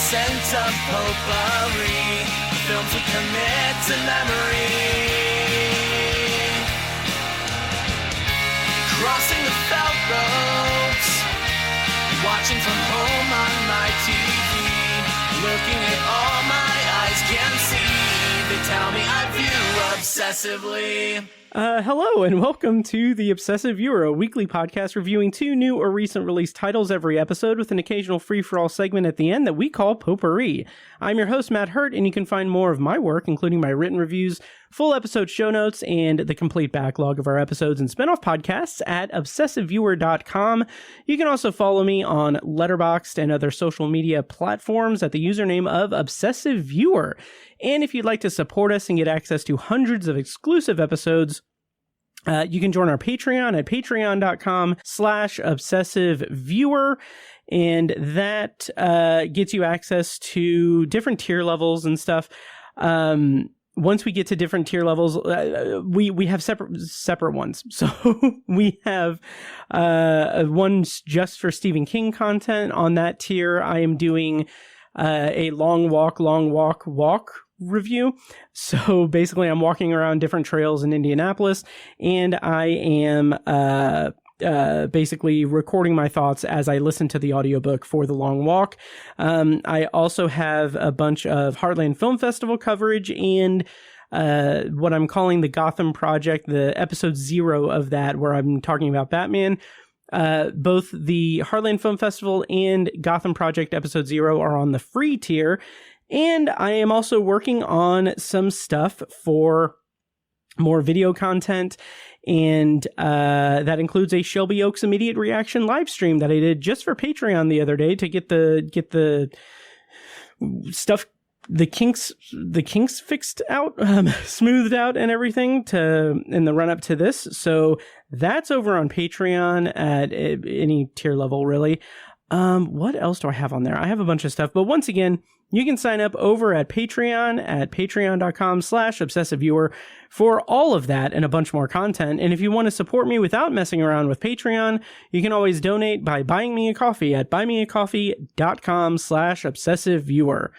scent of potpourri, films we commit to memory. Crossing the felt ropes, watching from home on my TV, looking at all my eyes can see. They tell me I view obsessively. Hello and welcome to The Obsessive Viewer, a weekly podcast reviewing 2 new or recent release titles every episode with an occasional free-for-all segment at the end that we call Potpourri. I'm your host, Matt Hurt, and you can find more of my work, including my written reviews, full episode show notes, and the complete backlog of our episodes and spin-off podcasts at obsessiveviewer.com. You can also follow me on Letterboxd and other social media platforms at the username of Obsessive Viewer. And if you'd like to support us and get access to hundreds of exclusive episodes, you can join our Patreon at patreon.com/obsessiveviewer. And that gets you access to different tier levels and stuff. Once we get to different tier levels, we have separate ones. So we have ones just for Stephen King content. On that tier, I am doing a long walk review. So basically, I'm walking around different trails in Indianapolis, and I am basically recording my thoughts as I listen to the audiobook for the long walk. I also have a bunch of Heartland Film Festival coverage and what I'm calling the Gotham Project, the episode 0 of that, where I'm talking about Batman. Both the Heartland Film Festival and Gotham Project episode 0 are on the free tier. And I am also working on some stuff for more video content, and that includes a Shelby Oaks immediate reaction live stream that I did just for Patreon the other day to get the stuff, the kinks fixed out, smoothed out and everything in the run up to this. So that's over on Patreon at any tier level, really. What else do I have on there? I have a bunch of stuff, but once again, you can sign up over at Patreon at patreon.com/obsessiveviewer for all of that and a bunch more content. And if you want to support me without messing around with Patreon, you can always donate by buying me a coffee at buymeacoffee.com/obsessiveviewer.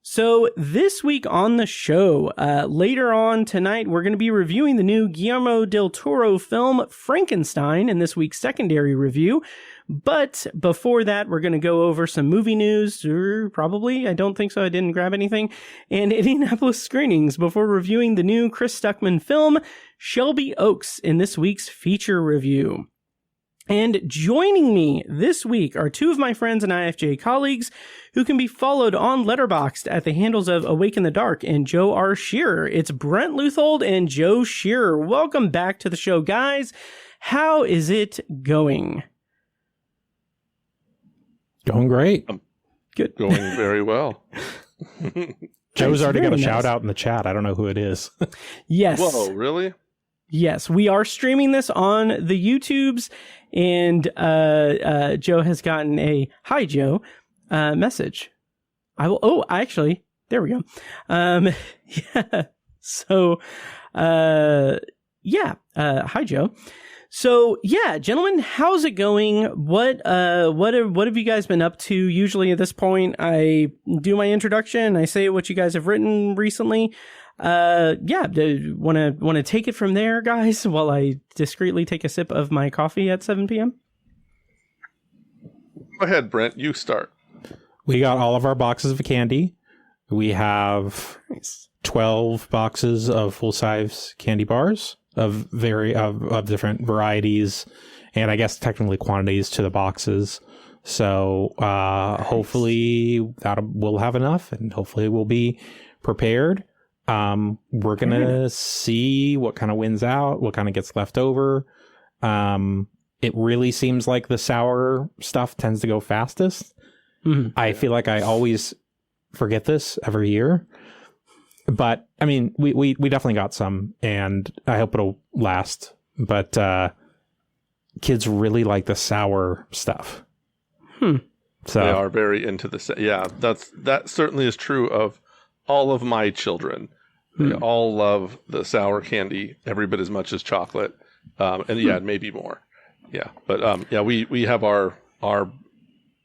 So this week on the show, later on tonight, we're going to be reviewing the new Guillermo del Toro film Frankenstein in this week's secondary review. But before that, we're going to go over some movie news, or probably, I don't think so, I didn't grab anything, and Indianapolis screenings before reviewing the new Chris Stuckmann film, Shelby Oaks, in this week's feature review. And joining me this week are 2 of my friends and IFJ colleagues who can be followed on Letterboxd at the handles of Awake in the Dark and Joe R. Shearer. It's Brent Leuthold and Joe Shearer. Welcome back to the show, guys. How is it going? Going great. Good. Going very well. Joe's already got a nice shout out in the chat. I don't know who it is. Yes. Whoa, really? Yes, we are streaming this on the YouTubes, and Joe has gotten a "Hi, Joe" message. Actually, there we go. Yeah. So, hi, Joe. So, yeah, gentlemen, how's it going? What have you guys been up to? Usually at this point, I do my introduction, I say what you guys have written recently. Want to take it from there, guys, while I discreetly take a sip of my coffee at 7 p.m.? Go ahead, Brent. You start. We got all of our boxes of candy. We have 12 boxes of full-size candy bars of different varieties, and I guess technically quantities to the boxes. So hopefully we'll have enough, and hopefully we'll be prepared. We're gonna see what kind of wins out, what kind of gets left over. It really seems like the sour stuff tends to go fastest. Mm-hmm. I feel like I always forget this every year. But, I mean, we definitely got some, and I hope it'll last. But kids really like the sour stuff. So they are very into the... Yeah, that certainly is true of all of my children. They all love the sour candy every bit as much as chocolate. And maybe more. Yeah, but we have our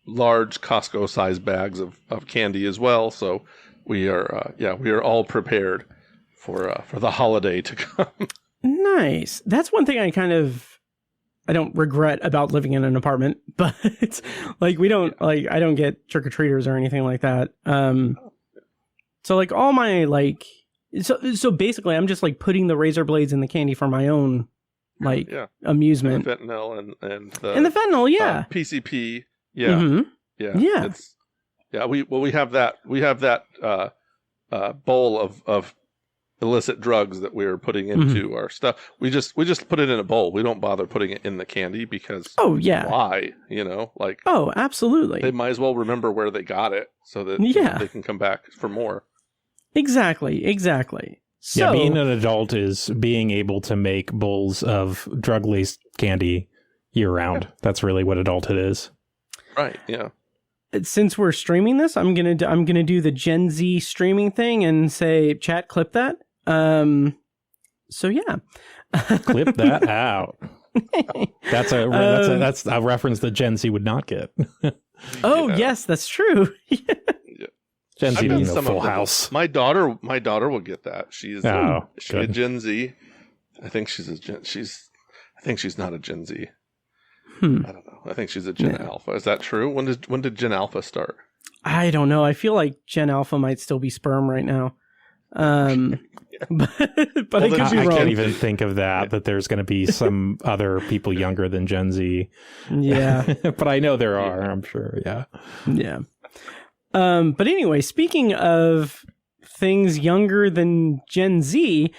large Costco-sized bags of candy as well. So we are all prepared for the holiday to come. Nice. That's one thing I don't regret about living in an apartment, but like I don't get trick-or-treaters or anything like that. So like all my like, so basically I'm just like putting the razor blades in the candy for my own like amusement. And the fentanyl and the fentanyl, yeah. PCP, yeah. Mm-hmm. Yeah. We have that bowl of illicit drugs that we're putting into our stuff. We just put it in a bowl. We don't bother putting it in the candy because why? Like absolutely. They might as well remember where they got it so that they can come back for more. Exactly. So, being an adult is being able to make bowls of drug-laced candy year-round. That's really what adulthood is. Right, yeah. Since we're streaming this, I'm gonna do the Gen Z streaming thing and say, chat, clip that. So yeah. Clip that out. That's a reference that Gen Z would not get. Yes, that's true. Gen Z doesn't know Full House. My daughter will get that. She's a Gen Z. I think she's not a Gen Z. I don't know. I think she's a Gen Alpha. Is that true? When did Gen Alpha start? I don't know. I feel like Gen Alpha might still be sperm right now. But I could be wrong. I can't even think of that there's going to be some other people younger than Gen Z. Yeah. But I know there are, I'm sure. Yeah. Yeah. But anyway, speaking of things younger than Gen Z,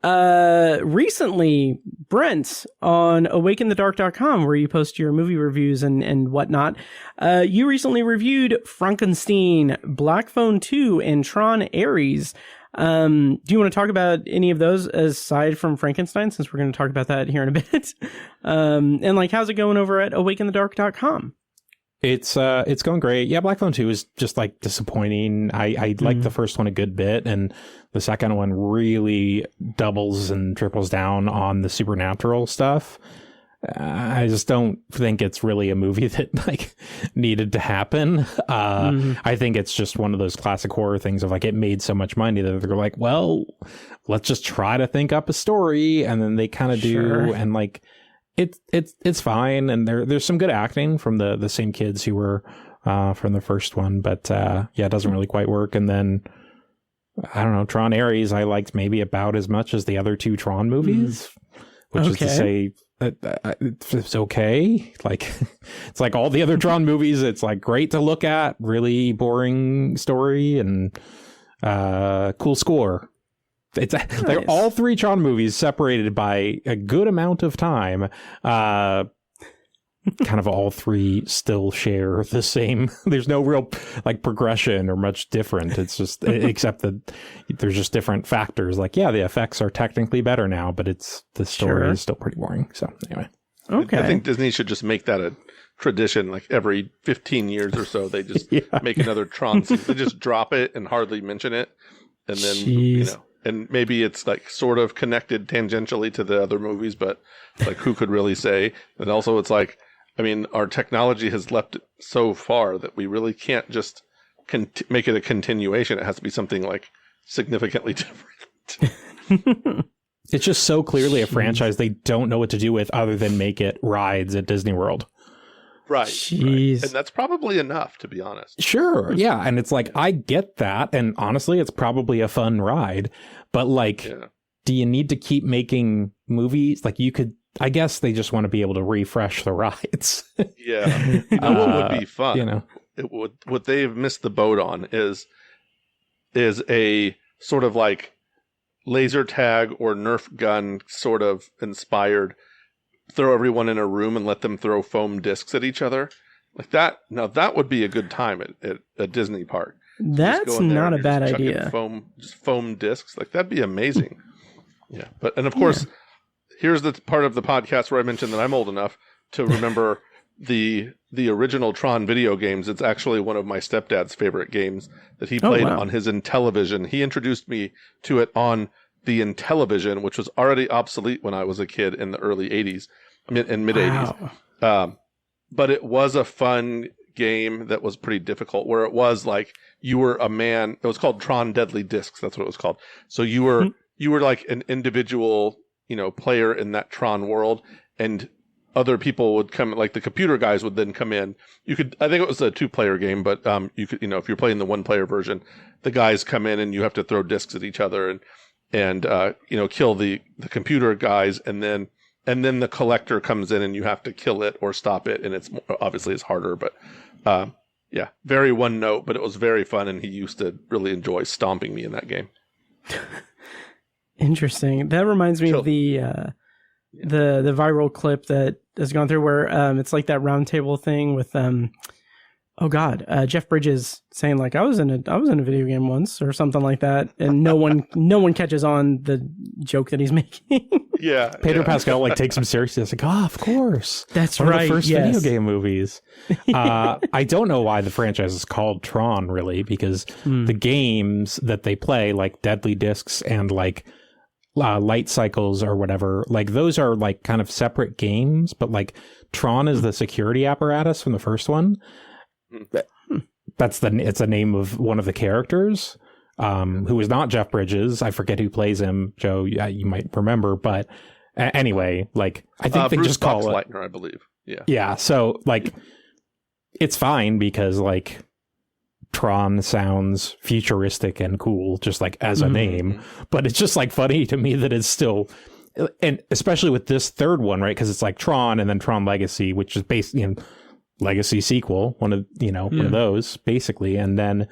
recently, Brent, on awakeinthedark.com, where you post your movie reviews and whatnot, you recently reviewed Frankenstein, Black Phone 2, and Tron Ares. Do you want to talk about any of those aside from Frankenstein, since we're going to talk about that here in a bit? And like, how's it going over at awakeinthedark.com? It's going great. Yeah, Black Phone 2 is just like disappointing. I like the first one a good bit, and the second one really doubles and triples down on the supernatural stuff. I just don't think it's really a movie that like needed to happen. I think it's just one of those classic horror things of like, it made so much money that they're like, well, let's just try to think up a story, and then they kind of do, and like it's fine, and there's some good acting from the same kids who were from the first one, but it doesn't really quite work. And then I don't know, Tron Ares I liked maybe about as much as the other two Tron movies, which is to say it's okay. Like it's like all the other Tron movies. It's like great to look at, really boring story, and cool score. It's nice. They're all three Tron movies separated by a good amount of time. Kind of all three still share the same. There's no real like progression or much different. It's just except that there's just different factors. Like, the effects are technically better now, but the story is still pretty boring. So anyway, okay. I think Disney should just make that a tradition. Like every 15 years or so, they just make another Tron scene. They just drop it and hardly mention it, and then and maybe it's like sort of connected tangentially to the other movies, but like who could really say? And also, it's like, I mean, our technology has leapt it so far that we really can't just make it a continuation. It has to be something like significantly different. It's just so clearly a franchise they don't know what to do with other than make it rides at Disney World. Right. Jeez. And that's probably enough, to be honest. Sure. Yeah. And it's like, I get that. And honestly, it's probably a fun ride. But like, do you need to keep making movies? Like I guess they just want to be able to refresh the rides. Yeah. You know what would be fun? What they've missed the boat on is a sort of like laser tag or Nerf gun sort of inspired, throw everyone in a room and let them throw foam discs at each other. Like that. Now that would be a good time at a Disney park. That's not a bad idea. Foam discs. Like that'd be amazing. Yeah. And of course, here's the part of the podcast where I mentioned that I'm old enough to remember the original Tron video games. It's actually one of my stepdad's favorite games that he played on his Intellivision. He introduced me to it on the Intellivision, which was already obsolete when I was a kid in the early 80s. I mean, in mid 80s. But it was a fun game that was pretty difficult, where it was like you were a man. It was called Tron Deadly Discs. That's what it was called. So you were like an individual, player in that Tron world, and other people would come, like the computer guys would then come in. I think it was a 2-player game, but you could, if you're playing the 1-player version, the guys come in and you have to throw discs at each other and kill the computer guys, and then the collector comes in and you have to kill it or stop it, and it's harder, but very one note, but it was very fun, and he used to really enjoy stomping me in that game. Interesting. That reminds me of the viral clip that has gone through where it's like that round table thing with Jeff Bridges saying like I was in a video game once or something like that, and no one catches on the joke that he's making. Yeah, Pedro Pascal like takes him seriously. It's like, of course, that's one right. Of the first yes. video game movies. I don't know why the franchise is called Tron, really, because the games that they play, like Deadly Discs and like Light Cycles or whatever, like those are like kind of separate games, but like Tron is the security apparatus from the first one. It's the name of one of the characters, who is not Jeff Bridges. I forget who plays him. Joe, you might remember, but anyway, like I think they Bruce just call it Boxleitner, I believe. Yeah. Yeah. So like, it's fine because like Tron sounds futuristic and cool, just like as a name, but it's just like funny to me that it's still, and especially with this third one, right? Because it's like Tron and then Tron Legacy, which is based in Legacy sequel, one of those basically, and then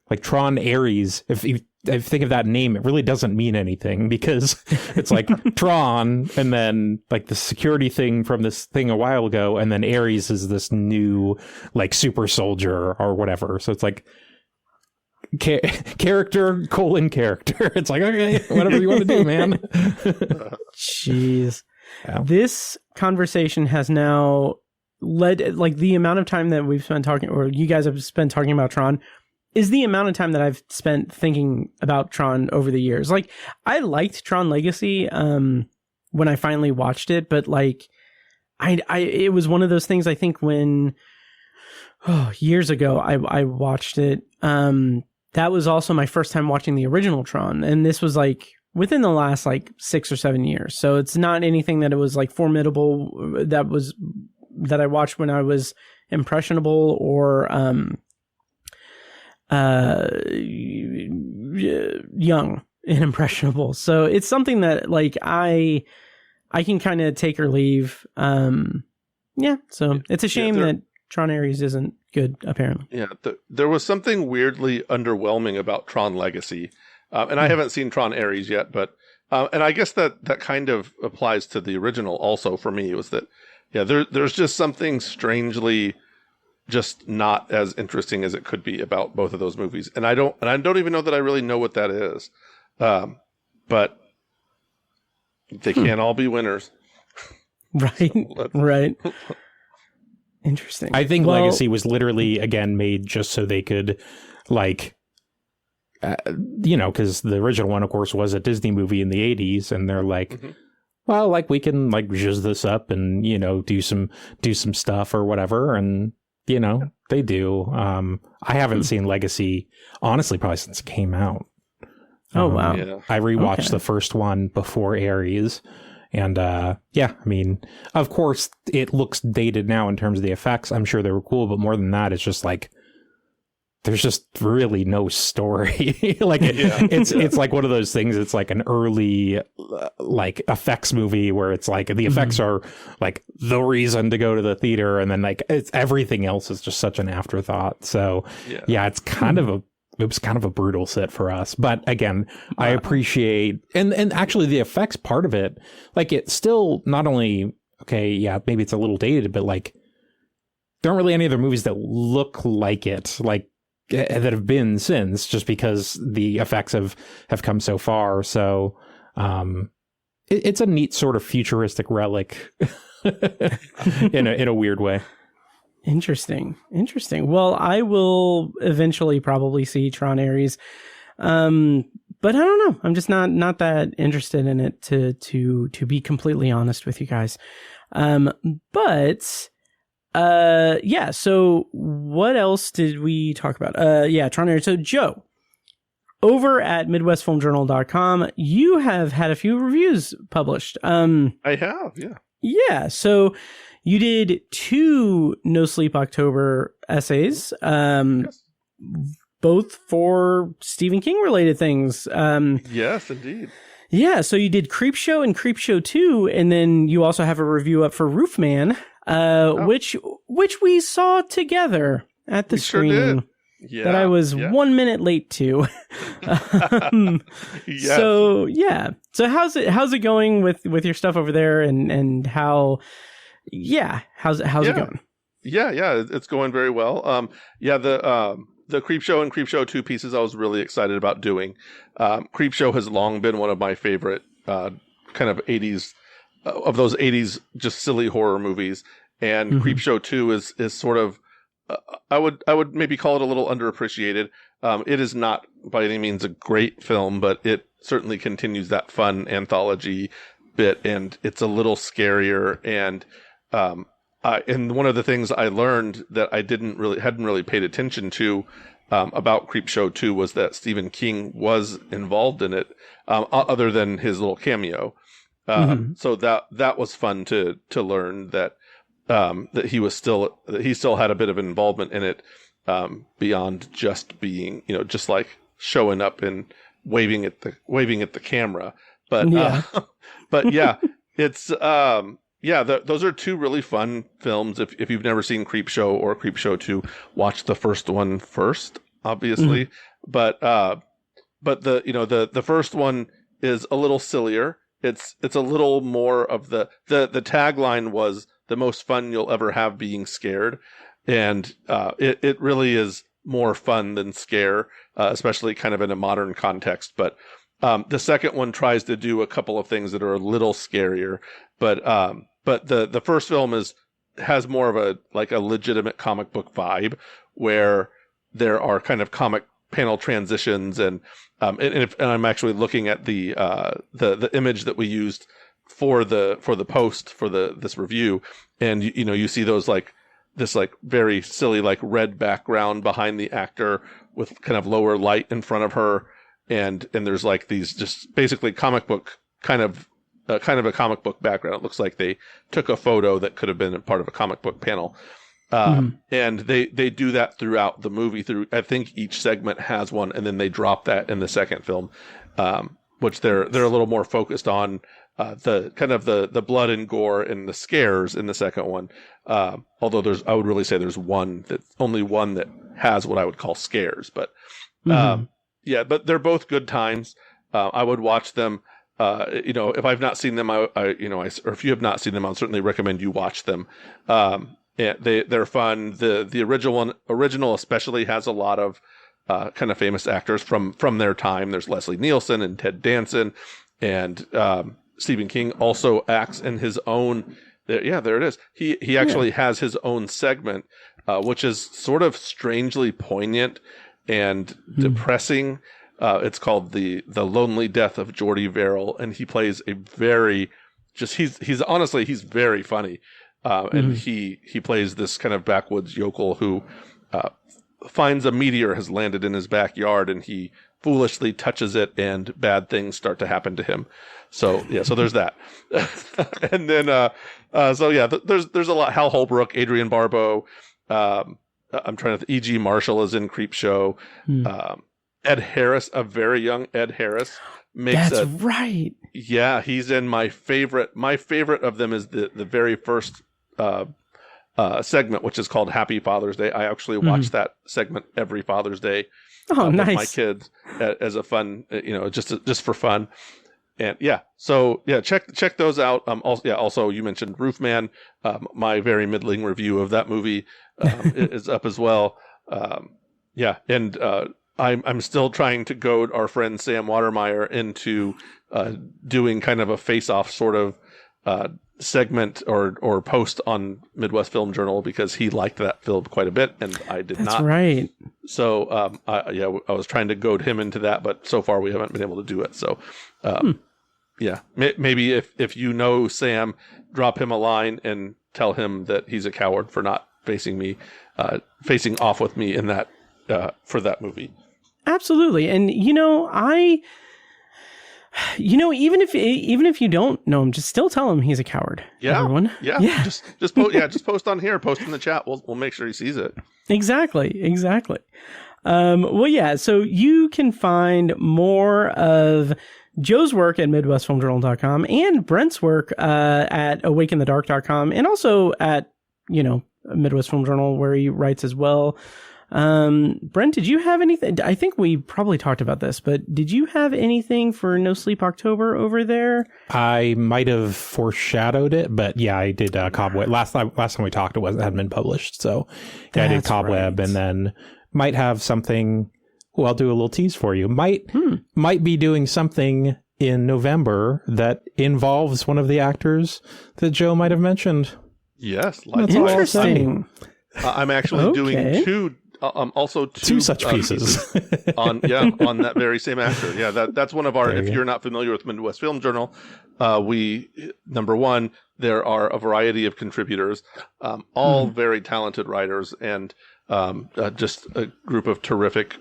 like Tron Ares. If you think of that name, it really doesn't mean anything because it's like Tron and then like the security thing from this thing a while ago, and then Ares is this new like super soldier or whatever. So it's like character : character. It's like, okay, whatever you want to do, man. Jeez. Yeah. This conversation has now led, like the amount of time that we've spent talking, or you guys have spent talking about Tron, is the amount of time that I've spent thinking about Tron over the years. Like, I liked Tron Legacy when I finally watched it, but like, it was one of those things, I think when, years ago, I watched it. That was also my first time watching the original Tron, and this was like within the last like 6 or 7 years. So it's not anything that it was like formidable that I watched when I was impressionable or young and impressionable. So it's something that like I can kind of take or leave. So it's a shame that Tron Ares isn't good, apparently. Yeah, there was something weirdly underwhelming about Tron Legacy. And I haven't seen Tron Ares yet, but and I guess that kind of applies to the original also for me, was that there's just something strangely just not as interesting as it could be about both of those movies. And I don't even know that I really know what that is. But they can't all be winners. Right. Right. Interesting. I think Legacy was literally, again, made just so they could, like, because the original one, of course, was a Disney movie in the 80s, and they're like, well, like, we can, like, zhuzh this up and, do some stuff or whatever, and, they do. I haven't seen Legacy, honestly, probably since it came out. Oh, wow. Yeah. I rewatched the first one before Ares. And I mean, of course, it looks dated now in terms of the effects. I'm sure they were cool, but more than that, it's just like there's just really no story. Like it's like one of those things. It's like an early like effects movie where it's like the effects are like the reason to go to the theater, and then like it's everything else is just such an afterthought. So it's kind of it was kind of a brutal sit for us. But again, I appreciate, and actually the effects part of it, like it's still not only, maybe it's a little dated, but like there aren't really any other movies that look like it, like that have been since, just because the effects have come so far. So it's a neat sort of futuristic relic in a weird way. Interesting. Well, I will eventually probably see Tron Ares. But I don't know. I'm just not that interested in it to be completely honest with you guys. But Yeah. So what else did we talk about? Yeah, Tron Air. So Joe, over at MidwestFilmJournal.com, you have had a few reviews published. I have, yeah. Yeah. So you did 2 No Sleep October essays, Yes. both for Stephen King related things. Yes, indeed. Yeah. So you did Creepshow and Creepshow 2, and then you also have a review up for Roofman, which we saw together at the We sure screening. did. Yeah, that I was yeah. 1 minute late to. Yes. So yeah. So how's it going with your stuff over there, and how? Yeah, how's it going? Yeah, it's going very well. The Creepshow and Creepshow 2 pieces I was really excited about doing. Creepshow has long been one of my favorite kind of 80s of those 80s just silly horror movies, and Creepshow 2 is sort of I would maybe call it a little underappreciated. It is not by any means a great film, but it certainly continues that fun anthology bit, and it's a little scarier. And one of the things I learned that I hadn't really paid attention to about Creepshow 2 was that Stephen King was involved in it, other than his little cameo. So that was fun to learn that he still had a bit of involvement in it, beyond just being, just like showing up and waving at the camera. But but yeah, it's those are 2 really fun films. If you've never seen Creepshow or Creepshow 2, watch the first one first, obviously. But the first one is a little sillier. It's a little more of the tagline was the most fun you'll ever have being scared. And it really is more fun than scare, especially kind of in a modern context. But the second one tries to do a couple of things that are a little scarier. But the first film has more of a legitimate comic book vibe, where there are kind of comic panel transitions, and I'm actually looking at the image that we used for the post for this review, and you see those this very silly red background behind the actor with kind of lower light in front of her, and there's these just basically comic book kind of a comic book background. It looks like they took a photo that could have been a part of a comic book panel. And they do that throughout the movie. I think each segment has one, and then they drop that in the second film, which they're a little more focused on the kind of the blood and gore and the scares in the second one. Although I would really say there's only one that has what I would call scares. But but they're both good times. I would watch them. If I've not seen them, or if you have not seen them, I'll certainly recommend you watch them. Yeah, they're fun. The original especially has a lot of kind of famous actors from their time. There's Leslie Nielsen and Ted Danson, and Stephen King also acts in his own. Yeah, there it is. He actually has his own segment, which is sort of strangely poignant and depressing. It's called the Lonely Death of Geordie Verrill, and he plays a very he's honestly very funny. And he plays this kind of backwoods yokel who finds a meteor has landed in his backyard, and he foolishly touches it, and bad things start to happen to him. So there's that. And then there's a lot. Hal Holbrook, Adrian Barbeau. I'm trying to. E.G. Marshall is in Creepshow. Ed Harris, a very young Ed Harris. That's right. Yeah, he's in my favorite. My favorite of them is the very first segment, which is called Happy Father's Day. I actually watch that segment every Father's Day nice. With my kids as a fun, just for fun. And check those out. Also you mentioned Roofman. My very middling review of that movie is up as well. I'm still trying to goad our friend Sam Watermeyer into doing kind of a face-off sort of segment or post on Midwest Film Journal, because he liked that film quite a bit and I did not. That's right. So I was trying to goad him into that, but so far we haven't been able to do it. So yeah, maybe if you know Sam, drop him a line and tell him that he's a coward for not facing off with me in that for that movie. Absolutely. And even if you don't know him, just still tell him he's a coward. Yeah, everyone. Yeah. Just post on here, post in the chat. We'll make sure he sees it. Exactly. Well, yeah. So you can find more of Joe's work at MidwestFilmJournal.com and Brent's work at AwakeInTheDark.com, and also at Midwest Film Journal, where he writes as well. Brent, did you have anything? I think we probably talked about this, but did you have anything for No Sleep October over there? I might have foreshadowed it, but yeah, I did Cobweb. Last time we talked, it hadn't been published, so yeah, I did Cobweb, right. And then might have something. Well, I'll do a little tease for you. Might be doing something in November that involves one of the actors that Joe might have mentioned. Yes, that's interesting. I'm actually doing two such pieces on that very same actor. Yeah, that's one of our. If you're not familiar with Midwest Film Journal, number one, there are a variety of contributors, all very talented writers, and just a group of terrific.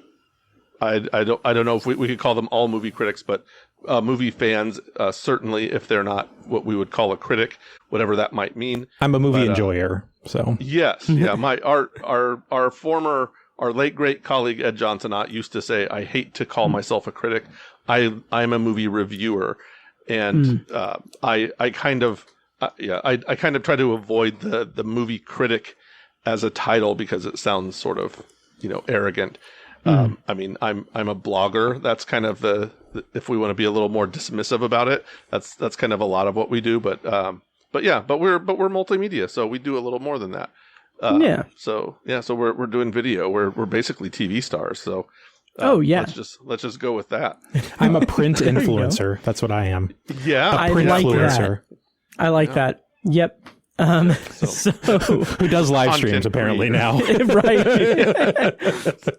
I don't know if we could call them all movie critics, but movie fans, certainly, if they're not what we would call a critic, whatever that might mean. I'm a movie enjoyer, so yes, yeah. Our late great colleague Ed Johnson used to say, "I hate to call myself a critic. I'm a movie reviewer," and I kind of try to avoid the movie critic as a title because it sounds sort of arrogant. I mean, I'm a blogger. That's kind of the if we want to be a little more dismissive about it, that's kind of a lot of what we do. But we're multimedia, so we do a little more than that. So we're doing video. We're basically TV stars. So let's just go with that. I'm a print influencer. That's what I am. Yeah, a print influencer. I like that. Yep. So who does live streams apparently now, right?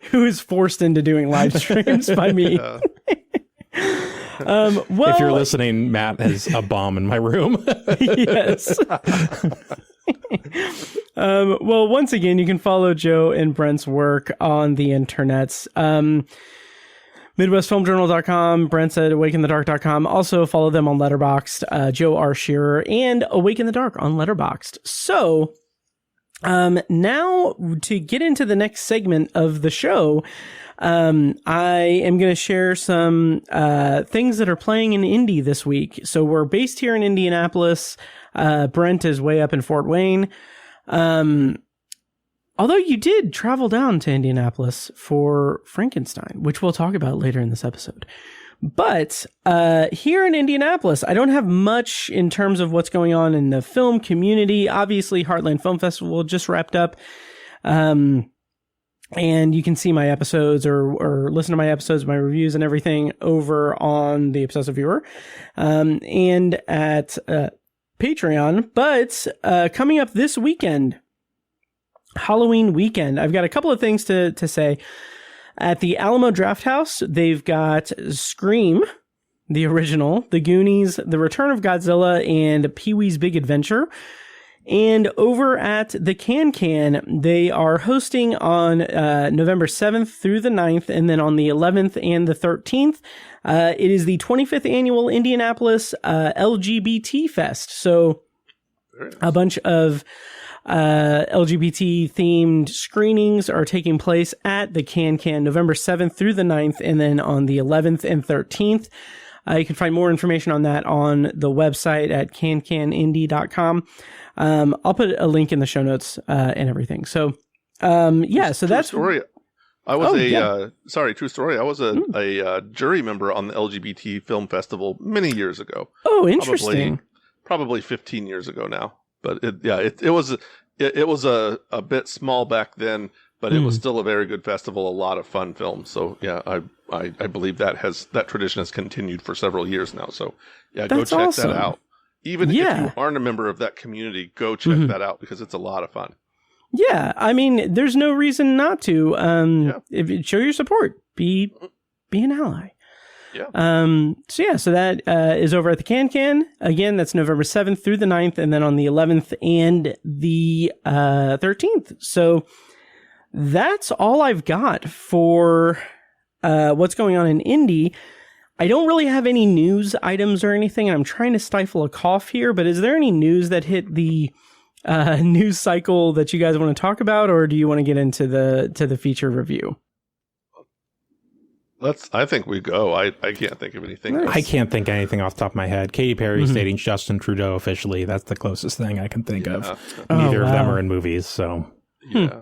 Who is forced into doing live streams by me? Well, if you're listening, Matt has a bomb in my room. Yes. Well, once again, you can follow Joe and Brent's work on the internets. MidwestFilmJournal.com, Brent's at AwakeInTheDark.com. Also follow them on Letterboxd, Joe R. Shearer, and Awake in the Dark on Letterboxd. So, now to get into the next segment of the show, I am going to share some things that are playing in Indy this week. So we're based here in Indianapolis. Brent is way up in Fort Wayne. Although you did travel down to Indianapolis for Frankenstein, which we'll talk about later in this episode. But here in Indianapolis, I don't have much in terms of what's going on in the film community. Obviously, Heartland Film Festival just wrapped up. And you can see my episodes or listen to my episodes, my reviews and everything over on the Obsessive Viewer and at Patreon. But coming up this weekend, Halloween weekend, I've got a couple of things to say. At the Alamo Drafthouse, they've got Scream, the original, The Goonies, The Return of Godzilla, and Pee-wee's Big Adventure. And over at the Can, they are hosting on November 7th through the 9th, and then on the 11th and the 13th. It is the 25th annual Indianapolis LGBT Fest. So a bunch of LGBT themed screenings are taking place at the Can November 7th through the 9th, and then on the 11th and 13th. You can find more information on that on the website at cancanindy.com. I'll put a link in the show notes and everything. So, so that's story. I was true story. I was a jury member on the LGBT Film Festival many years ago. Oh, interesting. Probably 15 years ago now. But it was a bit small back then, but it was still a very good festival, a lot of fun films. So yeah, I believe that tradition has continued for several years now. So yeah, go check that out. Even if you aren't a member of that community, go check that out because it's a lot of fun. Yeah, I mean, there's no reason not to. Show your support. Be an ally. So that is over at the Can. Again, that's November 7th through the 9th, and then on the 11th and the 13th. So that's all I've got for what's going on in Indy. I don't really have any news items or anything, and I'm trying to stifle a cough here, but is there any news that hit the news cycle that you guys want to talk about, or do you want to get into the feature review? I think we go. I can't think of anything. Nice. I can't think of anything off the top of my head. Katy Perry stating Justin Trudeau officially. That's the closest thing I can think of. Neither of them are in movies, so. Yeah.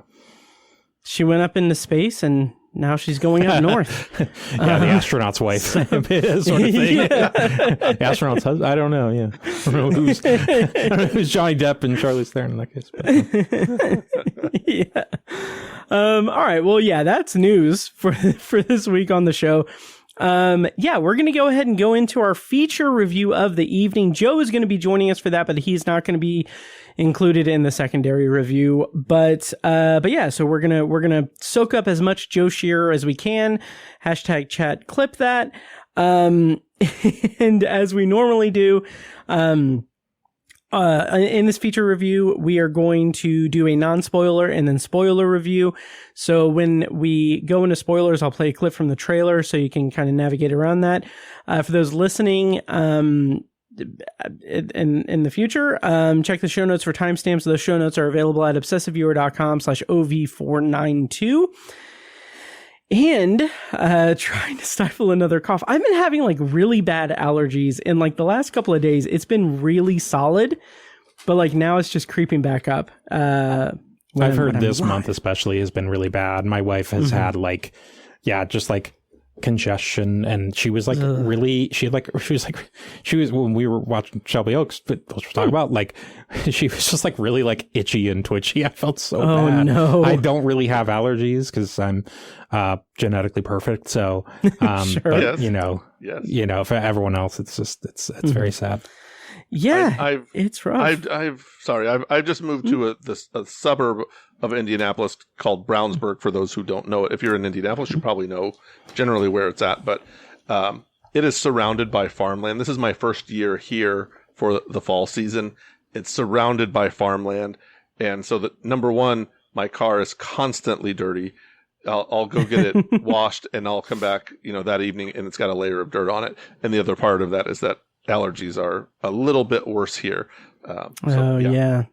She went up into space and now she's going up north. Yeah, the astronaut's wife sort of thing. The astronaut's husband. I don't know. Yeah, I don't know who's Johnny Depp and Charlize Theron in that case. Yeah. All right. Well, yeah, that's news for this week on the show. We're going to go ahead and go into our feature review of the evening. Joe is going to be joining us for that, but he's not going to be included in the secondary review. But yeah, so we're going to soak up as much Joe Shearer as we can. Hashtag chat clip that. And as we normally do, in this feature review, we are going to do a non-spoiler and then spoiler review. So when we go into spoilers, I'll play a clip from the trailer so you can kind of navigate around that. For those listening, in the future, check the show notes for timestamps. Those show notes are available at obsessiveviewer.com/OV492. And trying to stifle another cough. I've been having like really bad allergies in like the last couple of days. It's been really solid, but like now it's just creeping back up. I've heard this month especially has been really bad. My wife has had like, just like congestion, and she was like when we were watching Shelby Oaks, but we'll talk about like she was just like really like itchy and twitchy. I felt so bad. No. I don't really have allergies because I'm genetically perfect, so Sure. but Yes. for everyone else it's just it's very sad. Yeah, it's rough. I've just moved to a suburb of Indianapolis called Brownsburg. For those who don't know it, if you're in Indianapolis, you probably know generally where it's at. But it is surrounded by farmland. This is my first year here for the fall season. It's surrounded by farmland, and so number one, my car is constantly dirty. I'll go get it washed, and I'll come back, that evening, and it's got a layer of dirt on it. And the other part of that is that allergies are a little bit worse here. Yeah.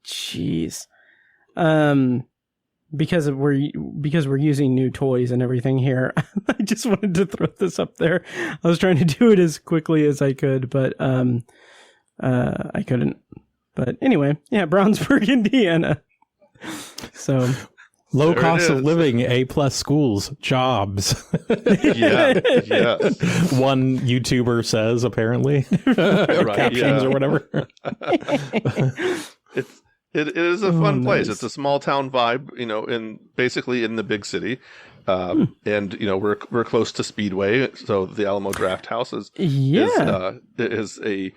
Jeez. Because we're using new toys and everything here. I just wanted to throw this up there. I was trying to do it as quickly as I could, but I couldn't. But anyway, yeah, Brownsburg, Indiana. So low cost of living, A+ schools, jobs. Yeah. One YouTuber says, apparently. Captions or whatever. It is a fun place. It's a small town vibe, basically in the big city. And we're close to Speedway, so the Alamo Draft House is a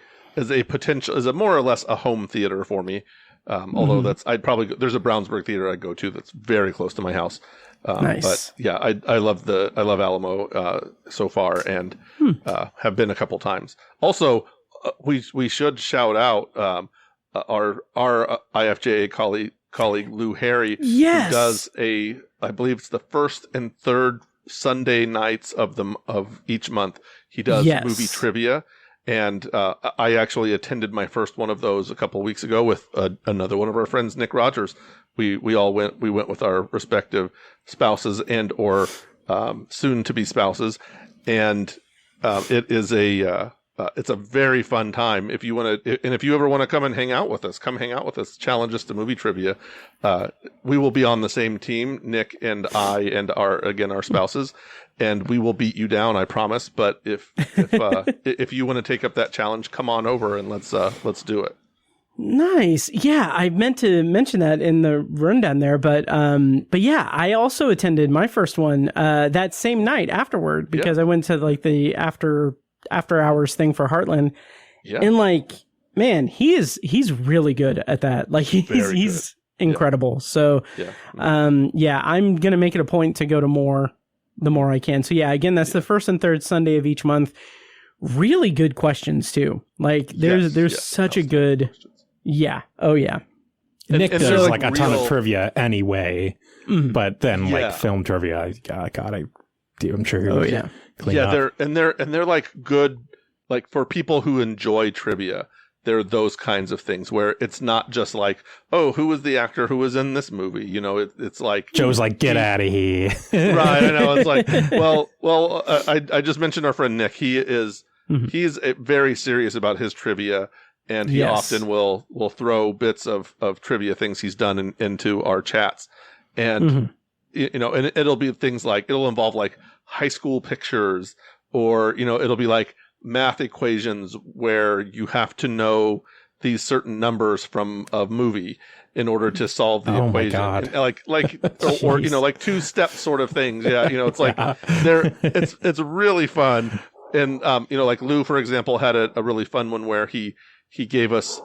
more or less a home theater for me. Although there's a Brownsburg theater I go to that's very close to my house. Nice. But yeah, I love Alamo so far, and have been a couple times. Also, we should shout out our IFJA colleague Lou Harry, who does I believe it's the first and third Sunday nights of each month. He does movie trivia. And I actually attended my first one of those a couple of weeks ago with another one of our friends, Nick Rogers. We went with our respective spouses and or soon to be spouses, and it is it's a very fun time. If you ever want to come and hang out with us, challenge us to movie trivia. We will be on the same team, Nick and I, and our spouses. And we will beat you down, I promise. But if you want to take up that challenge, come on over and let's do it. Nice. Yeah, I meant to mention that in the rundown there, but yeah, I also attended my first one that same night afterward because I went to like the after hours thing for Heartland. Yeah. And like, man, he's really good at that. Like he's incredible. So I'm gonna make it a point to go to more the more I can. So yeah, again, that's the first and third Sunday of each month. Really good questions too. Like there's such a good, yeah. Oh yeah. Nick and does like a ton of trivia anyway, but then like film trivia, I'm sure you're clean up. they're like good, like for people who enjoy trivia. They're those kinds of things where it's not just like, oh, who was the actor who was in this movie? You know, it's like Joe's like, get out of here. Right. I know. It's like, I just mentioned our friend Nick. He's very serious about his trivia, and he often will throw bits of trivia things he's done into our chats. And, you know, and it'll be things like, it'll involve like high school pictures, or, you know, it'll be like math equations where you have to know these certain numbers from a movie in order to solve the equation. And or you know, like 2-step sort of things. Yeah. You know, it's like it's really fun. And, you know, like Lou, for example, had a really fun one where he gave us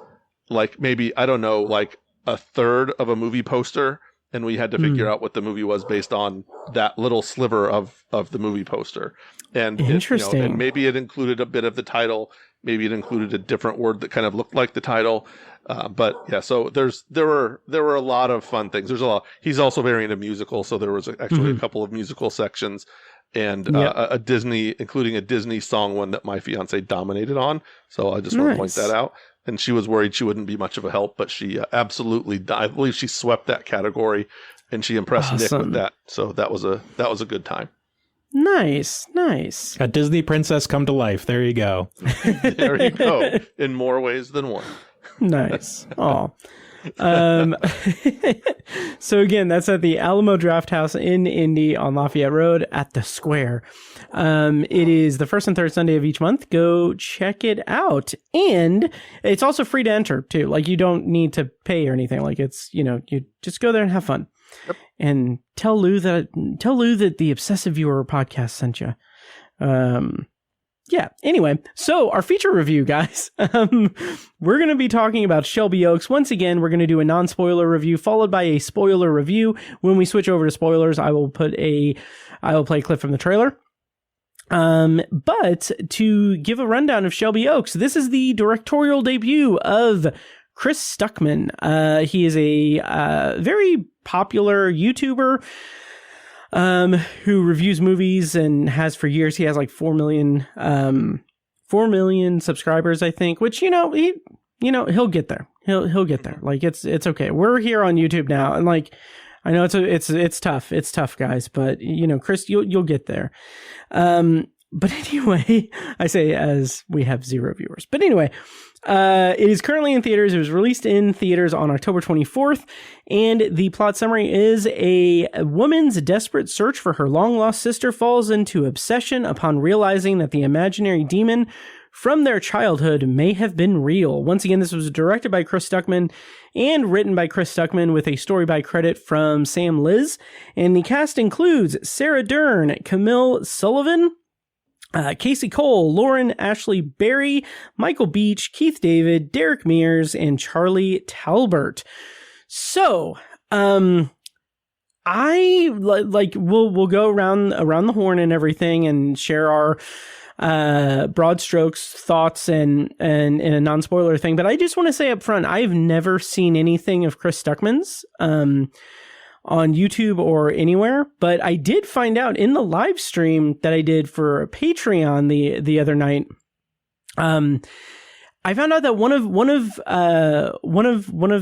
like maybe, I don't know, like a third of a movie poster, and we had to figure out what the movie was based on that little sliver of the movie poster. And interesting. You know, and maybe it included a bit of the title, maybe it included a different word that kind of looked like the title. But yeah, so there were a lot of fun things. There's a lot. He's also very into musicals, so there was actually a couple of musical sections, and a Disney, including a Disney song one that my fiance dominated on. So I just want to point that out. And she was worried she wouldn't be much of a help, but she absolutely, I believe she swept that category, and she impressed Nick with that. So that was a good time. Nice. A Disney princess come to life. There you go. There you go. In more ways than one. Nice. Oh. So again, that's at the Alamo Draft House in Indy on Lafayette Road at the Square. It is the first and third Sunday of each month. Go check it out. And it's also free to enter too. Like, you don't need to pay or anything. Like, it's, you know, you just go there and have fun. Yep. And tell Lou that the Obsessive Viewer podcast sent you. Yeah. Anyway, so our feature review, guys. We're going to be talking about Shelby Oaks. Once again, we're going to do a non-spoiler review followed by a spoiler review. When we switch over to spoilers, I will play a clip from the trailer. But to give a rundown of Shelby Oaks, this is the directorial debut of Chris Stuckmann. He is a very popular YouTuber who reviews movies and has for years. He has like 4 million subscribers, I think, which, he'll get there. He'll get there. Like, it's okay. We're here on YouTube now. And like, I know it's tough. It's tough, guys, but Chris, you'll get there. But anyway, I say as we have 0 viewers, but anyway, it is currently in theaters. It was released in theaters on October 24th. And the plot summary is a woman's desperate search for her long-lost sister falls into obsession upon realizing that the imaginary demon from their childhood may have been real. Once again, this was directed by Chris Stuckmann and written by Chris Stuckmann with a story by credit from Sam Liz. And the cast includes Sarah Dern, Camille Sullivan, Casey Cole, Lauren Ashley Berry, Michael Beach, Keith David, Derek Mears, and Charlie Talbert. So, we'll go around the horn and everything and share our broad strokes thoughts and in a non-spoiler thing. But I just want to say up front, I've never seen anything of Chris Stuckmann's on YouTube or anywhere, but I did find out in the live stream that I did for Patreon the other night. I found out that one of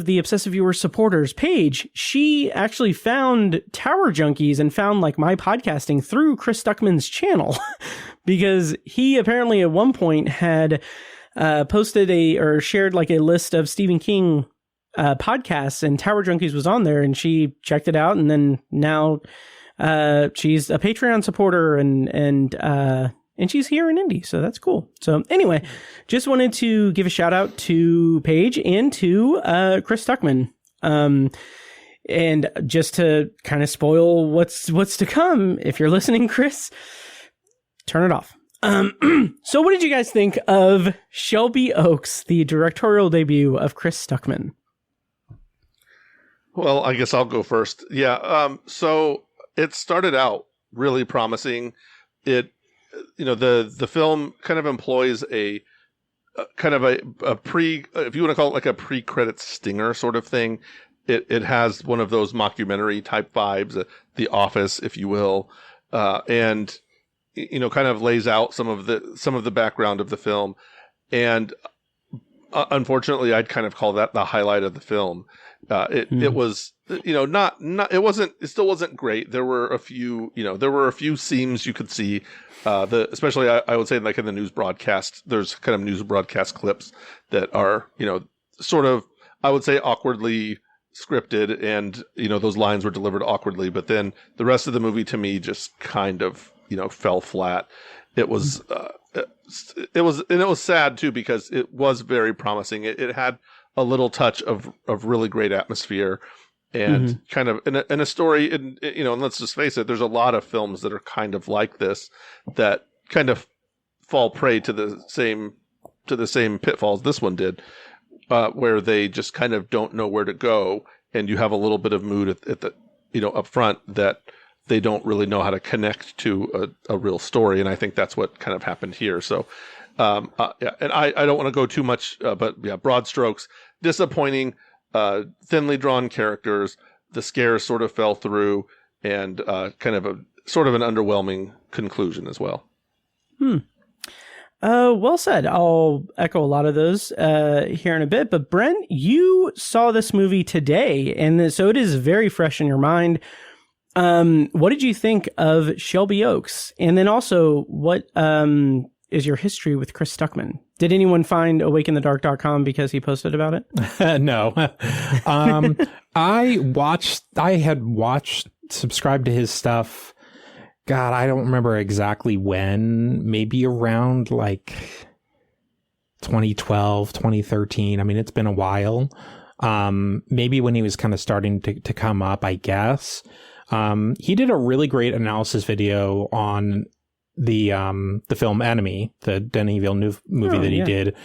the Obsessive Viewer supporters, Paige, she actually found Tower Junkies and found like my podcasting through Chris Stuckmann's channel, because he apparently at one point had posted or shared like a list of Stephen King podcasts, and Tower Junkies was on there, and she checked it out, and then now she's a Patreon supporter, and she's here in Indy, so that's cool. So anyway, just wanted to give a shout out to Paige and to Chris Stuckmann, and just to kind of spoil what's to come. If you're listening, Chris, turn it off. So what did you guys think of Shelby Oaks, the directorial debut of Chris Stuckmann? Well, I guess I'll go first. Yeah. So it started out really promising. It, the film kind of employs a kind of a pre, if you want to call it like a pre-credit stinger sort of thing. It has one of those mockumentary type vibes, The Office, if you will, and kind of lays out some of the background of the film. And unfortunately, I'd kind of call that the highlight of the film. It was, it still wasn't great. There were a few seams you could see, especially I would say like in the news broadcast, there's kind of news broadcast clips that are, sort of, I would say awkwardly scripted, and, those lines were delivered awkwardly, but then the rest of the movie to me just kind of, fell flat. It was, it was sad too, because it was very promising. It had a little touch of really great atmosphere and kind of in a story. And let's just face it, there's a lot of films that are kind of like this that kind of fall prey to the same pitfalls this one did, where they just kind of don't know where to go, and you have a little bit of mood at the up front that they don't really know how to connect to a real story. And I think that's what kind of happened here. So, and I don't want to go too much, but yeah, broad strokes, disappointing, thinly drawn characters. The scares sort of fell through, and kind of an underwhelming conclusion as well. Well said. I'll echo a lot of those here in a bit. But Brent, you saw this movie today, and so it is very fresh in your mind. What did you think of Shelby Oaks? And then also, what is your history with Chris Stuckmann? Did anyone find awakeinthedark.com because he posted about it? No. Subscribed to his stuff. God, I don't remember exactly when, maybe around like 2012, 2013. I mean, it's been a while. Maybe when he was kind of starting to come up, I guess. He did a really great analysis video on the film Enemy, the Denis Villeneuve movie he did,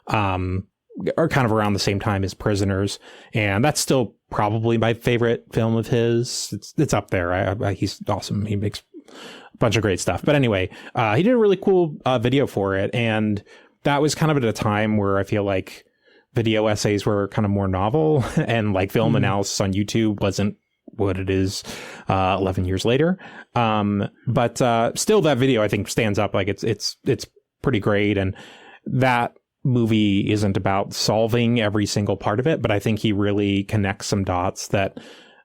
or kind of around the same time as Prisoners. And that's still probably my favorite film of his. It's up there. He's awesome. He makes a bunch of great stuff. But anyway, he did a really cool video for it. And that was kind of at a time where I feel like video essays were kind of more novel, and like film analysis on YouTube wasn't what it is 11 years later. But still, that video I think stands up. Like it's pretty great. And that movie isn't about solving every single part of it, but I think he really connects some dots that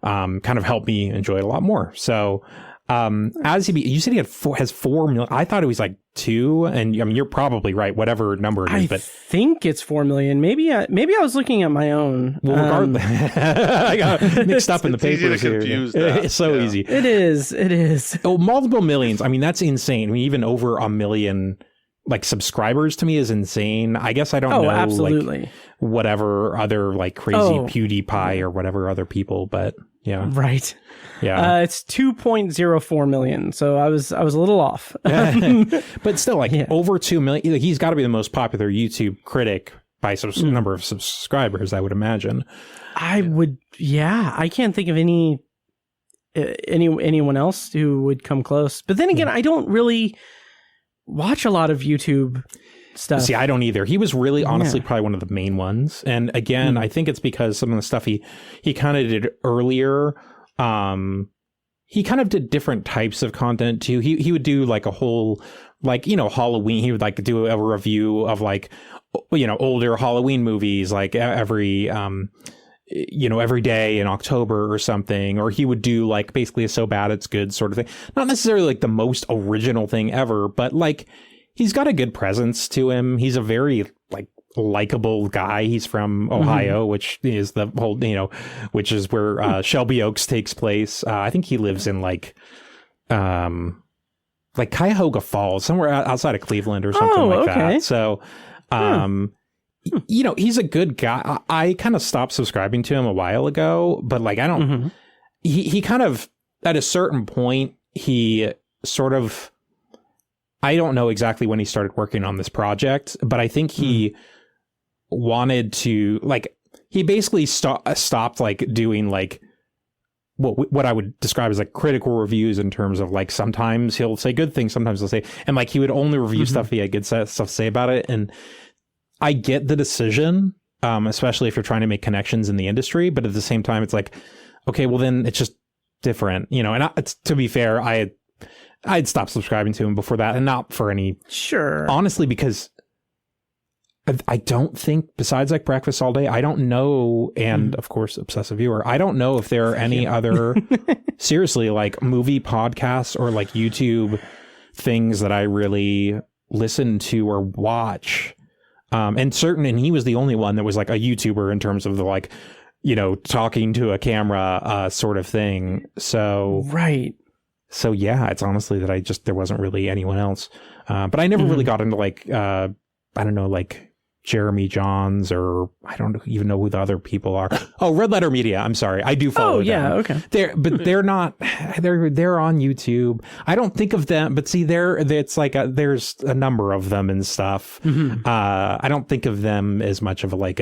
kind of help me enjoy it a lot more. So you said he has 4 million. I thought it was like 2, and I mean, you're probably right, whatever number it is. But I think it's 4 million. Maybe I was looking at my own. Well, regardless, I got mixed up in the papers here. It's so easy. It is. Oh, multiple millions. I mean, that's insane. I mean, even over 1 million like subscribers to me is insane. I guess I don't know. Absolutely. Like, whatever other like crazy PewDiePie or whatever other people, but yeah. Right. Yeah. It's 2.04 million. So I was a little off. But still, like over 2 million. He's got to be the most popular YouTube critic by number of subscribers, I would imagine. I can't think of anyone else who would come close. But then again, I don't really watch a lot of YouTube stuff. See, I don't either. He was really honestly probably one of the main ones. And again, I think it's because some of the stuff he kind of did earlier, he kind of did different types of content too. He would do like a whole, like, Halloween. He would like do a review of like, older Halloween movies, like every day in October or something. Or he would do like basically a So Bad It's Good sort of thing. Not necessarily like the most original thing ever, but like he's got a good presence to him. He's a very like likable guy. He's from Ohio, which is the whole, which is where Shelby Oaks takes place. I think he lives in like Cuyahoga Falls, somewhere outside of Cleveland or something that. So, he's a good guy. I kind of stopped subscribing to him a while ago, but like, I don't, he kind of, at a certain point, he sort of, I don't know exactly when he started working on this project, but I think he wanted to, like, he basically stopped like doing like what I would describe as like critical reviews in terms of like sometimes he'll say good things, sometimes he'll say, and like he would only review stuff if he had good stuff to say about it. And I get the decision, especially if you're trying to make connections in the industry, but at the same time, it's like, okay, well then it's just different, you know. And to be fair, I'd stopped subscribing to him before that, and not for any, honestly, because I don't think, besides like Breakfast All Day, I don't know, and of course, Obsessive Viewer, I don't know if there are any other, seriously, like movie podcasts or like YouTube things that I really listen to or watch. And he was the only one that was like a YouTuber in terms of the like, you know, talking to a camera sort of thing. So, right. So yeah, it's honestly that there wasn't really anyone else. But I never really got into like, I don't know, like Jeremy Johns, or I don't even know who the other people are. Oh, Red Letter Media. I'm sorry. I do follow them. Yeah. Okay. They're not, they're on YouTube. I don't think of them, but see it's like there's a number of them and stuff. I don't think of them as much of like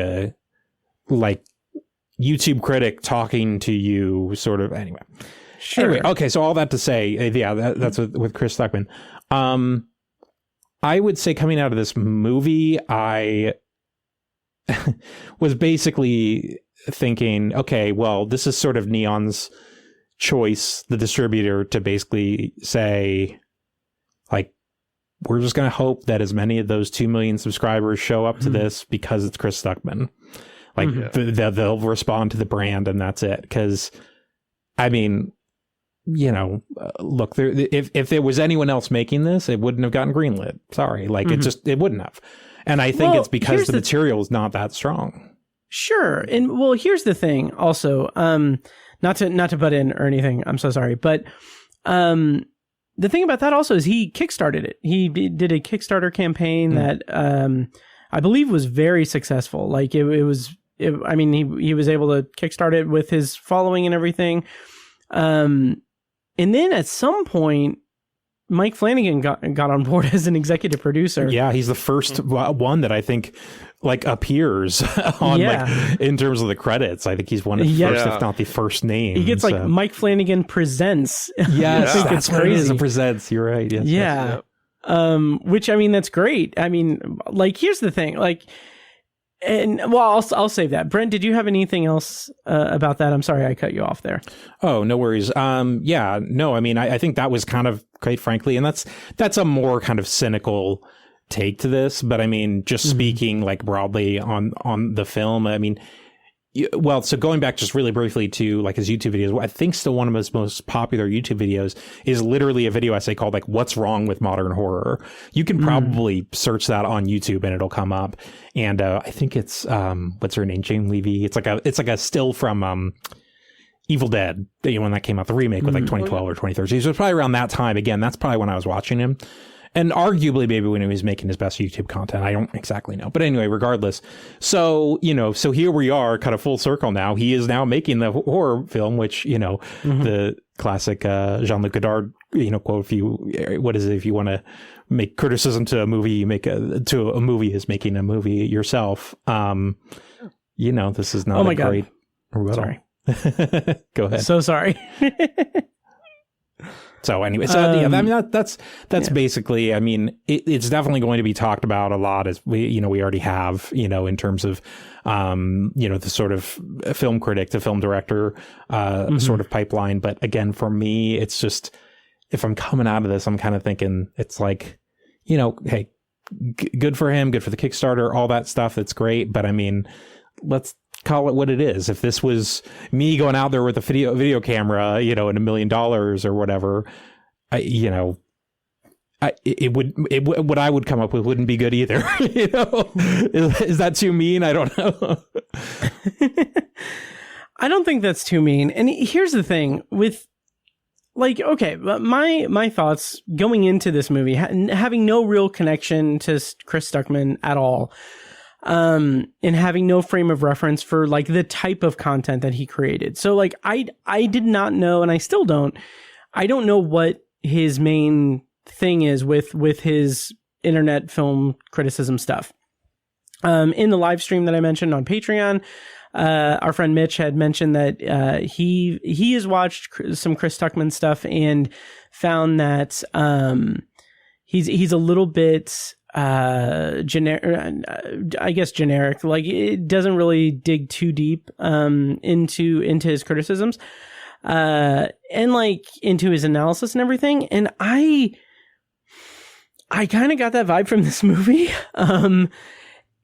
YouTube critic talking to you sort of, anyway. Sure. Anyway, okay. So all that to say, yeah, that's with Chris Stuckmann. I would say coming out of this movie, I was basically thinking, okay, well, this is sort of Neon's choice, the distributor, to basically say, like, we're just going to hope that as many of those 2 million subscribers show up to this because it's Chris Stuckmann. Like, they'll respond to the brand, and that's it. Because, I mean, you know, look, if there was anyone else making this, it wouldn't have gotten greenlit. Sorry. Like, it wouldn't have. And I think it's because the material is not that strong. Sure. And well, here's the thing also, not to butt in or anything. I'm so sorry. But the thing about that also is he kickstarted it. He did a Kickstarter campaign that I believe was very successful. Like he was able to kickstart it with his following and everything. And then at some point, Mike Flanagan got on board as an executive producer. Yeah, he's the first one that I think like appears on like in terms of the credits. I think he's one of the first, if not the first name. He gets like Mike Flanagan Presents. Yes, that's what it is. Presents. You're right. Yes, yeah. Yes. Which, I mean, that's great. I mean, like, here's the thing, like. And well, I'll save that. Brent, did you have anything else about that? I'm sorry I cut you off there. Oh, no worries. Yeah, no, I mean, I think that was kind of, quite frankly, and that's a more kind of cynical take to this. But I mean, just speaking like broadly on the film, I mean, well, so going back just really briefly to like his YouTube videos, I think still one of his most popular YouTube videos is literally a video essay called like "What's Wrong with Modern Horror." You can probably search that on YouTube and it'll come up. And I think it's what's her name, Jane Levy. It's like a still from Evil Dead, when that came out, the remake with like 2012 or 2013. So it's probably around that time. Again, that's probably when I was watching him. And arguably maybe when he was making his best YouTube content. I don't exactly know. But anyway, regardless. So, you know, so here we are kind of full circle now. He is now making the horror film, which, you know, the classic Jean-Luc Godard, you know, quote, if you want to make criticism to a movie, you make to a movie is making a movie yourself. You know, this is not great rebuttal. Sorry. Go ahead. So sorry. So anyway, yeah, I mean, that's basically, I mean, it's definitely going to be talked about a lot, as we already have, you know, in terms of, you know, the sort of film critic to film director, sort of pipeline. But again, for me, it's just, if I'm coming out of this, I'm kind of thinking it's like, you know, hey, good for him, good for the Kickstarter, all that stuff. That's great. But I mean, let's call it what it is. If this was me going out there with a video camera, you know, and $1 million or whatever, what I would come up with wouldn't be good either. You know, is that too mean? I don't know. I don't think that's too mean. And here's the thing with, like, okay, my thoughts going into this movie, having no real connection to Chris Stuckmann at all, and having no frame of reference for like the type of content that he created. So like I did not know, and I still don't. I don't know what his main thing is with his internet film criticism stuff. In the live stream that I mentioned on Patreon, our friend Mitch had mentioned that he has watched some Chris Stuckmann stuff and found that he's a little bit generic. I guess generic. Like, it doesn't really dig too deep into his criticisms and like into his analysis and everything. And I kind of got that vibe from this movie.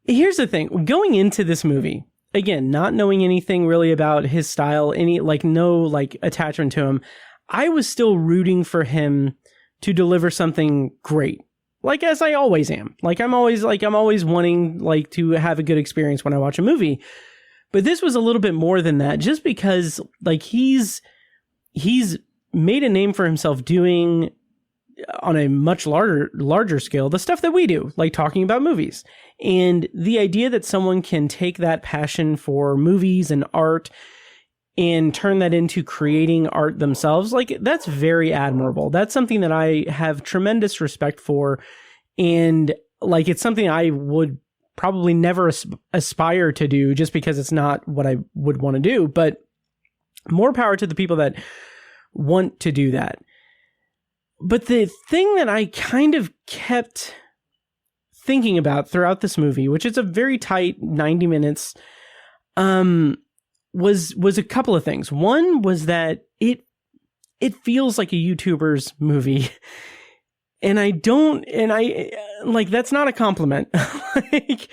Here's the thing. Going into this movie, again, not knowing anything really about his style, no attachment to him, I was still rooting for him to deliver something great. Like, as I always am. Like, I'm always wanting like to have a good experience when I watch a movie. But this was a little bit more than that, just because like he's made a name for himself doing on a much larger scale the stuff that we do, like talking about movies. And the idea that someone can take that passion for movies and art and turn that into creating art themselves, like, that's very admirable. That's something that I have tremendous respect for. And like, it's something I would probably never aspire to do, just because it's not what I would want to do. But more power to the people that want to do that. But the thing that I kind of kept thinking about throughout this movie, which is a very tight 90 minutes, was a couple of things. One was that it feels like a YouTuber's movie. And that's not a compliment. Like,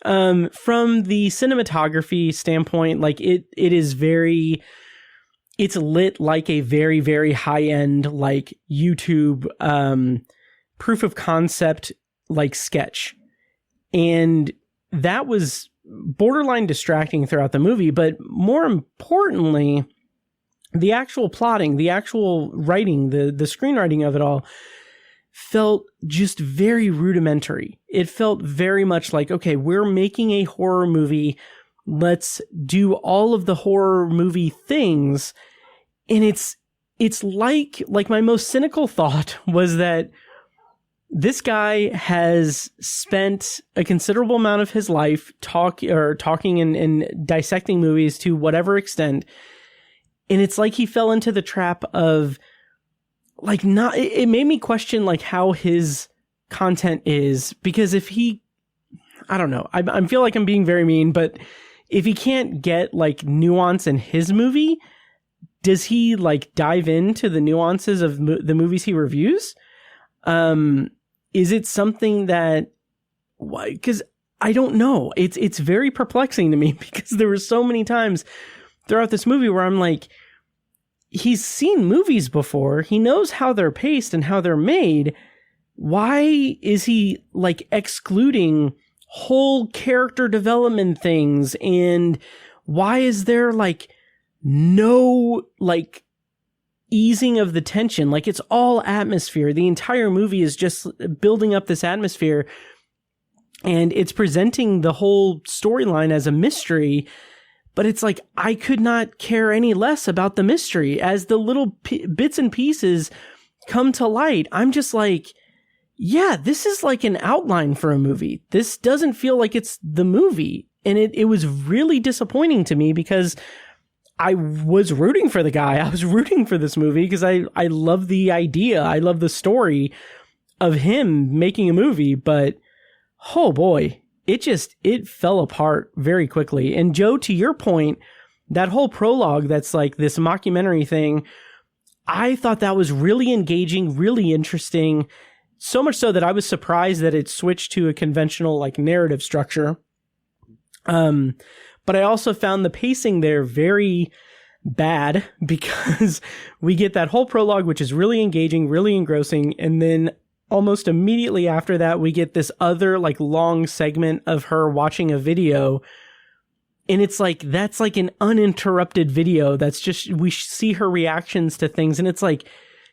from the cinematography standpoint, like it is it's lit like a very, very high end, like YouTube, proof of concept, like sketch. And that was borderline distracting throughout the movie. But more importantly, the actual plotting, the actual writing, the screenwriting of it all felt just very rudimentary. It felt very much like, okay, we're making a horror movie. Let's do all of the horror movie things. And it's like my most cynical thought was that this guy has spent a considerable amount of his life talking and dissecting movies to whatever extent. And it's like he fell into the trap of like, it made me question like how his content is, because if I don't know, I feel like I'm being very mean, but if he can't get like nuance in his movie, does he like dive into the nuances of the movies he reviews? Is it something that, because I don't know, it's very perplexing to me, because there were so many times throughout this movie where I'm like, he's seen movies before. He knows how they're paced and how they're made. Why is he like excluding whole character development things? And why is there like no like easing of the tension? Like, it's all atmosphere. The entire movie is just building up this atmosphere, and it's presenting the whole storyline as a mystery. But it's like, I could not care any less about the mystery as the little bits and pieces come to light. I'm just like, yeah, this is like an outline for a movie. This doesn't feel like it's the movie. And it was really disappointing to me, because I was rooting for the guy. I was rooting for this movie because I love the idea. I love the story of him making a movie. But, oh boy, it fell apart very quickly. And Joe, to your point, that whole prologue that's like this mockumentary thing, I thought that was really engaging, really interesting. So much so that I was surprised that it switched to a conventional like narrative structure. But I also found the pacing there very bad, because we get that whole prologue, which is really engaging, really engrossing. And then almost immediately after that, we get this other like long segment of her watching a video. And it's like, that's like an uninterrupted video. That's just, we see her reactions to things. And it's like,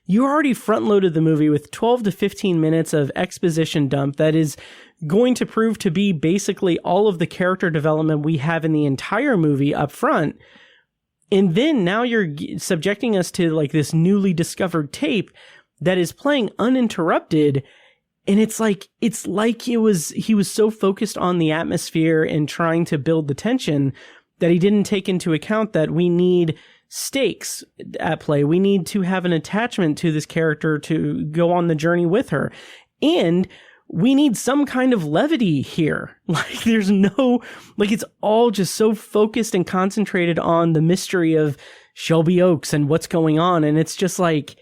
you already front loaded the movie with 12 to 15 minutes of exposition dump that is going to prove to be basically all of the character development we have in the entire movie up front. And then now you're subjecting us to like this newly discovered tape that is playing uninterrupted. And it's like he was so focused on the atmosphere and trying to build the tension that he didn't take into account that we need stakes at play. We need to have an attachment to this character to go on the journey with her. And we need some kind of levity here. Like, there's no, like, it's all just so focused and concentrated on the mystery of Shelby Oaks and what's going on. And it's just like,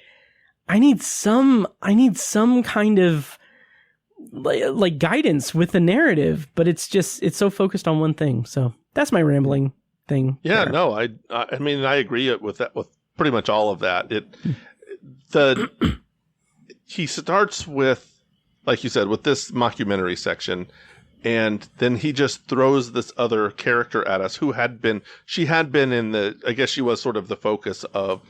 I need some kind of like guidance with the narrative, but it's so focused on one thing. So that's my rambling thing. Yeah, there. No, I mean, I agree with that, with pretty much all of that. He starts with, like you said, with this mockumentary section, and then he just throws this other character at us she had been in the, I guess she was sort of the focus of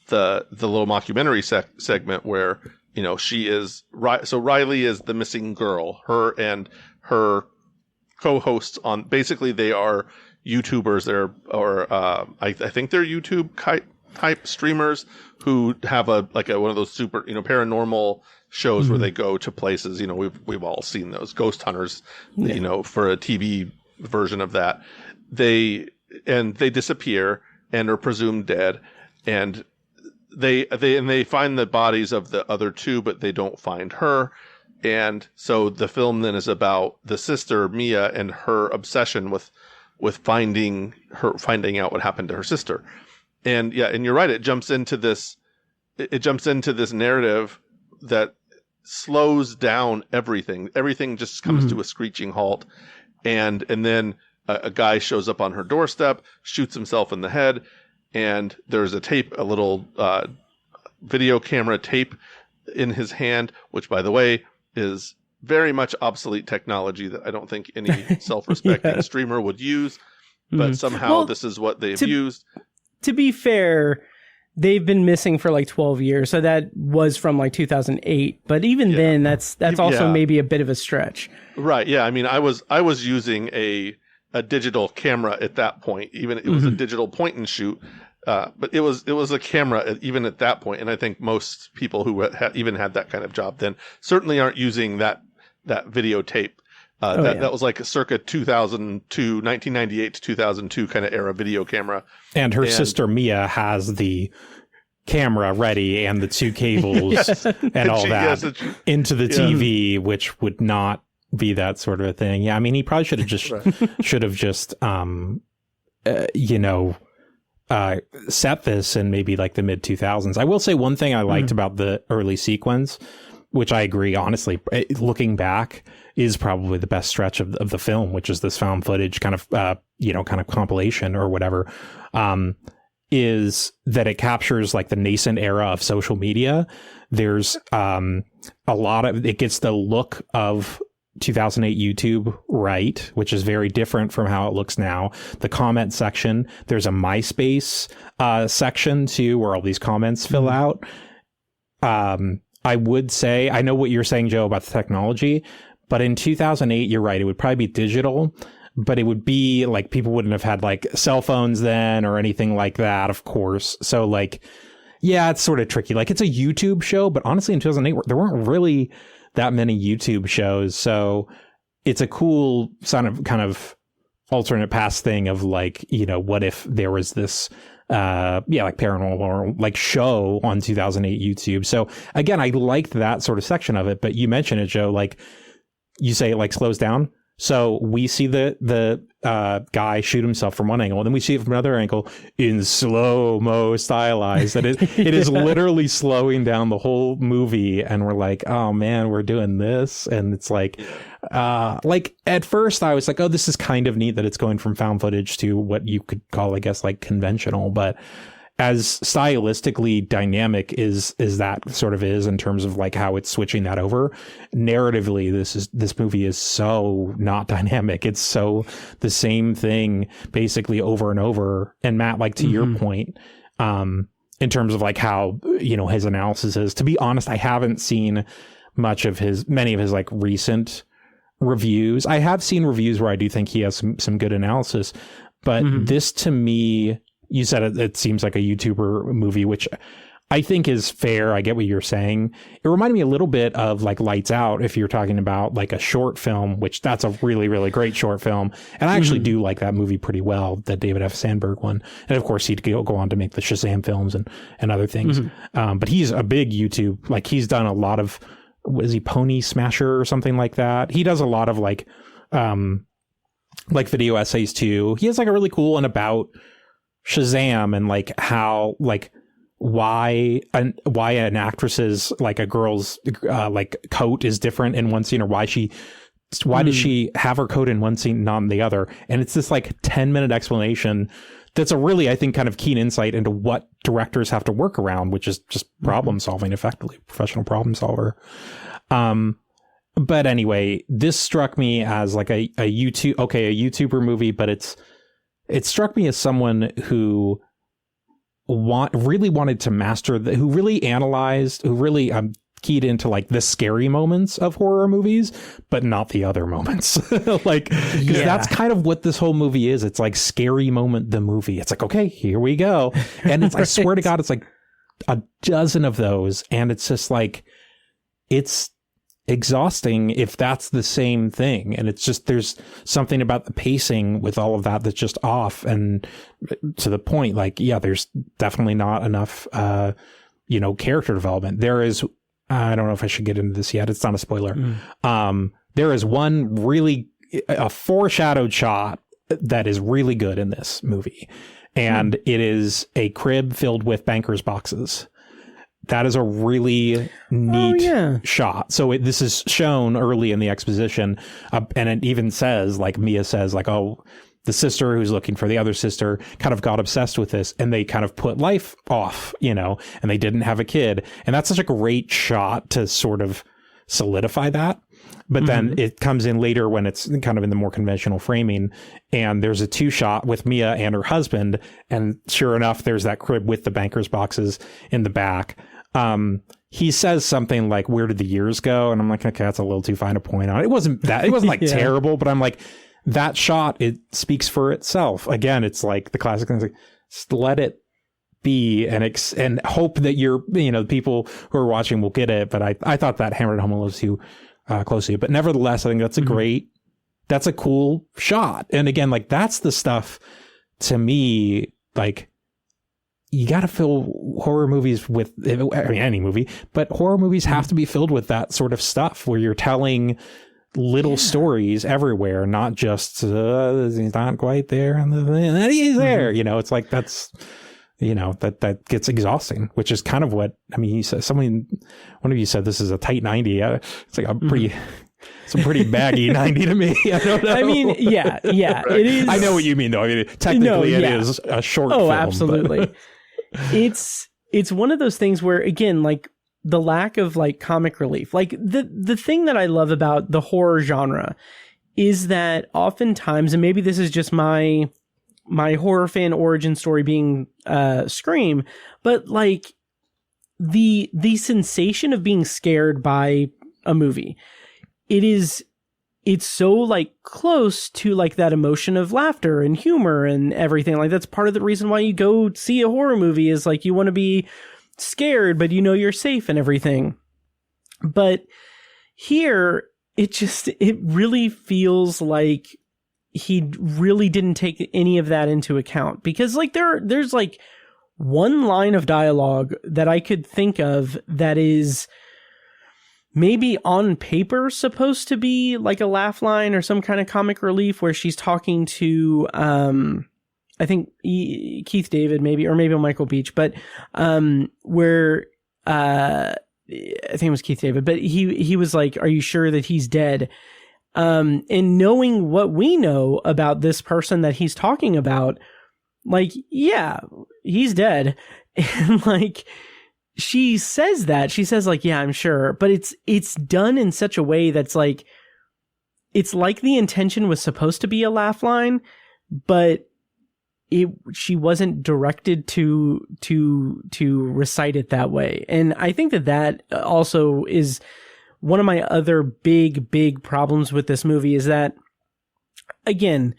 the little mockumentary segment where, you know, she is, so Riley is the missing girl. Her and her co-hosts on, basically they are YouTubers. I think they're YouTube type streamers who have one of those super, you know, paranormal shows where they go to places. You know, we've all seen those ghost hunters, you know, for a TV version of that. They disappear and are presumed dead, and they find the bodies of the other two, but they don't find her. And so the film then is about the sister Mia and her obsession with finding out what happened to her sister. And yeah, and you're right, it jumps into this narrative that slows down everything. Everything just comes to a screeching halt. And then a guy shows up on her doorstep, shoots himself in the head, and there's a little video camera tape in his hand, which, by the way, is very much obsolete technology that I don't think any self-respecting streamer would use. But somehow this is what they've used. To be fair, they've been missing for like 12 years. So that was from like 2008. But even then, that's also maybe a bit of a stretch. Right. Yeah. I mean, I was using a digital camera at that point. Even it was a digital point and shoot. But it was a camera even at that point. And I think most people who even had that kind of job then certainly aren't using that videotape. That was like a circa 2002, 1998 to 2002 kind of era video camera. And her sister Mia has the camera ready and the two cables and all that into the TV, which would not be that sort of a thing. Yeah, I mean, he probably should have just set this in maybe like the mid 2000s. I will say one thing I liked about the early sequence, which I agree, honestly, looking back, is probably the best stretch of the film, which is this found footage kind of compilation or whatever, is that it captures like the nascent era of social media. There's a lot of, it gets the look of 2008 YouTube right, which is very different from how it looks now. The comment section, there's a MySpace section too, where all these comments fill out. I would say, I know what you're saying, Joe, about the technology, but in 2008, you're right, it would probably be digital, but it would be like people wouldn't have had like cell phones then or anything like that, of course. So like, yeah, it's sort of tricky. Like, it's a YouTube show, but honestly, in 2008, there weren't really that many YouTube shows. So it's a cool kind of alternate past thing of like, you know, what if there was this like paranormal or like show on 2008 YouTube. So again, I liked that sort of section of it, but you mentioned it, Joe, like you say it like slows down. So we see the guy shoot himself from one angle, and then we see it from another angle in slow-mo stylized. And it is literally slowing down the whole movie, and we're like, oh man, we're doing this. And it's like at first I was like, oh, this is kind of neat that it's going from found footage to what you could call, I guess, like conventional. But as stylistically dynamic is that sort of is in terms of like how it's switching that over, narratively, this movie is so not dynamic. It's so the same thing basically over and over. And Matt, like to your point, in terms of like how, you know, his analysis is, to be honest, I haven't seen many of his like recent reviews. I have seen reviews where I do think he has some good analysis, but this to me, you said it seems like a YouTuber movie, which I think is fair. I get what you're saying. It reminded me a little bit of like Lights Out, if you're talking about like a short film, which that's a really, really great short film. And I actually do like that movie pretty well, the David F. Sandberg one. And of course, he'd go on to make the Shazam films and other things. But he's a big YouTube, like he's done a lot of, was he Pony Smasher or something like that? He does a lot of like video essays too. He has like a really cool one about Shazam and like how like why an actress's like a girl's like coat is different in one scene, or why does she have her coat in one scene, not in the other. And it's this like 10-minute explanation that's a really, I think, kind of keen insight into what directors have to work around, which is just problem solving effectively, professional problem solver. But anyway, this struck me as like a YouTuber movie, but it struck me as someone who really wanted to master who really analyzed, who really keyed into like the scary moments of horror movies, but not the other moments. Like, because that's kind of what this whole movie is. It's like Scary Moment, the movie. It's like, okay, here we go. And it's, I swear to God, it's like a dozen of those. And it's just like, it's exhausting if that's the same thing. And it's just, there's something about the pacing with all of that that's just off. And to the point, like, yeah, there's definitely not enough, character development. There is, I don't know if I should get into this yet. It's not a spoiler. There is one a foreshadowed shot that is really good in this movie. And it is a crib filled with banker's boxes. That is a really neat shot. So this is shown early in the exposition. And it even says, like Mia says, like, oh, the sister who's looking for the other sister kind of got obsessed with this, and they kind of put life off, and they didn't have a kid. And that's such a great shot to sort of solidify that. But then it comes in later when it's kind of in the more conventional framing, and there's a 2-shot with Mia and her husband. And sure enough, there's that crib with the banker's boxes in the back. He says something like, "Where did the years go?" And I'm like, okay, that's a little too fine a point on it. It wasn't like terrible, but I'm like, that shot, it speaks for itself. Again, it's like the classic thing, like, just let it be and hope that the people who are watching will get it. But I thought that hammered home a little too closely. But nevertheless, I think that's that's a cool shot. And again, like, that's the stuff to me, like, you got to fill horror movies with, any movie, but horror movies have to be filled with that sort of stuff where you're telling little stories everywhere, not just he's not quite there and then he's there. It's like that's that gets exhausting, which is kind of what you said. One of you said this is a tight 90. It's like a pretty. It's a pretty baggy 90 to me. I don't know. It is. I know what you mean, though. Technically, it is a short film. Oh, absolutely. It's one of those things where, again, like, the lack of like comic relief, like the thing that I love about the horror genre is that oftentimes, and maybe this is just my horror fan origin story being Scream, but like the sensation of being scared by a movie, it's so like close to like that emotion of laughter and humor and everything. Like, that's part of the reason why you go see a horror movie, is like, you want to be scared, but you're safe and everything. But here, it really feels like he really didn't take any of that into account, because like there's like one line of dialogue that I could think of that is maybe on paper supposed to be like a laugh line or some kind of comic relief, where she's talking to I think Keith David, maybe Michael Beach, but where I think it was Keith David, but he was like, "Are you sure that he's dead?" And knowing what we know about this person that he's talking about, like, yeah, he's dead. And like, she says like, yeah, I'm sure, but it's done in such a way that's like, it's like the intention was supposed to be a laugh line, but she wasn't directed to recite it that way. And I think that also is one of my other big problems with this movie, is that, again,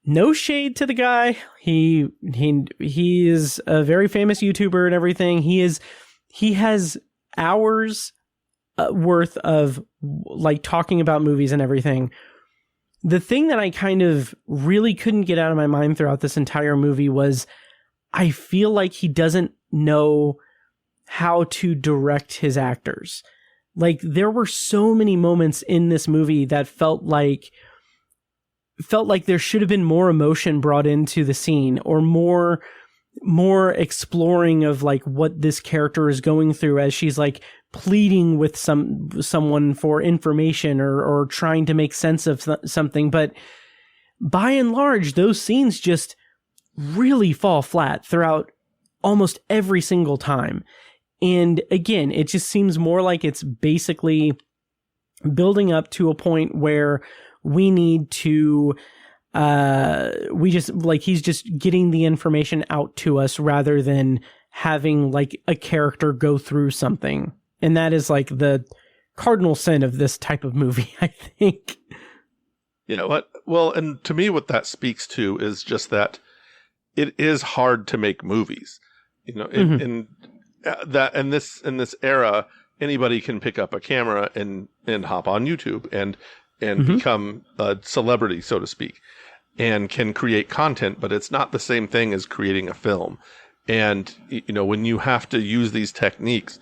no shade to the guy. He is a very famous YouTuber and everything. He has hours worth of like talking about movies and everything. The thing that I kind of really couldn't get out of my mind throughout this entire movie was I feel like he doesn't know how to direct his actors. Like, there were so many moments in this movie that felt like there should have been more emotion brought into the scene, or more exploring of like what this character is going through as she's like pleading with someone for information or trying to make sense of something. But by and large, those scenes just really fall flat throughout almost every single time. And again, it just seems more like it's basically building up to a point where we need to, he's just getting the information out to us rather than having like a character go through something. And that is like the cardinal sin of this type of movie, I think. You know what? Well, and to me, what that speaks to is just that it is hard to make movies. You know, in this era, anybody can pick up a camera and hop on YouTube and become a celebrity, so to speak, and can create content, but it's not the same thing as creating a film. And, you know, when you have to use these techniques,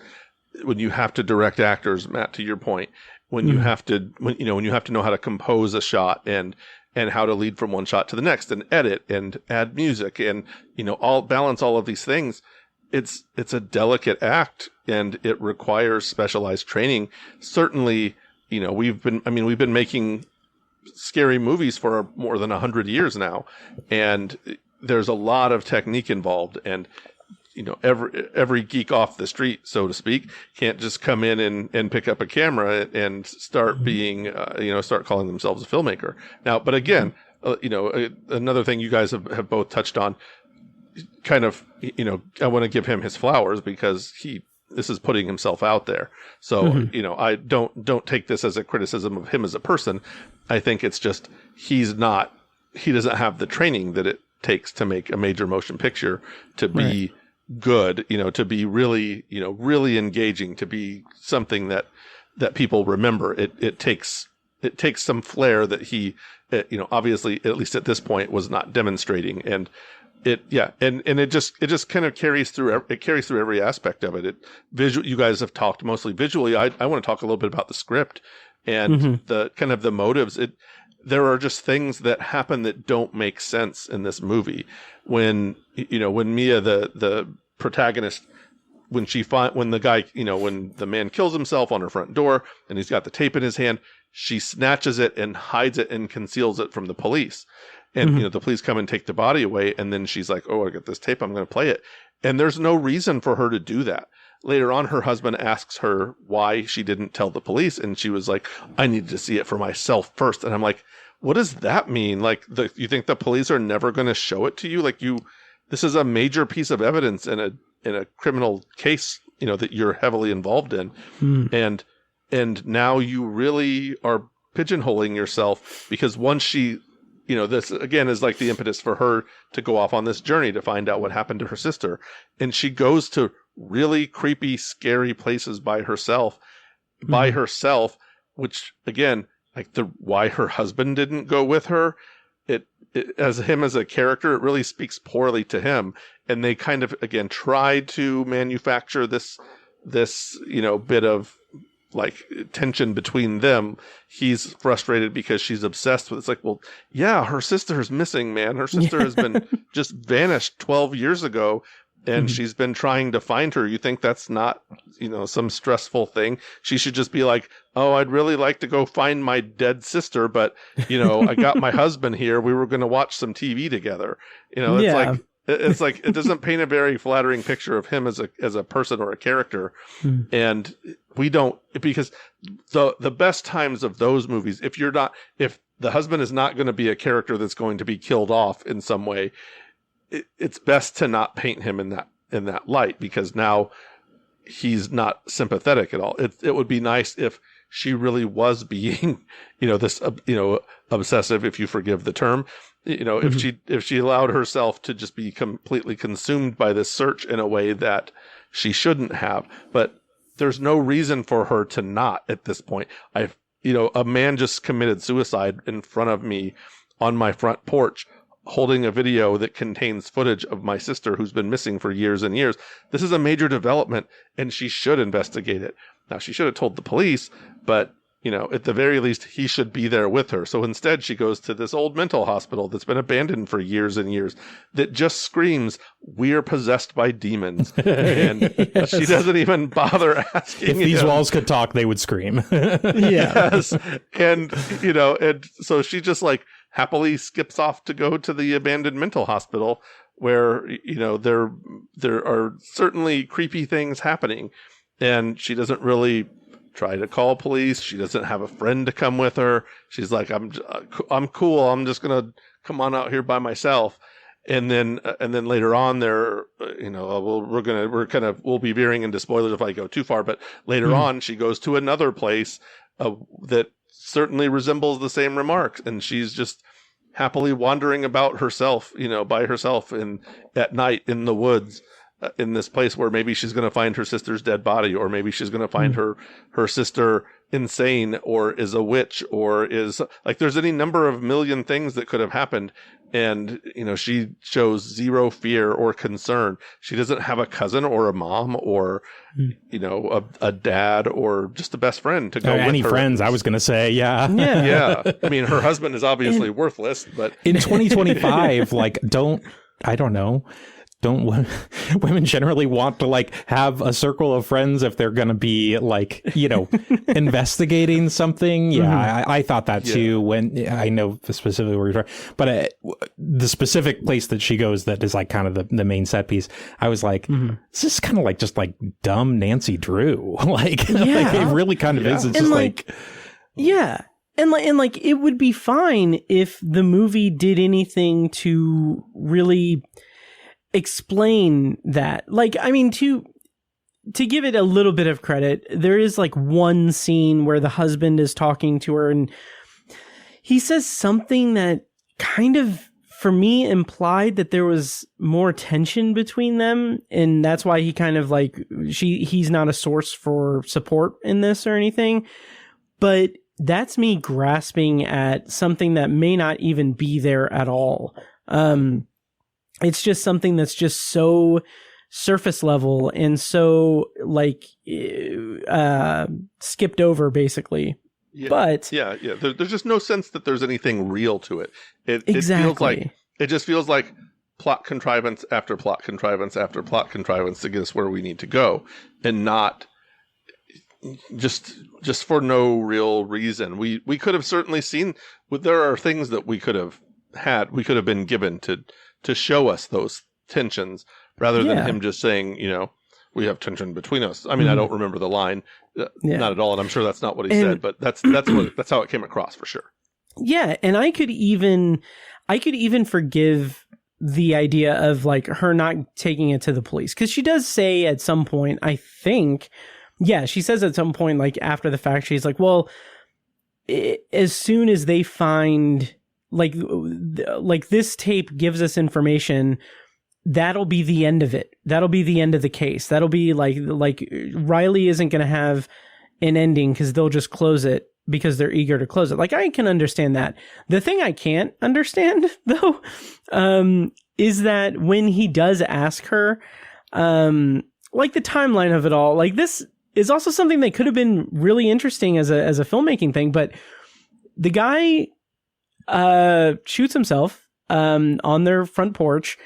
when you have to direct actors, Matt, to your point, when you have to, when you have to know how to compose a shot and how to lead from one shot to the next and edit and add music and, you know, balance all of these things. It's a delicate act, and it requires specialized training. Certainly, you know, we've been making scary movies for more than 100 years now, and there's a lot of technique involved. And, you know, every geek off the street, so to speak, can't just come in and pick up a camera and start being, start calling themselves a filmmaker. Now, but again, another thing you guys have both touched on, kind of, you know, I want to give him his flowers because this is putting himself out there. So, you know, I don't take this as a criticism of him as a person. I think it's just, he doesn't have the training that it takes to make a major motion picture to be good, you know, to be really, you know, really engaging, to be something that people remember. It takes some flair that he, you know, obviously, at least at this point, was not demonstrating. And it just kind of carries through every aspect of it. You guys have talked mostly visually. I want to talk a little bit about the script and the kind of the motives. There are just things that happen that don't make sense in this movie. When Mia, the protagonist, when the man kills himself on her front door and he's got the tape in his hand, she snatches it and hides it and conceals it from the police. And, you know, the police come and take the body away. And then she's like, oh, I got this tape, I'm going to play it. And there's no reason for her to do that. Later on, her husband asks her why she didn't tell the police. And she was like, I needed to see it for myself first. And I'm like, what does that mean? Like, you think the police are never going to show it to you? Like, this is a major piece of evidence in a criminal case, you know, that you're heavily involved in. And now you really are pigeonholing yourself, because once she, you know, this again is like the impetus for her to go off on this journey to find out what happened to her sister. And she goes to really creepy, scary places by herself, which again, like why her husband didn't go with her. It as him as a character, it really speaks poorly to him. And they kind of, again, tried to manufacture this, you know, bit of like tension between them. He's frustrated because she's obsessed with, it's like, well, yeah, her sister is missing, man. Her sister has been just vanished 12 years ago, and she's been trying to find her. You think that's not, you know, some stressful thing? She should just be like, oh, I'd really like to go find my dead sister, but, you know, I got my husband here. We were going to watch some TV together. You know, it's like it doesn't paint a very flattering picture of him as a person or a character. And we don't, because the best times of those movies, if the husband is not going to be a character that's going to be killed off in some way, it's best to not paint him in that light, because now he's not sympathetic at all. It would be nice if she really was being, you know, this, you know, obsessive, if you forgive the term, you know, if she allowed herself to just be completely consumed by this search in a way that she shouldn't have. But there's no reason for her to not at this point. A man just committed suicide in front of me on my front porch, holding a video that contains footage of my sister who's been missing for years and years. This is a major development, and she should investigate it. Now, she should have told the police, but, you know, at the very least, he should be there with her. So instead, she goes to this old mental hospital that's been abandoned for years and years that just screams, "We're possessed by demons." And Yes. she doesn't even bother asking. If these him. walls could talk, they would scream. Yes. And, you know, and so she just like happily skips off to go to the abandoned mental hospital where, you know, there are certainly creepy things happening. And she doesn't really try to call police. She doesn't have a friend to come with her. She's like, I'm cool. I'm just going to come on out here by myself. And then later on there, you know, we'll be veering into spoilers if I go too far, but later on she goes to another place that certainly resembles the same remarks. And she's just happily wandering about herself, you know, by herself at night in the woods. In this place where maybe she's going to find her sister's dead body, or maybe she's going to find her sister insane, or is a witch, or is like, there's any number of million things that could have happened. And, you know, she shows zero fear or concern. She doesn't have a cousin or a mom or, you know, a dad or just a best friend to go with her. Any friends, I was going to say, yeah. Yeah. I mean, her husband is obviously worthless, but In 2025, like, don't women generally want to like have a circle of friends if they're going to be like, you know, investigating something? Yeah, I thought that too. When I know specifically where you're talking, but the specific place that she goes that is like kind of the main set piece, I was like, this is kind of like just like dumb Nancy Drew. Like, like it really kind of is. It's just like yeah. And like it would be fine if the movie did anything to really explain that. Like, I mean, to give it a little bit of credit, there is like one scene where the husband is talking to her and he says something that kind of, for me, implied that there was more tension between them, and that's why he kind of like, he's not a source for support in this or anything. But that's me grasping at something that may not even be there at all. It's just something that's just so surface level and so like skipped over, basically. Yeah, but there's just no sense that there's anything real to it. It just feels like plot contrivance after plot contrivance after plot contrivance to get us where we need to go, and not just for no real reason. We could have certainly seen. There are things that we could have been given to show us those tensions, rather than him just saying, you know, we have tension between us. I mean, I don't remember the line, not at all, and I'm sure that's not what he said, but that's how it came across for sure. Yeah, and I could even forgive the idea of like her not taking it to the police, because she does say at some point, I think, she says at some point, like after the fact, she's like, well, as soon as they find like this tape gives us information, that'll be the end of it. That'll be the end of the case. That'll be like Riley isn't going to have an ending because they'll just close it because they're eager to close it. Like, I can understand that. The thing I can't understand though, is that when he does ask her, like the timeline of it all, like this is also something that could have been really interesting as a filmmaking thing, but the guy shoots himself on their front porch,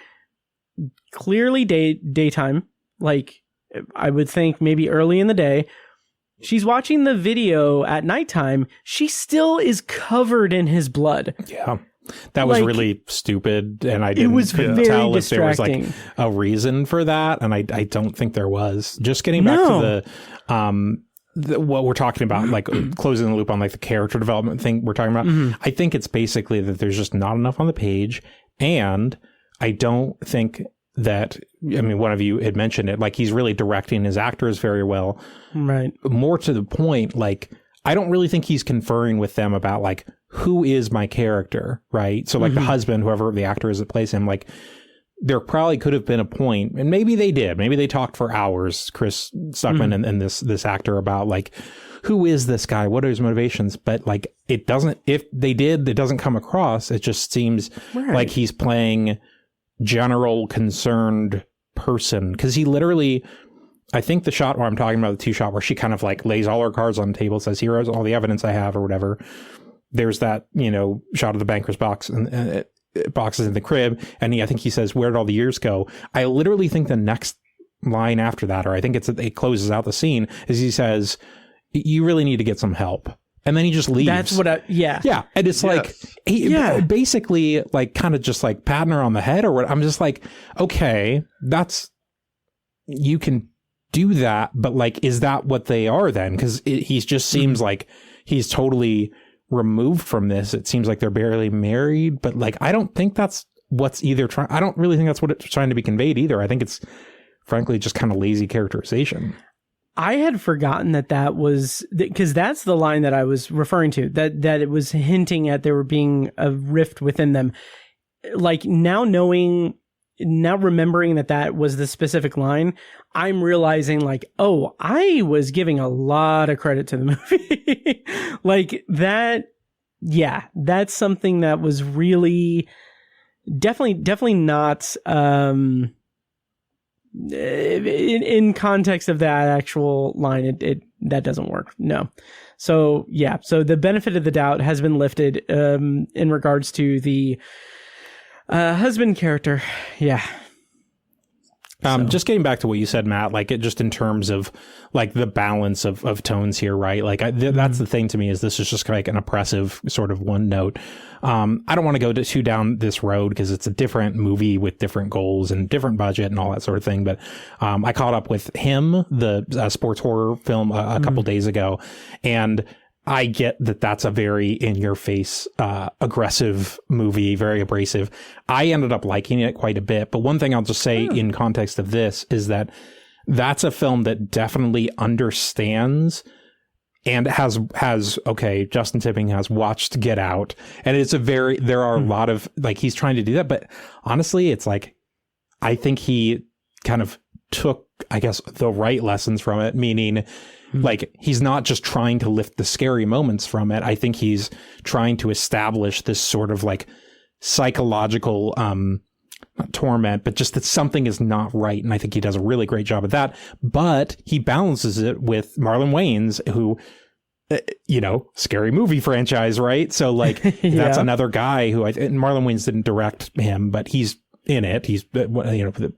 clearly daytime, like I would think maybe early in the day. She's watching the video at nighttime. She still is covered in his blood. Yeah. That was really stupid, and I couldn't tell if there was like a reason for that, and I don't think there was. Just getting back to what we're talking about, like closing the loop on like the character development thing we're talking about. I think it's basically that there's just not enough on the page, and I don't think that, I mean, one of you had mentioned it, like he's really directing his actors very well. Right. More to the point, like I don't really think he's conferring with them about like who is my character, right? So like the husband, whoever the actor is that plays him, like there probably could have been a point, and maybe they did. Maybe they talked for hours, Chris Stuckmann and this actor, about like, who is this guy? What are his motivations? But like, it doesn't, if they did, it doesn't come across. It just seems like he's playing general concerned person. Because he literally, I think the shot where I'm talking about, the two shot where she kind of like lays all her cards on the table, says, here's all the evidence I have or whatever. There's that, you know, shot of the banker's box and boxes in the crib. And I think he says, where did all the years go? I literally think the next line after that, or I think it closes out the scene, is he says, you really need to get some help. And then he just leaves. That's what yeah. And it's like, he basically like kind of just like patting her on the head or what. I'm just like, okay, you can do that. But like, is that what they are then? Because he just seems like he's totally removed from this. It seems like they're barely married, but like, I don't think that's what's either trying. I don't really think that's what it's trying to be conveyed either. I think it's frankly just kind of lazy characterization. I had forgotten that was, because that's the line that I was referring to, that it was hinting at there were being a rift within them. Like now remembering that was the specific line, I'm realizing like, oh, I was giving a lot of credit to the movie. Like that. Yeah, that's something that was really definitely not, in context of that actual line, it that doesn't work. No. So yeah, so the benefit of the doubt has been lifted in regards to the husband character. Yeah. Just getting back to what you said, Matt, like it just in terms of like the balance of tones here, right? Like that's the thing to me, is this is just like an oppressive sort of one note. I don't want to go too down this road because it's a different movie with different goals and different budget and all that sort of thing. But I caught up with Him, the sports horror film, a couple days ago, and I get that that's a very in-your-face, aggressive movie, very abrasive. I ended up liking it quite a bit. But one thing I'll just say in context of this is that that's a film that definitely understands and has Justin Tipping has watched Get Out. And it's there are a lot of, like, he's trying to do that. But honestly, it's like, I think he kind of took, I guess, the right lessons from it, meaning, like, he's not just trying to lift the scary moments from it. I think he's trying to establish this sort of like psychological, not torment, but just that something is not right. And I think he does a really great job of that. But he balances it with Marlon Wayans, who, scary movie franchise, right? So like, that's another guy who and Marlon Wayans didn't direct him, but he's in it. He's, basically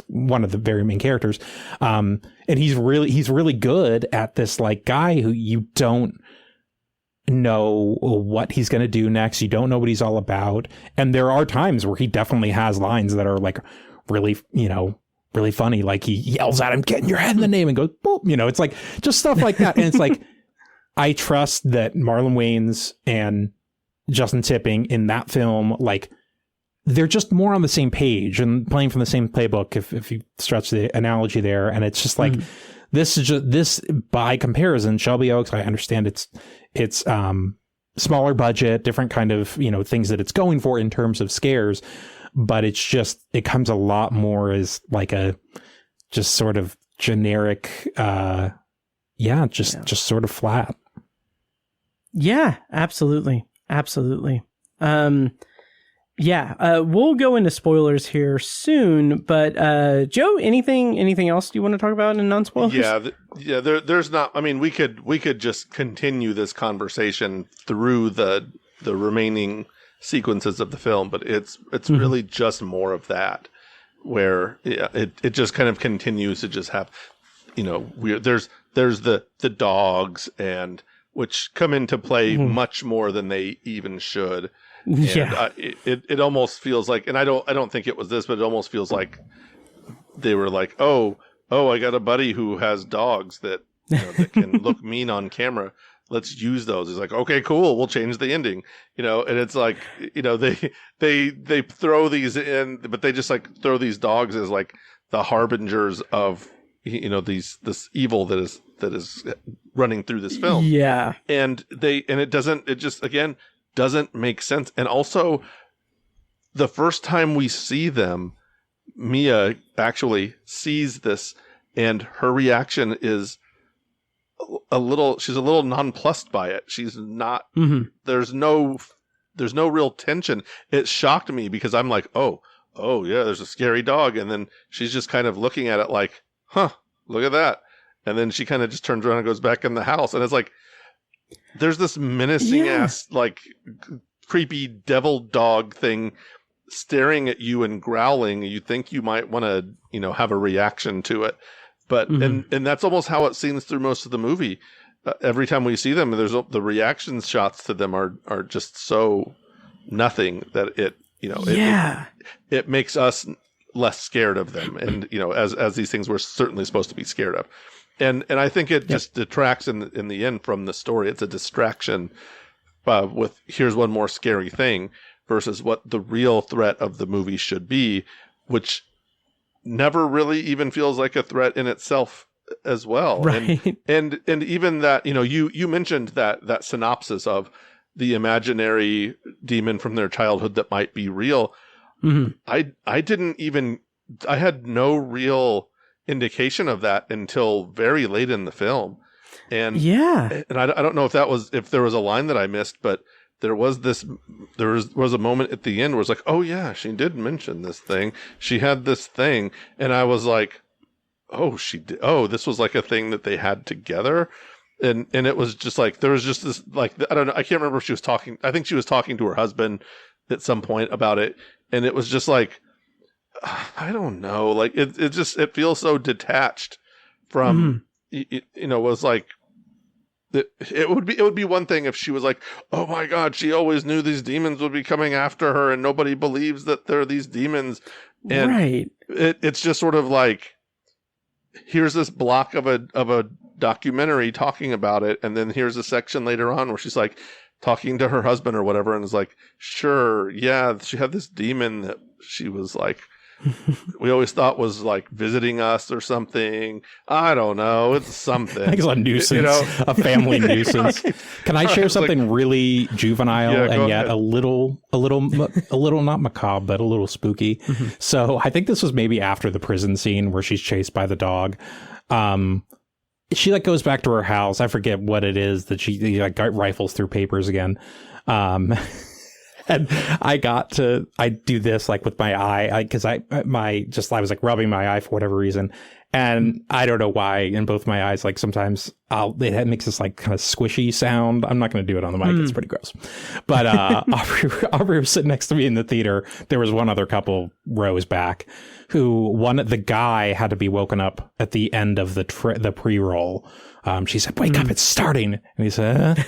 one of the very main characters. And he's really good at this, like, guy who you don't know what he's going to do next. You don't know what he's all about. And there are times where he definitely has lines that are like really, really funny. Like he yells at him, "Get in your head in the name," and goes, boop. It's like just stuff like that. And it's like, I trust that Marlon Wayans and Justin Tipping in that film, like, they're just more on the same page and playing from the same playbook, if you stretch the analogy there. And it's just like, this is just this by comparison, Shelby Oaks, I understand it's smaller budget, different kind of, things that it's going for in terms of scares, but it's just, it comes a lot more as like a just sort of generic, just sort of flat. Yeah, absolutely. We'll go into spoilers here soon, but Joe, anything else you want to talk about in non-spoilers? There's not. I mean, we could just continue this conversation through the remaining sequences of the film, but it's really just more of that, where it just kind of continues to just have, there's the dogs, and which come into play much more than they even should. And it almost feels like, and I don't think it was this, but it almost feels like they were like, oh, I got a buddy who has dogs that that can look mean on camera. Let's use those. It's like, okay, cool. We'll change the ending, and it's like, they throw these in, but they just like throw these dogs as like the harbingers of, this evil that is running through this film. Yeah. And it just again doesn't make sense. And also the first time we see them, Mia actually sees this and her reaction is she's a little nonplussed by it. She's not, there's no real tension. It shocked me because I'm like, oh yeah, there's a scary dog. And then she's just kind of looking at it like, huh, look at that. And then she kind of just turns around and goes back in the house. And it's like, there's this menacing ass, like creepy devil dog thing staring at you and growling. You think you might want to, have a reaction to it. But, and that's almost how it seems through most of the movie. Every time we see them, the reaction shots to them are just so nothing that it makes us less scared of them. And, as these things we're certainly supposed to be scared of. And I think it just detracts in the end from the story. It's a distraction with here's one more scary thing versus what the real threat of the movie should be, which never really even feels like a threat in itself as well. Right. And even that, you mentioned that synopsis of the imaginary demon from their childhood that might be real. I had no real indication of that until very late in the film. And I don't know if there was a line that I missed, but there was a moment at the end where it's like, oh yeah, she did mention this thing. She had this thing. And I was like, oh, she did. Oh, this was like a thing that they had together. And it was just like, there was just this, like, I don't know. I can't remember if she was talking. I think she was talking to her husband at some point about it. And it was just like, I don't know. Like it feels so detached from, was like, it would be one thing if she was like, oh my God, she always knew these demons would be coming after her and nobody believes that there are these demons. And right. It's just sort of like, here's this block of a documentary talking about it. And then here's a section later on where she's like talking to her husband or whatever. And is like, sure. Yeah. She had this demon that she was like, we always thought was like visiting us or something. I don't know. It's something. I think it's a nuisance, a family nuisance. Can I share something really juvenile and yet a little not macabre, but a little spooky? So I think this was maybe after the prison scene where she's chased by the dog. She like goes back to her house. I forget what it is that she like rifles through papers again. And I do this like with my eye because I was like rubbing my eye for whatever reason. And I don't know why in both my eyes, like sometimes it makes this like kind of squishy sound. I'm not going to do it on the mic. It's pretty gross. But Aubrey was sitting next to me in the theater. There was one other couple rows back the guy had to be woken up at the end of the pre-roll. She said, wake up, it's starting. And he said,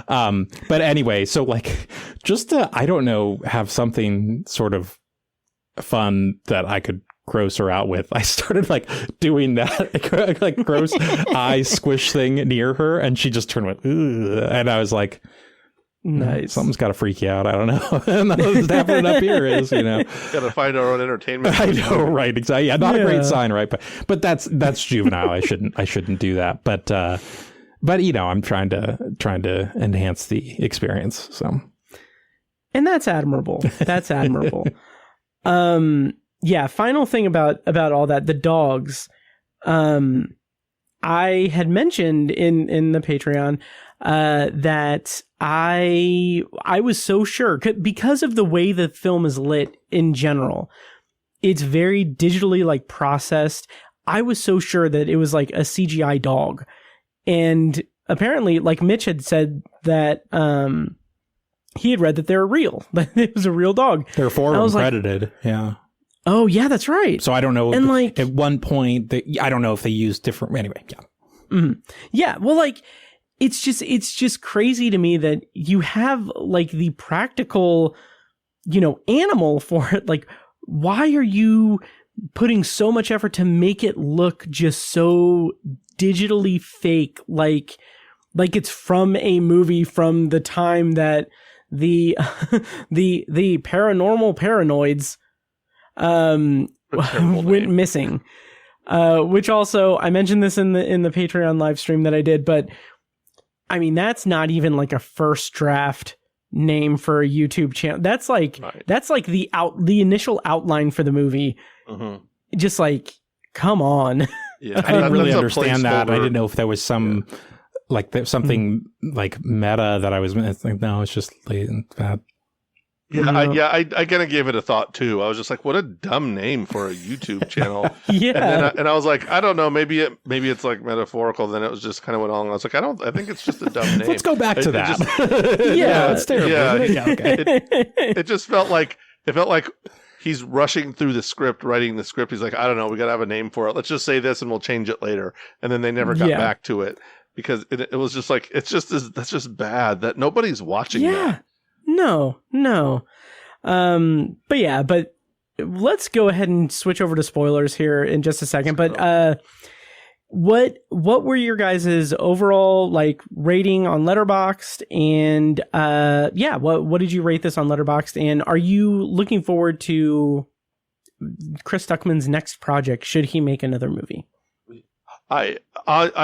but anyway, so like just to, I don't know, have something sort of fun that I could gross her out with. I started like doing that like gross eye squish thing near her. And she just turned and went, ugh. And I was like, nice. Something's got to freak you out. I don't know. And what's happening up here is, got to find our own entertainment. I know, right? Exactly. Yeah, not a great sign, right? But that's juvenile. I shouldn't do that. But I'm trying to enhance the experience. So, and that's admirable. That's admirable. Yeah. Final thing about all that, the dogs. I had mentioned in the Patreon that I was so sure because of the way the film is lit in general. It's very digitally like processed. I was so sure that it was like a CGI dog, and apparently, like Mitch had said that he had read that they're real. That it was a real dog. There are 4 of them credited. Yeah. Oh yeah, that's right. So I don't know. And like at one point, I don't know if they used different. Anyway, yeah. Yeah. Well, like. It's just crazy to me that you have like the practical, animal for it. Like, why are you putting so much effort to make it look just so digitally fake? Like it's from a movie from the time that the paranormal paranoids, went missing. Which also, I mentioned this in the Patreon live stream that I did, but I mean, that's not even like a first draft name for a YouTube channel. That's like the initial outline for the movie. Just like, come on. Yeah, I didn't really understand that. I didn't know if there was some something like meta that I was like, no, it's just bad. I kind of gave it a thought too. I was just like, what a dumb name for a YouTube channel. And I was like, I don't know, maybe it's like metaphorical. Then it was just kind of went on. I was like, I think it's just a dumb name. Let's go back to that. It's terrible. Yeah, okay. It just felt like he's rushing through the script, writing the script. He's like, I don't know, we got to have a name for it. Let's just say this and we'll change it later. And then they never got back to it because it was just like, that's just bad that nobody's watching that. No. But let's go ahead and switch over to spoilers here in just a second. But what were your guys' overall like rating on Letterboxd? And what did you rate this on Letterboxd? And are you looking forward to Chris Stuckmann's next project? Should he make another movie? I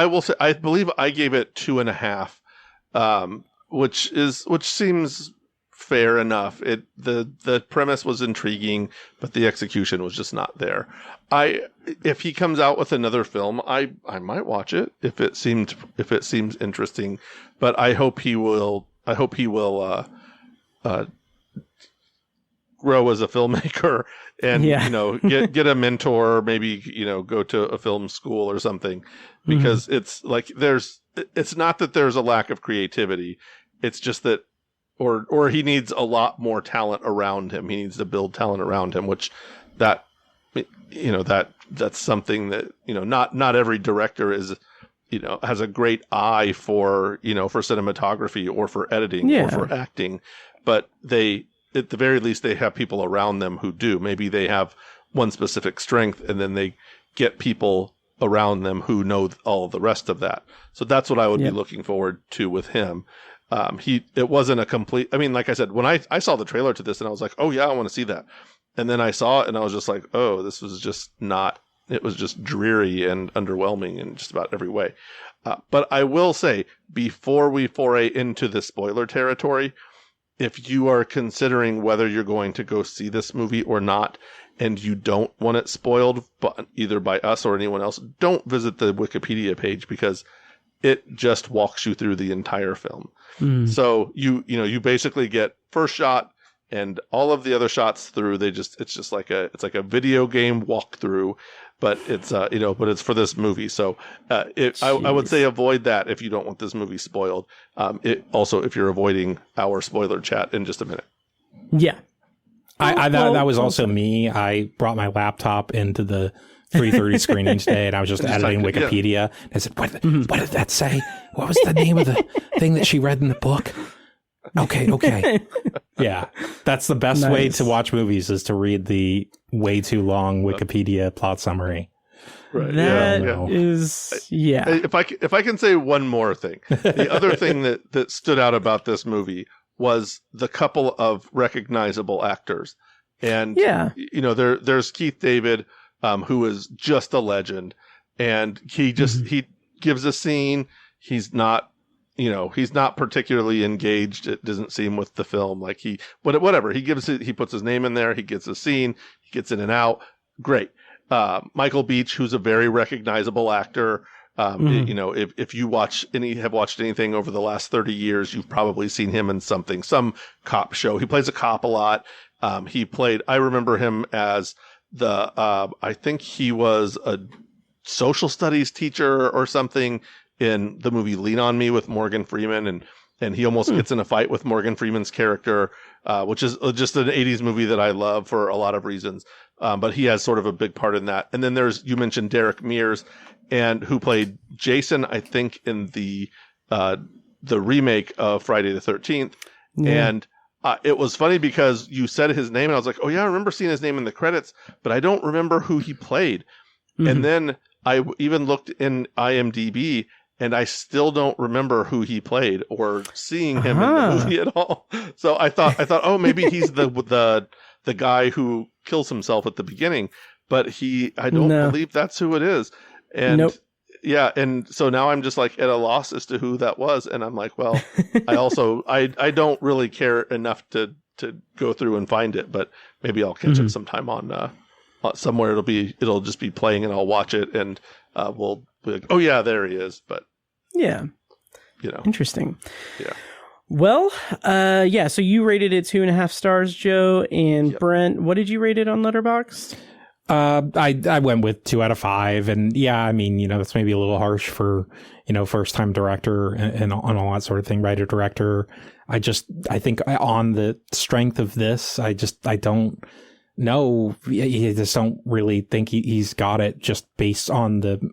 will say I believe I gave it 2.5, which seems fair enough. The premise was intriguing, but the execution was just not there. If he comes out with another film, I might watch it if it seems interesting, but I hope he will grow as a filmmaker and get a mentor, maybe go to a film school or something, because it's like it's not that there's a lack of creativity, it's just that or he needs a lot more talent around him. He needs to build talent around him, which that's something that not every director is has a great eye for for cinematography or for editing or for acting, but they at the very least they have people around them who do. Maybe they have one specific strength and then they get people around them who know all of the rest of that. So that's what I would be looking forward to with him. It wasn't a complete, I mean, like I said, when I saw the trailer to this and I was like, oh yeah, I want to see that. And then I saw it and I was just like, oh, this was just not, it was just dreary and underwhelming in just about every way. But I will say, before we foray into the spoiler territory, if you are considering whether you're going to go see this movie or not, and you don't want it spoiled, but either by us or anyone else, don't visit the Wikipedia page because it just walks you through the entire film. So you basically get first shot and all of the other shots through. It's like a video game walkthrough, but it's for this movie. So I would say avoid that if you don't want this movie spoiled. Also, if you're avoiding our spoiler chat in just a minute. Yeah. That was also me. I brought my laptop into the 3:30 screening today, and I was just editing Wikipedia. I said, what did that say? What was the name of the thing that she read in the book? Okay. Yeah, that's the best way to watch movies is to read the way too long Wikipedia plot summary. Right. That is. If I can say one more thing, the other thing that stood out about this movie was the couple of recognizable actors, and there's Keith David, who is just a legend, and he gives a scene. He's not particularly engaged. It doesn't seem with the film, like whatever he gives it. He puts his name in there. He gets a scene. He gets in and out. Great. Michael Beach, who's a very recognizable actor. If you have watched anything over the last 30 years, you've probably seen him in some cop show. He plays a cop a lot. I remember him as I think he was a social studies teacher or something in the movie Lean on Me with Morgan Freeman. And he almost gets in a fight with Morgan Freeman's character, which is just an 80s movie that I love for a lot of reasons. But he has sort of a big part in that. And then you mentioned Derek Mears, and who played Jason, I think, in the remake of Friday the 13th. Yeah. And it was funny because you said his name, and I was like, oh yeah, I remember seeing his name in the credits, but I don't remember who he played. And then I even looked in IMDb, and I still don't remember who he played or seeing him in the movie at all. So I thought, oh, maybe he's the guy who kills himself at the beginning. but I don't believe that's who it is. And nope. Yeah, and so now I'm just like at a loss as to who that was, and I'm like, well, I don't really care enough to go through and find it, but maybe I'll catch it sometime on somewhere. It'll just be playing, and I'll watch it, and we'll be like, oh yeah, there he is. But yeah, interesting. Yeah. Well, so you rated it 2.5 stars, Joe, and Brent, what did you rate it on Letterboxd? I went with 2 out of 5, and I mean, that's maybe a little harsh for, first time director and on all that sort of thing, writer director. I think on the strength of this, I don't know. I just don't really think he's got it just based on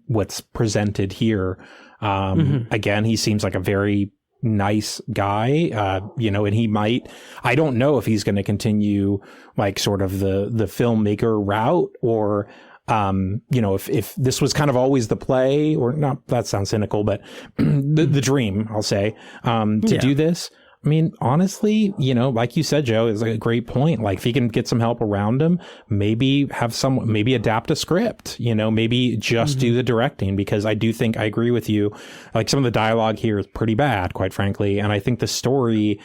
what's presented here. Again, he seems like a very nice guy, and he might, I don't know if he's going to continue like sort of the filmmaker route, or if this was kind of always the play, or not, that sounds cynical, but the dream, I'll say, to do this. I mean, honestly, like you said, Joe, is a great point. Like, if he can get some help around him, maybe adapt a script, maybe just do the directing, because I do think I agree with you. Like, some of the dialogue here is pretty bad, quite frankly. And I think the story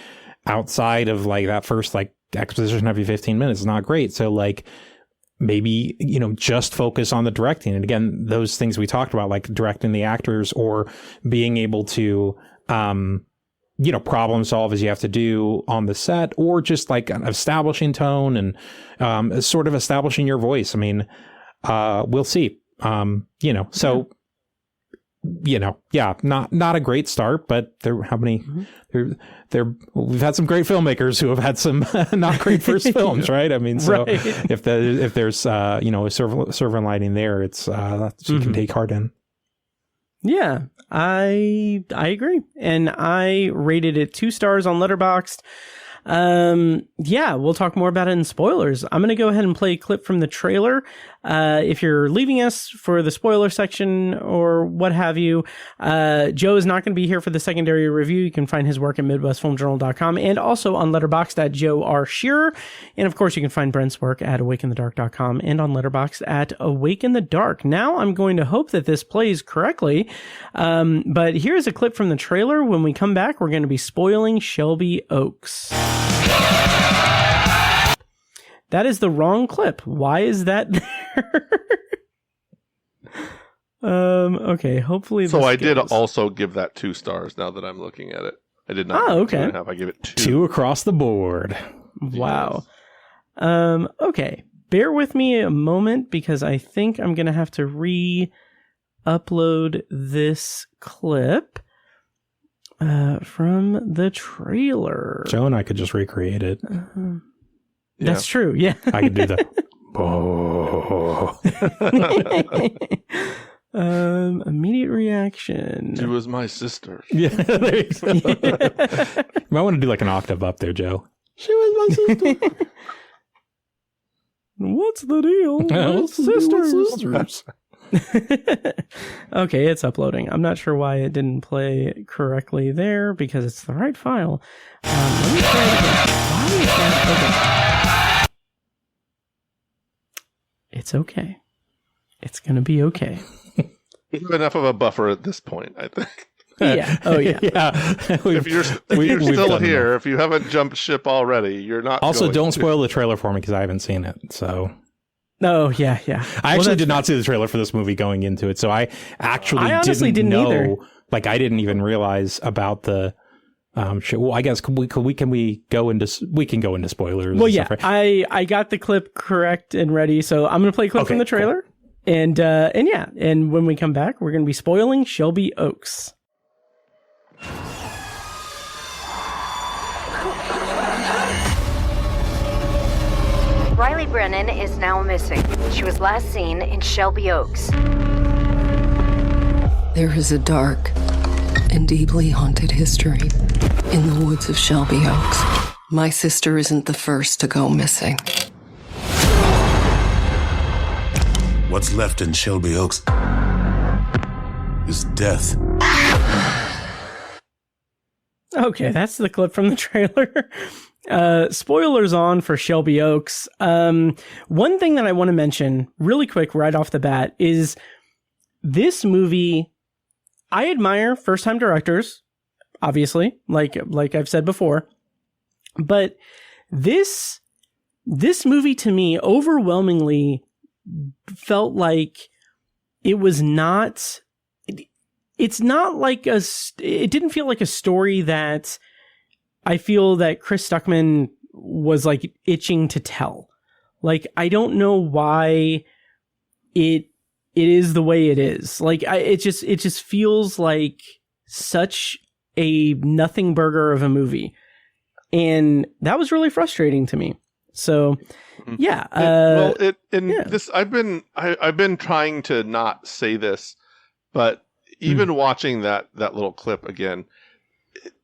outside of like that first like exposition every 15 minutes is not great. So like, maybe, just focus on the directing. And again, those things we talked about, like directing the actors or being able to, problem solve as you have to do on the set, or just like an establishing tone and sort of establishing your voice. I mean, we'll see. So not a great start, but we've had some great filmmakers who have had some not great first films, right? I mean, so right. if there's a silver lining there, it's that you can take heart in. Yeah, I agree. And I rated it 2 stars on Letterboxd. We'll talk more about it in spoilers. I'm going to go ahead and play a clip from the trailer. If you're leaving us for the spoiler section or what have you, Joe is not going to be here for the secondary review. You can find his work at MidwestFilmJournal.com and also on Letterboxd at Joe R. Shearer. And of course, you can find Brent's work at AwakeInTheDark.com and on Letterboxd at Awake in the Dark. Now, I'm going to hope that this plays correctly. But here's a clip from the trailer. When we come back, we're going to be spoiling Shelby Oaks. That is the wrong clip. Why is that there? Okay, hopefully. So I did also give that 2 stars. Now that I'm looking at it, I did not. Oh, okay. 2.5. I give it 2. 2 across the board. Wow. Okay, bear with me a moment because I think I'm gonna have to re-upload this clip from the trailer. Joe and I could just recreate it. That's true. Yeah, I could do that. Immediate reaction. She was my sister. Yeah, there you go. You might want to do like an octave up there, Joe. She was my sister. What's the deal? What's sisters? Okay, it's uploading. I'm not sure why it didn't play correctly there because it's the right file. Let me try it again. Why is that? Okay. It's okay. It's going to be okay. We have enough of a buffer at this point, I think. Yeah. Oh, yeah. Yeah. If you're still here, if you haven't jumped ship already, you're not. Also, don't spoil the trailer for me because I haven't seen it. So. Oh, yeah. I actually did not see the trailer for this movie going into it, so I honestly didn't know. Either. Like, I didn't even realize about the. Well, I guess we can go into spoilers. Well, yeah, I got the clip correct and ready, so I'm gonna play a clip from the trailer, cool. and when we come back, we're gonna be spoiling Shelby Oaks. Riley Brennan is now missing. She was last seen in Shelby Oaks. There is a dark and deeply haunted history in the woods of Shelby Oaks. My sister isn't the first to go missing. What's left in Shelby Oaks is death. Okay, that's the clip from the trailer. Spoilers on for Shelby Oaks. One thing that I want to mention really quick right off the bat is this movie. I admire first-time directors, obviously, like I've said before, but this movie to me overwhelmingly felt like it was not. It's not like it didn't feel like a story that I feel that Chris Stuckmann was like itching to tell. Like, I don't know why it is the way it is. Like, it just feels like such a nothing burger of a movie. And that was really frustrating to me. So, yeah. This, I've been trying to not say this, but even watching that little clip again,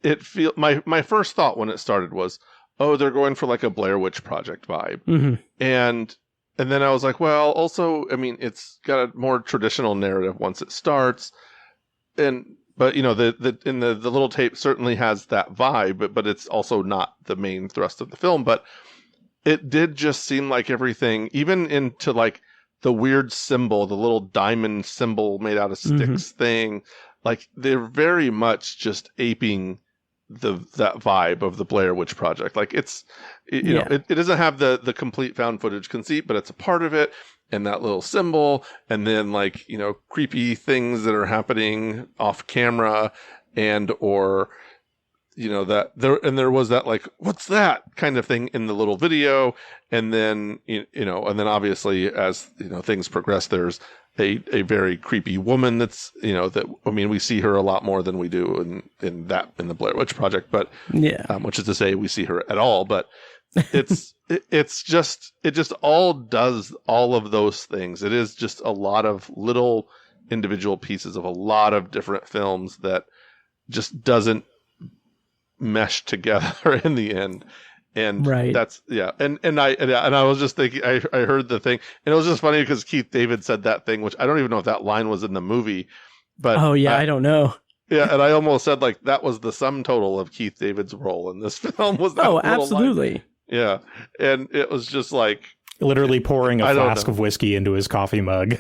it feel my first thought when it started was, oh, they're going for like a Blair Witch Project vibe. And then I was like, well, also, I mean, it's got a more traditional narrative once it starts. But you know, the little tape certainly has that vibe, but it's also not the main thrust of the film. But it did just seem like everything, even into like the weird symbol, the little diamond symbol made out of sticks thing, like they're very much just aping that vibe of the Blair Witch Project. Like it's, you know, it doesn't have the complete found footage conceit, but it's a part of it. And that little symbol, and then like, you know, creepy things that are happening off camera, and or, you know, that there was that like, what's that kind of thing in the little video. And then, you know, and then obviously as, you know, things progress, there's a very creepy woman that's, you know, that, I mean, we see her a lot more than we do in the Blair Witch Project, but which is to say we see her at all, but it just all does all of those things. It is just a lot of little individual pieces of a lot of different films that just doesn't mesh together in the end. And that's, and I was just thinking, I heard the thing, and it was just funny because Keith David said that thing, which I don't even know if that line was in the movie, but I don't know. Yeah, and I almost said like that was the sum total of Keith David's role in this film, was that absolutely line. Yeah, and it was just like literally pouring a flask of whiskey into his coffee mug.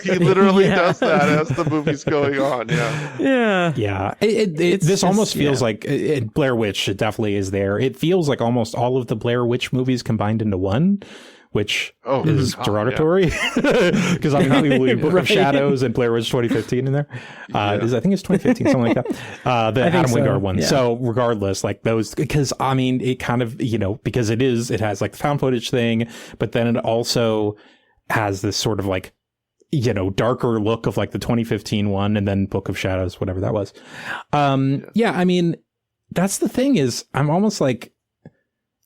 He literally does that as the movie's going on. Yeah. This almost feels like Blair Witch. It definitely is there. It feels like almost all of the Blair Witch movies combined into one, which is derogatory. Because I mean, we put Shadows and Blair Witch 2015 in there. I think it's 2015, something like that. The Adam Wingard one. Yeah. So regardless, like those, because I mean, it kind of, you know, because it has like the found footage thing, but then it also has this sort of like, you know, darker look of like the 2015 one, and then Book of Shadows, whatever that was. I mean, that's the thing is, I'm almost like,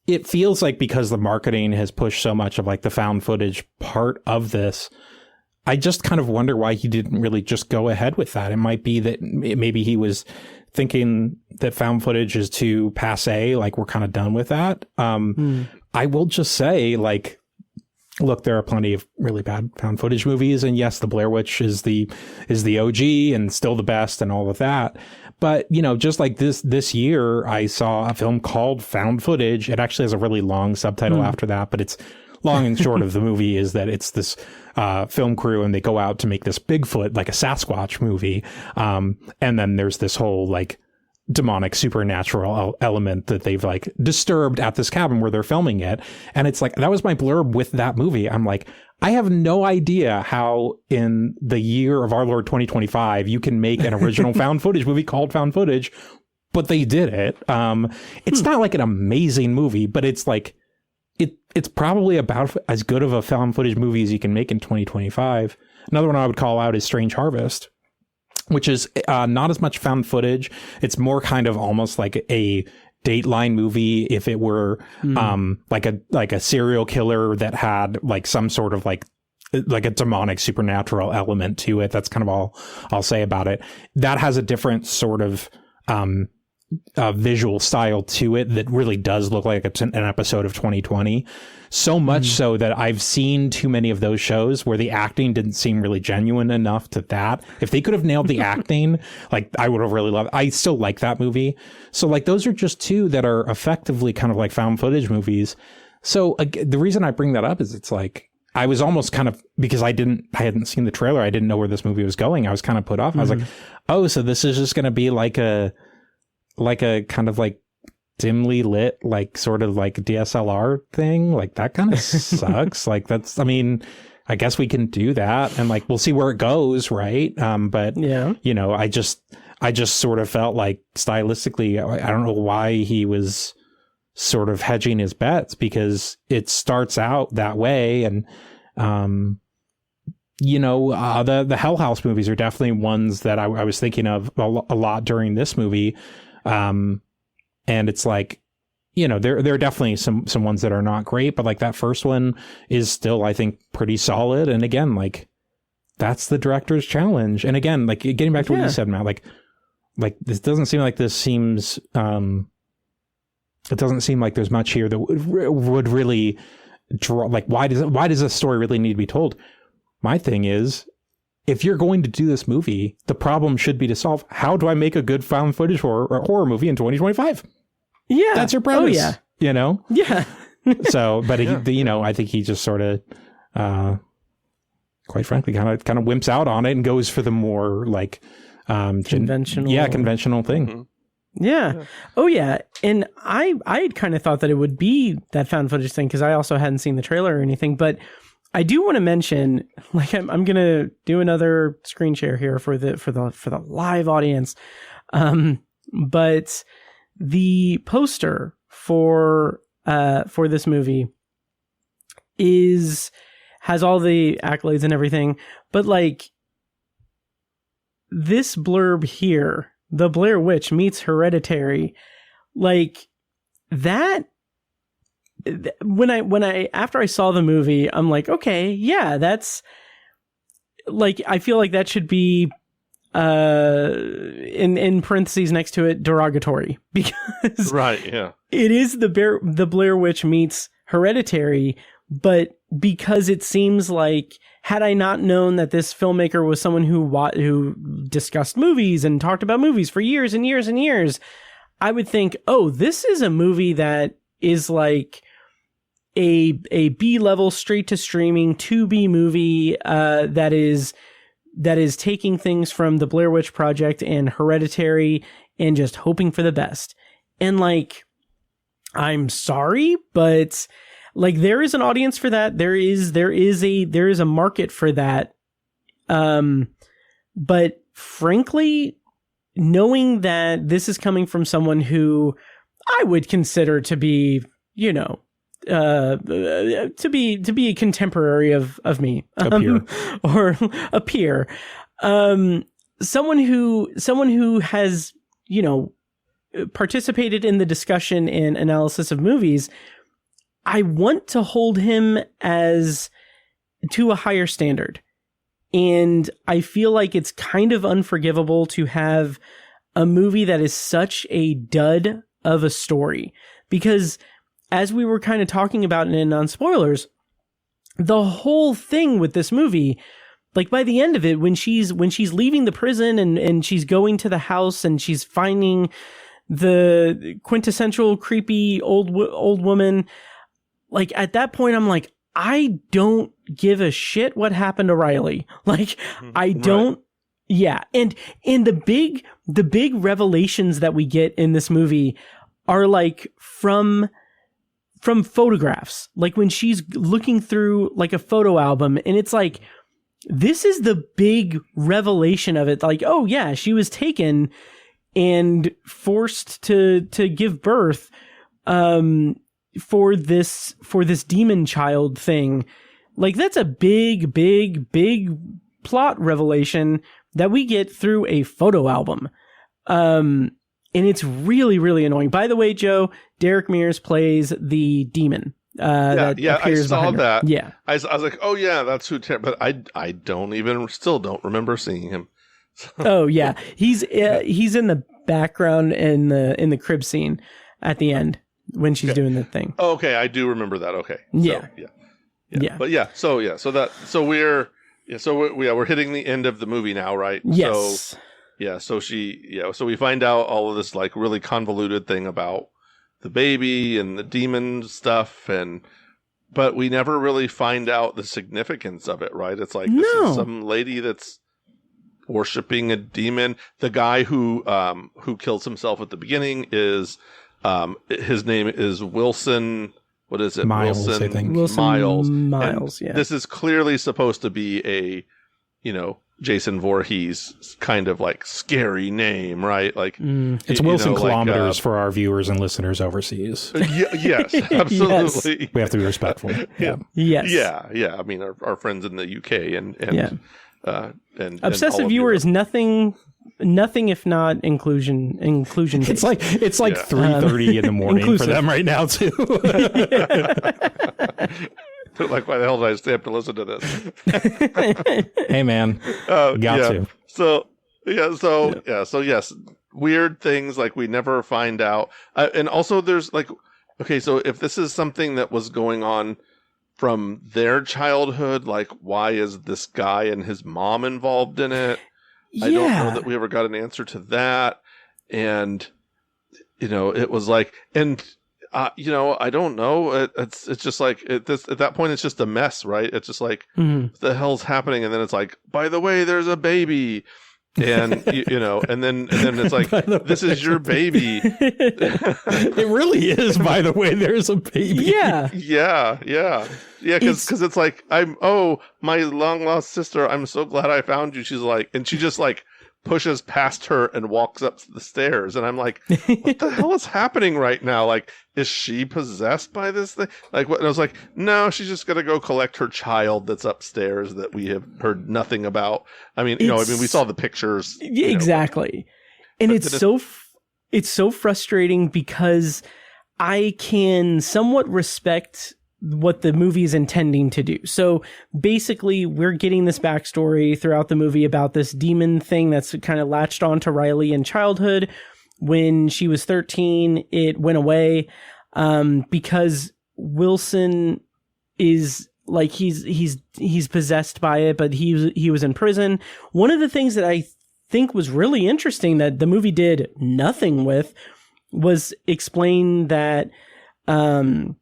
it feels like because the marketing has pushed so much of like the found footage part of this, I just kind of wonder why he didn't really just go ahead with that. It might be that maybe he was thinking that found footage is too passe, like we're kind of done with that. I will just say, like, look, there are plenty of really bad found footage movies, and yes, the Blair Witch is the OG and still the best and all of that. But, you know, just like this year, I saw a film called Found Footage. It actually has a really long subtitle after that, but it's long and short of the movie is that it's this film crew, and they go out to make this Bigfoot, like a Sasquatch movie. And then there's this whole like demonic supernatural element that they've like disturbed at this cabin where they're filming it. And it's like, that was my blurb with that movie. I'm like, I have no idea how in the year of our Lord 2025 you can make an original found footage movie called Found Footage, but they did it. It's not like an amazing movie, but it's like it's probably about as good of a found footage movie as you can make in 2025. Another one I would call out is Strange Harvest, which is not as much found footage. It's more kind of almost like a Dateline movie if it were like a serial killer that had like some sort of like a demonic supernatural element to it. That's kind of all I'll say about it. That has a different sort of visual style to it that really does look like it's an episode of 2020. So much so that I've seen too many of those shows where the acting didn't seem really genuine enough to that. If they could have nailed the acting, like I would have really loved it. I still like that movie. So like those are just two that are effectively kind of like found footage movies. So the reason I bring that up is it's like, I was almost kind of, because I hadn't seen the trailer. I didn't know where this movie was going. I was kind of put off. I was like, oh, so this is just going to be like a kind of like dimly lit, like sort of like DSLR thing. Like that kind of sucks. Like that's, I mean, I guess we can do that and like, we'll see where it goes. Right. But yeah, you know, I just sort of felt like stylistically, I don't know why he was sort of hedging his bets, because it starts out that way. And, you know, the Hell House movies are definitely ones that I was thinking of a lot during this movie. And it's like, you know, there are definitely some ones that are not great, but like that first one is still, I think, pretty solid. And again, like that's the director's challenge. And again, like getting back to what you said, Matt, like this doesn't seem like this seems, it doesn't seem like there's much here that would really draw, like, why does a story really need to be told? My thing is, if you're going to do this movie, the problem should be to solve, how do I make a good found footage horror movie in 2025? Yeah. That's your premise. Oh, yeah. You know? Yeah. So, but you know, I think he just sort of, quite frankly, kind of wimps out on it and goes for the more like, conventional thing. Mm-hmm. Yeah. Oh, yeah. And I had kind of thought that it would be that found footage thing because I also hadn't seen the trailer or anything. But I do want to mention, like, I'm going to do another screen share here for the live audience. But the poster for this movie has all the accolades and everything. But like this blurb here, The Blair Witch meets Hereditary, like that. When I after I saw the movie, I'm like, okay, yeah, that's like, I feel like that should be in parentheses next to it, derogatory, because right, yeah, it is the Blair Witch meets Hereditary, but because it seems like, had I not known that this filmmaker was someone who discussed movies and talked about movies for years and years and years, I would think, oh, this is a movie that is like a B-level straight to streaming 2B movie that is taking things from the Blair Witch Project and Hereditary and just hoping for the best. And like, I'm sorry, but like there is an audience for that. There is a market for that. But frankly, knowing that this is coming from someone who I would consider to be, you know, to be a contemporary of me, or a peer, someone who has, you know, participated in the discussion and analysis of movies, I want to hold him as to a higher standard. And I feel like it's kind of unforgivable to have a movie that is such a dud of a story, because as we were kind of talking about in non-spoilers, the whole thing with this movie, like by the end of it, when she's leaving the prison and she's going to the house and she's finding the quintessential creepy old woman, like at that point, I'm like, I don't give a shit what happened to Riley. Like, I don't. Right. Yeah. And the big revelations that we get in this movie are like from photographs, like when she's looking through like a photo album, and it's like, this is the big revelation of it. Like, oh yeah, she was taken and forced to give birth, for this demon child thing. Like, that's a big plot revelation that we get through a photo album. And it's really, really annoying. By the way, Joe, Derek Mears plays the demon. I saw that. Yeah. I was like, oh yeah, that's who, but I still don't remember seeing him. Oh yeah. He's in the background in the crib scene at the end when she's doing the thing. Okay, I do remember that. Okay. Yeah. But so we're hitting the end of the movie now, right? Yes. So we find out all of this like really convoluted thing about the baby and the demon stuff, but we never really find out the significance of it, right? It's like this is some lady that's worshiping a demon. The guy who kills himself at the beginning is his name is Wilson. What is it? Miles, Wilson, I think. Wilson Miles. And yeah. This is clearly supposed to be a, Jason Voorhees kind of like scary name, right? Like it's Wilson kilometers for our viewers and listeners overseas. Yes, absolutely. Yes. We have to be respectful. Yeah. Yes. Yeah. I mean, our friends in the UK and obsessive viewer is nothing if not inclusion. It's like 3:30 in the morning for them right now too. Like, why the hell did I stay up to listen to this? Hey, man, got to. So yes, weird things like we never find out, and also there's like, okay, so if this is something that was going on from their childhood, like why is this guy and his mom involved in it? I don't know that we ever got an answer to that, and it was like, and. I don't know. It's just like at that point, it's just a mess, right? It's just like what the hell's happening, and then it's like, by the way, there's a baby, and and then it's like, this is your baby. It really is. By the way, there's a baby. Yeah. Because it's like my long lost sister. I'm so glad I found you. She's like, and she just like pushes past her and walks up the stairs, and I'm like, what the hell is happening right now? Like, is she possessed by this thing? Like, what? And I was like, no, she's just gonna go collect her child that's upstairs that we have heard nothing about. I mean, we saw the pictures. Exactly, and it's so frustrating because I can somewhat respect what the movie is intending to do. So basically, we're getting this backstory throughout the movie about this demon thing that's kind of latched on to Riley in childhood. When she was 13, it went away because Wilson is like he's possessed by it, but he was in prison. One of the things that I think was really interesting that the movie did nothing with was explain that when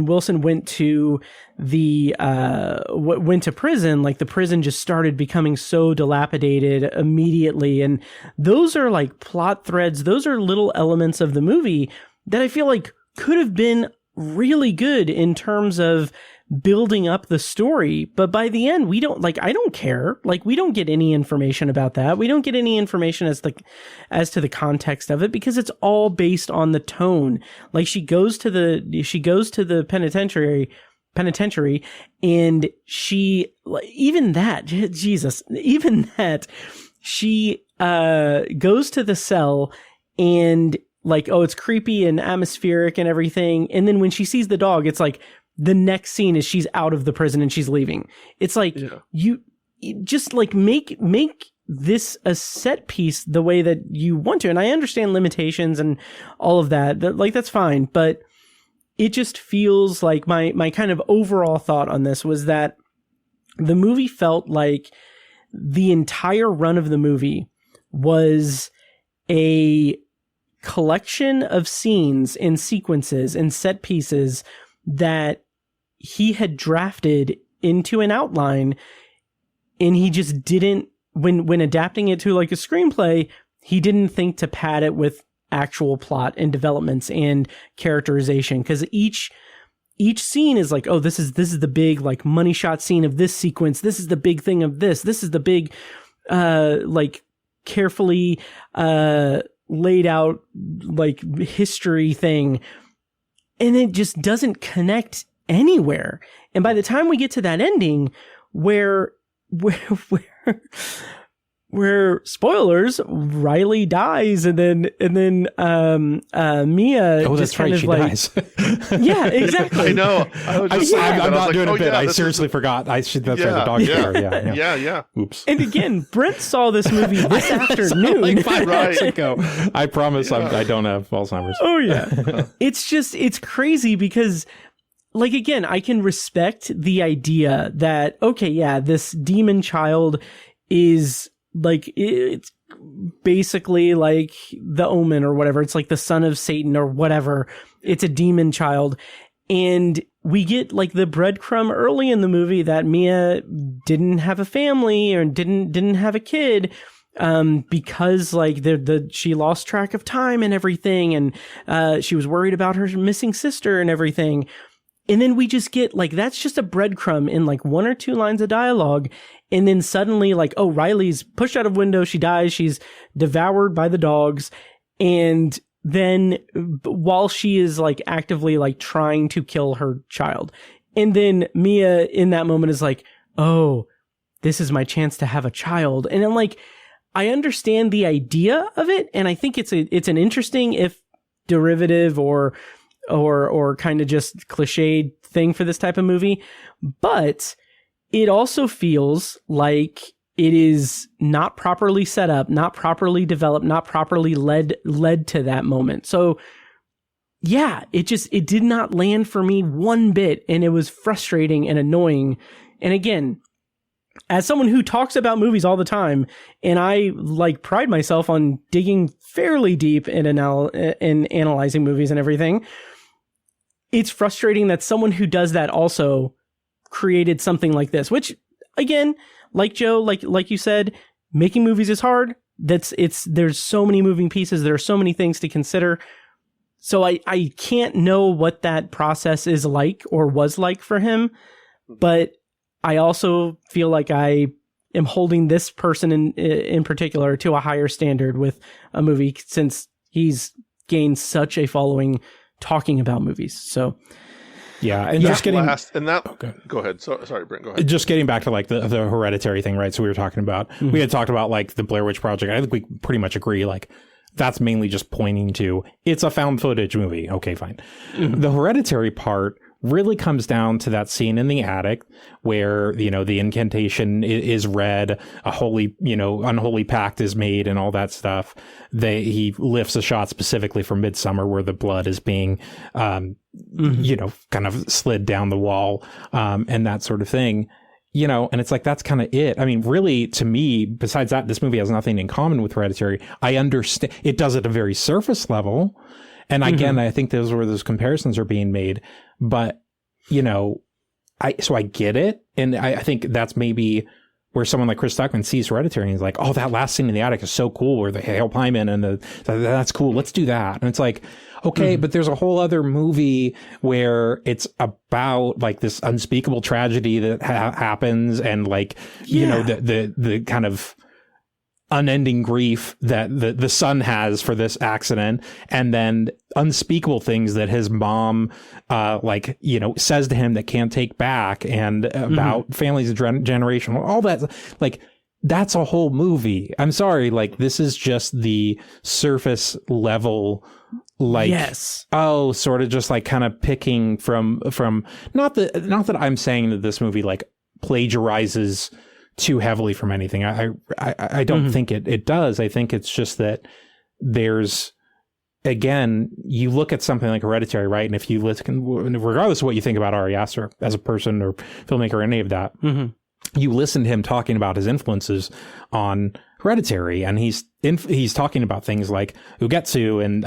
Wilson went to went to prison, like the prison just started becoming so dilapidated immediately. And those are like plot threads. Those are little elements of the movie that I feel like could have been really good in terms of building up the story. But by the end, I don't care. Like, we don't get any information about that. We don't get any information as to the context of it, because it's all based on the tone. She goes to the penitentiary, and she goes to the cell, and it's creepy and atmospheric and everything. And then when she sees the dog, it's like, the next scene is she's out of the prison and she's leaving. It's like, you just like make this a set piece the way that you want to. And I understand limitations and all of that. That's fine. But it just feels like my kind of overall thought on this was that the movie felt like the entire run of the movie was a collection of scenes and sequences and set pieces that he had drafted into an outline, and he just didn't, when adapting it to like a screenplay, he didn't think to pad it with actual plot and developments and characterization, because each scene is like, oh, this is the big like money shot scene of this sequence, this is the big thing of this is the big like carefully laid out like history thing. And it just doesn't connect anywhere. And by the time we get to that ending, where where, spoilers, Riley dies, and then Mia. Oh, just that's right. She dies. Yeah, exactly. I know. I'm not doing a bit. I seriously forgot. That's right. The dog shower. Yeah. Oops. And again, Brent saw this movie this afternoon. Like 5 minutes ago. I promise I don't have Alzheimer's. Oh yeah. It's crazy because, like, again, I can respect the idea that, okay, yeah, this demon child is like, it's basically like the Omen or whatever. It's like the son of Satan or whatever. It's a demon child. And we get like the breadcrumb early in the movie that Mia didn't have a family or didn't have a kid, because like she lost track of time and everything. And, she was worried about her missing sister and everything. And then we just get like, that's just a breadcrumb in like 1 or 2 lines of dialogue. And then suddenly like, oh, Riley's pushed out of window. She dies. She's devoured by the dogs. And then while she is like actively like trying to kill her child. And then Mia in that moment is like, oh, this is my chance to have a child. And I'm like, I understand the idea of it. And I think it's an interesting, if derivative or kind of just cliched thing for this type of movie. But it also feels like it is not properly set up, not properly developed, not properly led to that moment. So yeah, it did not land for me one bit, and it was frustrating and annoying. And again, as someone who talks about movies all the time, and I like pride myself on digging fairly deep in analyzing movies and everything, it's frustrating that someone who does that also created something like this, which again, like Joe, like you said, making movies is hard. There's so many moving pieces. There are so many things to consider. So I can't know what that process is like or was like for him, but I also feel like I am holding this person in particular to a higher standard with a movie, since he's gained such a following talking about movies. So yeah, and just getting go ahead. Sorry, Brent. Go ahead. Just getting back to like the hereditary thing, right? So we were talking about, we had talked about like the Blair Witch Project. I think we pretty much agree. Like that's mainly just pointing to it's a found footage movie. Okay, fine. The hereditary part really comes down to that scene in the attic where, the incantation is read, a holy, unholy pact is made and all that stuff. He lifts a shot specifically for Midsummer where the blood is being, kind of slid down the wall, and that sort of thing, and it's like, that's kind of it. I mean, really, to me, besides that, this movie has nothing in common with Hereditary. I understand it does at a very surface level. And again, I think those comparisons are being made, but so I get it. And I think that's maybe where someone like Chris Stuckmann sees Hereditary and he's like, oh, that last scene in the attic is so cool, where the help Hyman and that's cool. Let's do that. And it's like, okay, but there's a whole other movie where it's about like this unspeakable tragedy that happens, and like, the kind of unending grief that the son has for this accident, and then unspeakable things that his mom says to him that can't take back, and about families of generation, all that, like that's a whole movie. I'm sorry, like this is just the surface level, like, yes, sort of just like kind of picking from not that I'm saying that this movie like plagiarizes too heavily from anything. I don't think it does. I think it's just that there's, again, you look at something like Hereditary, right? And if you listen, regardless of what you think about Ari Aster as a person or filmmaker or any of that, you listen to him talking about his influences on Hereditary, and he's talking about things like Ugetsu and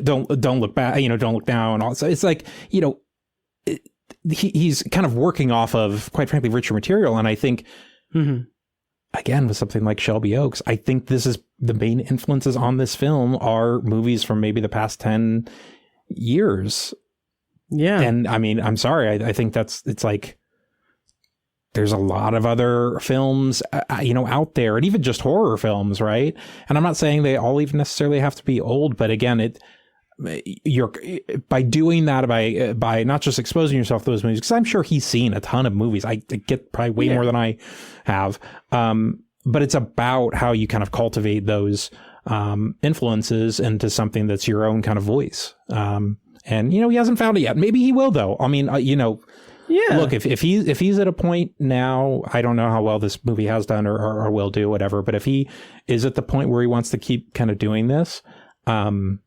don't look back, don't look down, and all. So it's like, he's kind of working off of, quite frankly, richer material. And I think, again, with something like Shelby Oaks, I think this is the main influences on this film are movies from maybe the past 10 years. Yeah. And I mean, I'm sorry. I think it's like, there's a lot of other films, out there, and even just horror films, right? And I'm not saying they all even necessarily have to be old, but again, you're by doing that, by not just exposing yourself to those movies, because I'm sure he's seen a ton of movies. I get probably way more than I have. but it's about how you kind of cultivate those influences into something that's your own kind of voice. And, he hasn't found it yet. Maybe he will, though. I mean, look, if he's at a point now, I don't know how well this movie has done or will do, whatever. But if he is at the point where he wants to keep kind of doing this, I'm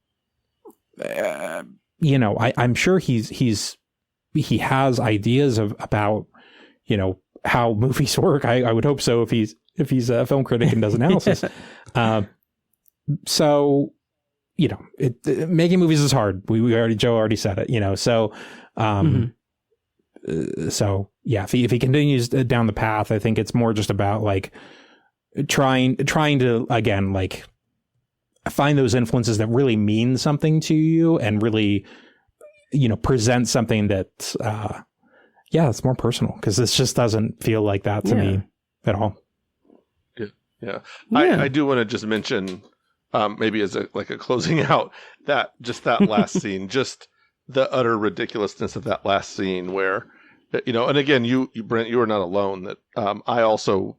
sure he has ideas about, how movies work. I would hope so if he's a film critic and does analysis. So, making movies is hard. Joe already said it, so, so yeah, if he continues down the path, I think it's more just about like trying to, again, like find those influences that really mean something to you and really, present something that, it's more personal, because this just doesn't feel like that to me at all. Yeah. I do want to just mention, maybe as a closing out, that last scene, just the utter ridiculousness of that last scene where, and again, you Brent, you are not alone. That I also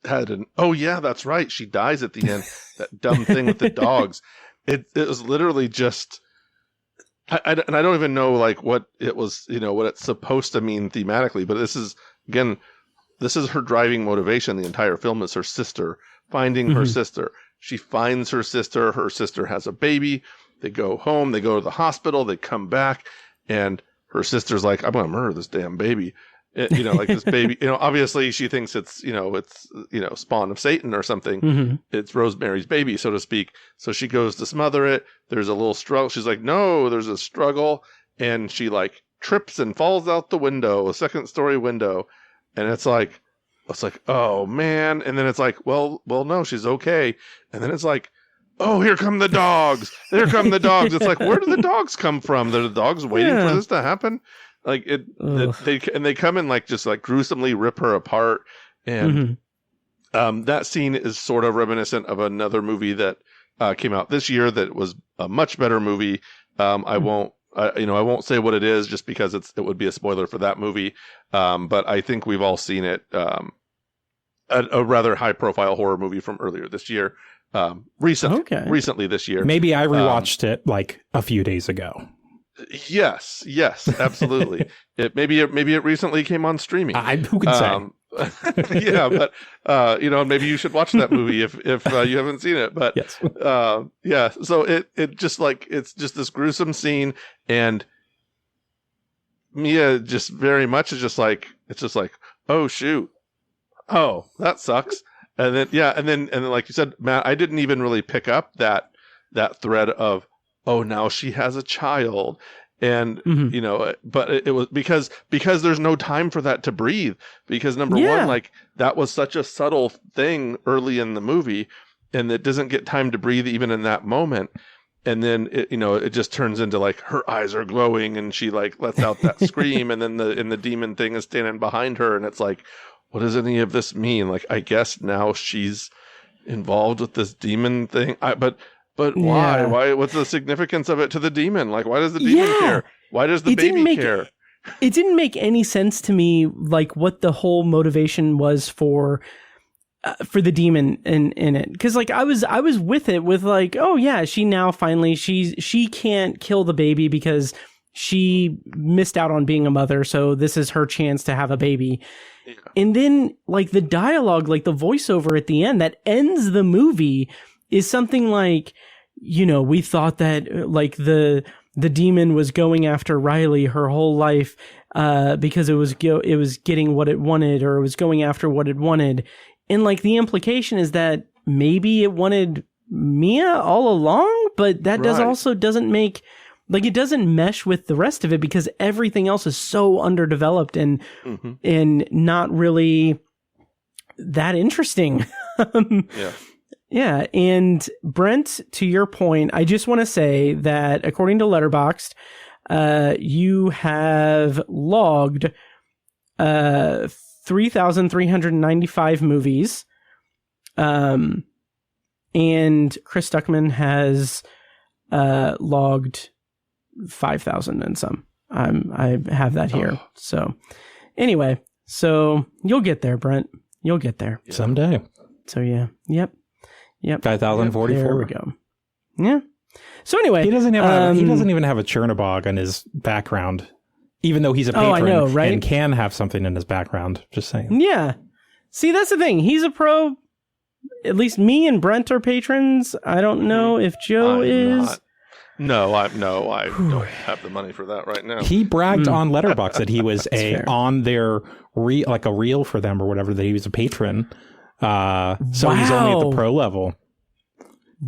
had oh yeah, that's right, she dies at the end. That dumb thing with the dogs. It was literally just, I don't even know what it was, what it's supposed to mean thematically. But this is her driving motivation. The entire film is her sister, finding her sister. She finds her sister. Her sister has a baby. They go home. They go to the hospital. They come back, and her sister's like, "I'm gonna murder this damn baby." This baby. Obviously she thinks it's spawn of Satan or something. It's Rosemary's baby, so to speak. So she goes to smother it. There's a little struggle. She's like, "No," there's a struggle, and she trips and falls out the window, a second-story window, and it's like, oh man. And then it's like, well, no, she's okay. And then it's like, oh, here come the dogs. There come the dogs. It's like, where do the dogs come from? Are the dogs waiting for this to happen? They come and just gruesomely rip her apart. And that scene is sort of reminiscent of another movie that came out this year that was a much better movie. I won't say what it is just because it would be a spoiler for that movie. But I think we've all seen it. A rather high profile horror movie from earlier this year. Recently this year. Maybe I rewatched it a few days ago. Yes, absolutely. Maybe it recently came on streaming. Who can say? Yeah, but maybe you should watch that movie if you haven't seen it. But yes. So it just it's just this gruesome scene, and Mia just very much is just oh shoot, oh that sucks, and then like you said, Matt, I didn't even really pick up that thread of, oh, now she has a child. And, but it was because there's no time for that to breathe, because number one, that was such a subtle thing early in the movie, and it doesn't get time to breathe even in that moment. And then it just turns into her eyes are glowing and she lets out that scream. And then the demon thing is standing behind her. And it's like, what does any of this mean? I guess now she's involved with this demon thing. But why? Yeah. Why? What's the significance of it to the demon? Why does the demon care? Why does the baby care? It didn't make any sense to me, what the whole motivation was for the demon in it. Because I was with it with oh yeah, she now finally she can't kill the baby because she missed out on being a mother, so this is her chance to have a baby. Yeah. And then the dialogue, the voiceover at the end that ends the movie is something we thought that the demon was going after Riley her whole life because it was getting what it wanted, or it was going after what it wanted. And the implication is that maybe it wanted Mia all along, but that doesn't make it doesn't mesh with the rest of it, because everything else is so underdeveloped and not really that interesting. Yeah, and Brent, to your point, I just want to say that according to Letterboxd, you have logged 3,395 movies, and Chris Stuckmann has logged 5,000 and some. I have that here. Oh. So anyway, you'll get there, Brent. You'll get there someday. So yeah, yep. 5,044. There we go. Yeah. So anyway, He doesn't even have a Chernobog in his background, even though he's a patron I know, right? and can have something in his background. Just saying. Yeah. See, that's the thing. He's a pro. At least me and Brent are patrons. I don't know if Joe is. Not. No, I don't have the money for that right now. He bragged on Letterboxd that he was fair. on their like a reel for them or whatever, that he was a patron. So he's only at the pro level.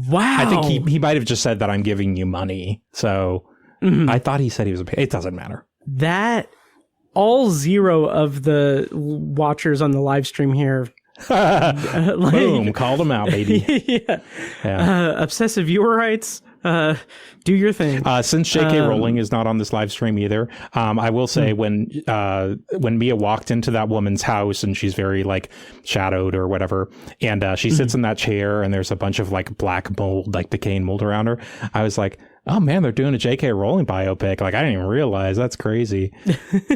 Wow. I think he might have just said that I'm giving you money. So I thought he said he was a patron. It doesn't matter. That all 0 of the watchers on the live stream here. Boom, called him out, baby. Yeah. Obsessive viewer rights. Do your thing. Since J.K. Rowling is not on this live stream either, I will say when Mia walked into that woman's house and she's very like shadowed or whatever, and she sits in that chair and there's a bunch of like black mold, like decaying mold around her, I was like, oh man, they're doing a J.K. Rowling biopic. Like, I didn't even realize. That's crazy.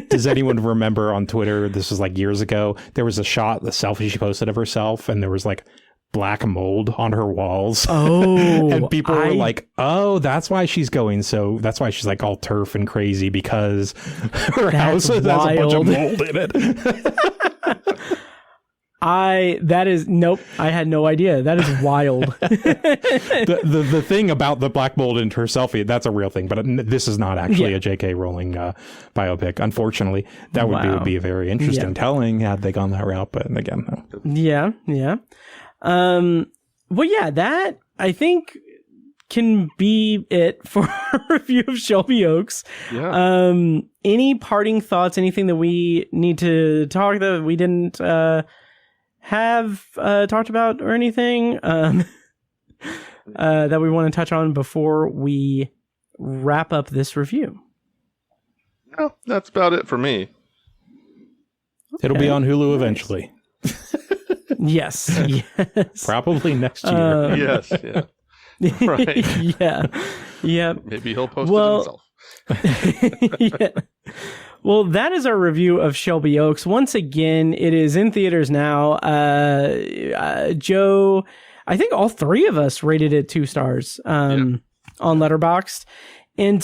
Does anyone remember on Twitter, this was like years ago, there was a shot, the selfie she posted of herself, and there was like black mold on her walls. Oh. And people were like, oh, that's why she's that's why she's like all turf and crazy, because her house has a bunch of mold in it. Nope. I had no idea. That is wild. the thing about the black mold in her selfie, that's a real thing, but this is not actually a J.K. Rowling biopic. Unfortunately, that would be a very interesting telling had they gone that route. But again, no. Yeah. Well, yeah, that I think can be it for our review of Shelby Oaks. Yeah. Any parting thoughts? Anything that we need to talk that we didn't have talked about or anything that we want to touch on before we wrap up this review? No, that's about it for me. It'll be on Hulu eventually. Yes. Probably next year. Yes. Yeah. Right. Yeah. Yep. Maybe he'll post it himself. Yeah. Well, that is our review of Shelby Oaks. Once again, it is in theaters now. Joe, I think all 3 of us rated it 2 stars on Letterboxd. And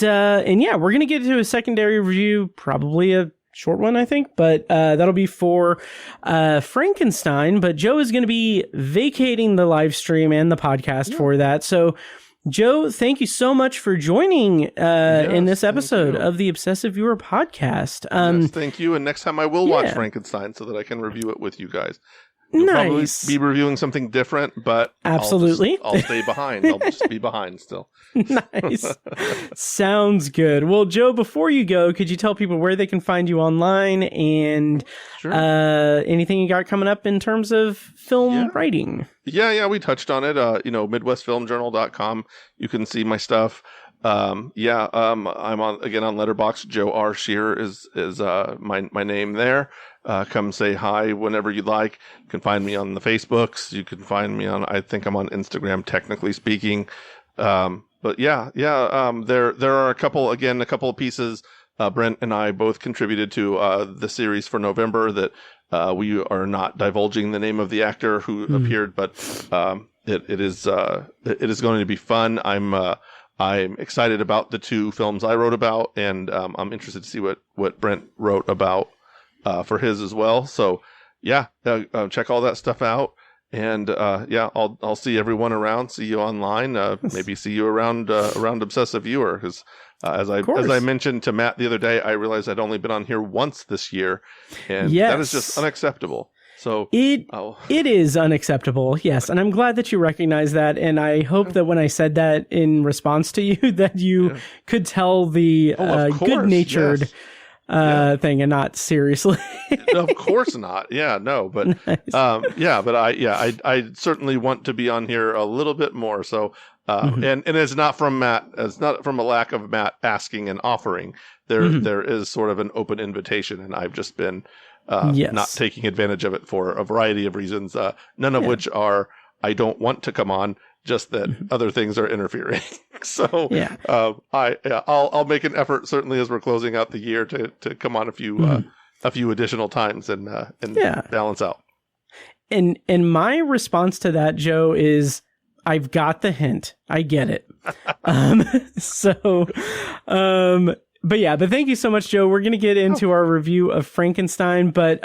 yeah, we're going to get to a secondary review, probably a short one, I think, but that'll be for Frankenstein. But Joe is going to be vacating the live stream and the podcast for that. So, Joe, thank you so much for joining in this episode of the Obsessive Viewer podcast. Yes, thank you. And next time I will watch Frankenstein so that I can review it with you guys. You'll probably be reviewing something different, but absolutely, I'll stay behind. I'll just be behind still. Nice. Sounds good. Well, Joe, before you go, could you tell people where they can find you online and anything you got coming up in terms of film writing? Yeah, we touched on it. MidwestFilmJournal.com. You can see my stuff. I'm on Letterboxd. Joe R. Shearer is my name there. Come say hi whenever you like. You can find me on the Facebooks. You can find me I think I'm on Instagram, technically speaking. But there are a couple of pieces. Brent and I both contributed to the series for November that we are not divulging the name of the actor who appeared, but it is going to be fun. I'm excited about the 2 films I wrote about, and I'm interested to see what Brent wrote about for his as well. So check all that stuff out. And I'll see everyone around. See you online. Maybe see you around Obsessive Viewer, because as I mentioned to Matt the other day, I realized I'd only been on here once this year, and that is just unacceptable. So it is unacceptable. Yes, and I'm glad that you recognize that. And I hope that when I said that in response to you, that you could tell the good-natured. Thing and not seriously. Of course not. Yeah, no, but nice. I certainly want to be on here a little bit more. So and it's not from Matt. It's not from a lack of Matt asking and offering. There is sort of an open invitation, and I've just been not taking advantage of it for a variety of reasons. None of which are I don't want to come on. Just that other things are interfering. So I'll make an effort, certainly as we're closing out the year, to come on a few additional times and balance out. And my response to that, Joe, is I've got the hint. I get it. But thank you so much, Joe. We're going to get into our review of Frankenstein, but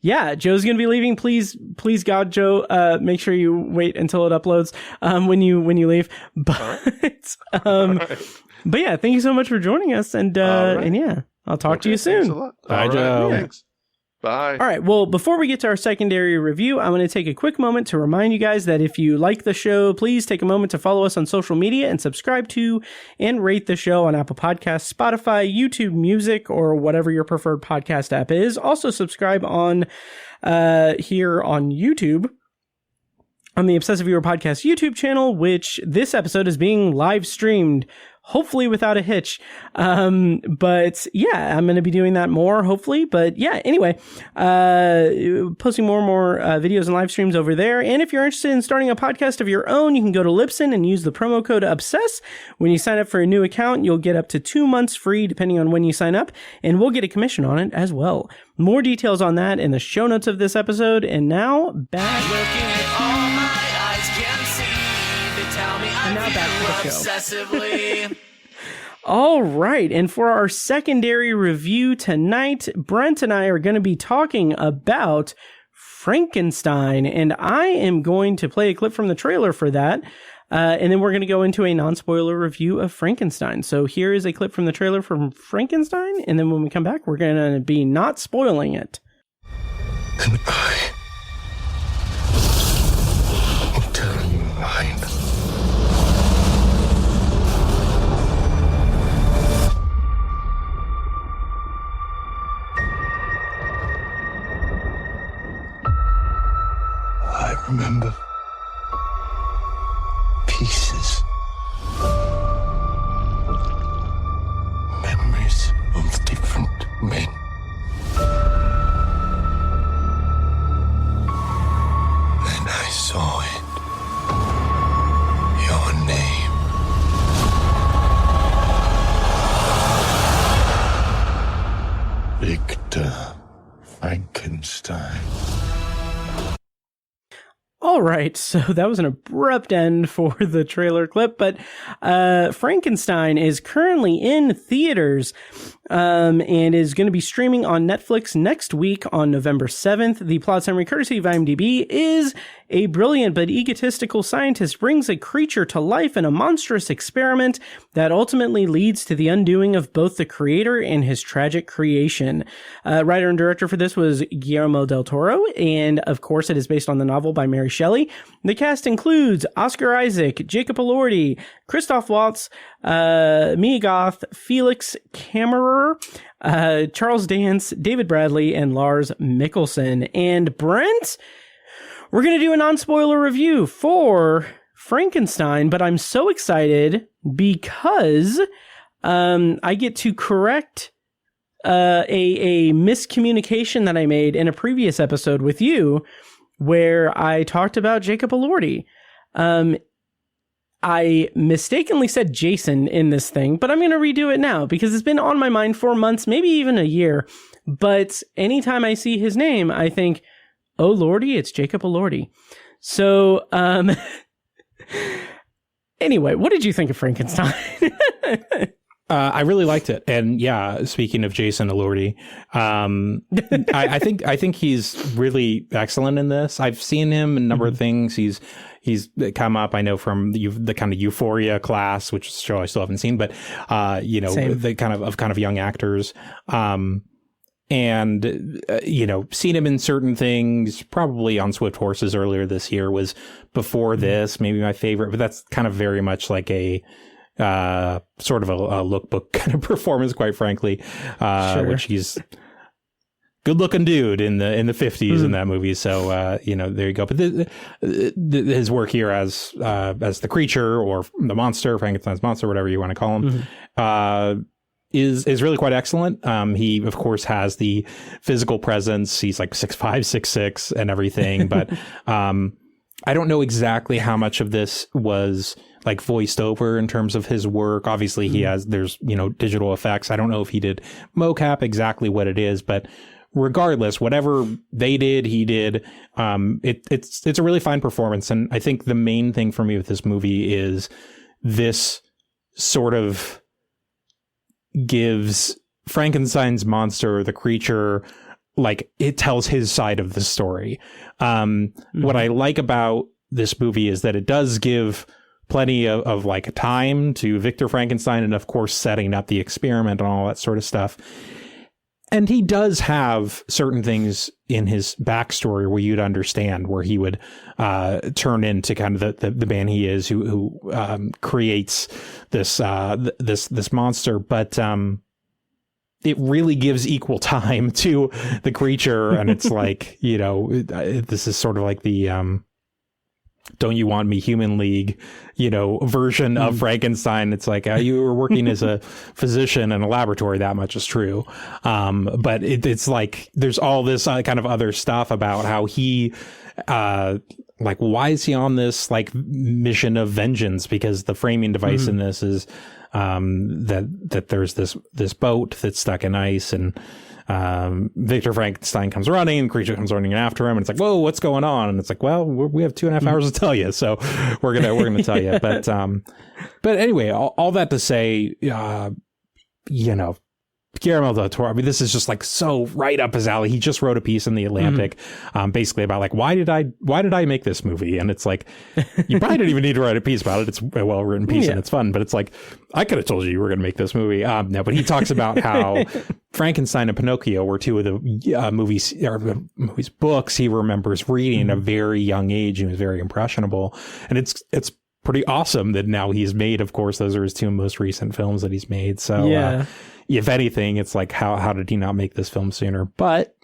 Joe's going to be leaving. Please God, Joe, make sure you wait until it uploads when you leave. But but yeah, thank you so much for joining us, and I'll talk to you soon. Thanks a lot. Bye, Joe. Thanks. Bye. All right. Well, before we get to our secondary review, I'm going to take a quick moment to remind you guys that if you like the show, please take a moment to follow us on social media and subscribe to and rate the show on Apple Podcasts, Spotify, YouTube Music, or whatever your preferred podcast app is. Also subscribe on here on YouTube on the Obsessive Viewer Podcast YouTube channel, which this episode is being live streamed, hopefully without a hitch. But yeah, I'm going to be doing that more, hopefully. But yeah, anyway, posting more and more videos and live streams over there. And if you're interested in starting a podcast of your own, you can go to Libsyn and use the promo code OBSESS. When you sign up for a new account, you'll get up to 2 months free, depending on when you sign up, and we'll get a commission on it as well. More details on that in the show notes of this episode. And now back. Looking at all my eyes can see. They tell me I now back to the show. obsessively. All right, and for our secondary review tonight, Brent and I are going to be talking about Frankenstein, and I am going to play a clip from the trailer for that, and then we're going to go into a non-spoiler review of Frankenstein. So here is a clip from the trailer from Frankenstein, and then when we come back, we're going to be not spoiling it. And I will tell you mine. I remember pieces, memories of different men. And I saw it, your name, Victor Frankenstein. All right, so that was an abrupt end for the trailer clip, but Frankenstein is currently in theaters and is going to be streaming on Netflix next week on November 7th. The plot summary, courtesy of IMDb, is a brilliant but egotistical scientist brings a creature to life in a monstrous experiment that ultimately leads to the undoing of both the creator and his tragic creation. Writer and director for this was Guillermo del Toro, and of course it is based on the novel by Mary Shelley. The cast includes Oscar Isaac, Jacob Elordi, Christoph Waltz, Mia Goth, Felix Kammerer, Charles Dance, David Bradley, and Lars Mikkelsen. And Brent, we're going to do a non-spoiler review for Frankenstein, but I'm so excited because I get to correct a miscommunication that I made in a previous episode with you where I talked about Jacob Elordi. I mistakenly said Jason in this thing, but I'm going to redo it now because it's been on my mind for months, maybe even a year. But anytime I see his name, I think, oh, Lordy, it's Jacob Elordi. So, anyway, what did you think of Frankenstein? I really liked it. And yeah, speaking of Jason Elordi, I think he's really excellent in this. I've seen him in a number of things. He's come up, I know, from the kind of Euphoria class, which is a show I still haven't seen, but Same. The kind of young actors. And seen him in certain things, probably on Swift Horses earlier this year was before this, maybe my favorite, but that's kind of very much like a sort of a lookbook kind of performance, quite frankly, Sure. which he's good looking dude in the 50s in that movie. So, there you go. But his work here as the creature or the monster, Frankenstein's monster, whatever you want to call him, is really quite excellent. He, of course, has the physical presence. He's like 6'5", 6'6", and everything. But I don't know exactly how much of this was like voiced over in terms of his work. Obviously, there's digital effects. I don't know if he did mocap, exactly what it is, but regardless, whatever they did, he did. It's a really fine performance. And I think the main thing for me with this movie is this sort of gives Frankenstein's monster, the creature, like, it tells his side of the story. What I like about this movie is that it does give plenty of like time to Victor Frankenstein, and of course setting up the experiment and all that sort of stuff. And he does have certain things in his backstory where you'd understand, where he would turn into kind of the man he is, who creates this this monster. But it really gives equal time to the creature, and it's like, you know, this is sort of like the Don't You Want Me Human League, you know, version of Frankenstein. It's like, you were working as a physician in a laboratory, that much is true. But it's like, there's all this kind of other stuff about how he, like, why is he on this like mission of vengeance? Because the framing device in this is that there's this boat that's stuck in ice, and Victor Frankenstein comes running, the creature comes running after him, and it's like, whoa, what's going on? And it's like, well, we have 2.5 hours to tell you, so we're gonna tell you. But anyway, all that to say, you know, Guillermo del Toro, I mean, this is just like so right up his alley. He just wrote a piece in the Atlantic, basically about like, why did I make this movie? And it's like, you probably didn't even need to write a piece about it. It's a well-written piece and it's fun, but it's like, I could have told you were going to make this movie. No, but he talks about how Frankenstein and Pinocchio were two of the movies books he remembers reading at a very young age. He was very impressionable. And it's pretty awesome that now he's made, of course, those are his two most recent films that he's made. So, if anything, it's like, how did he not make this film sooner? But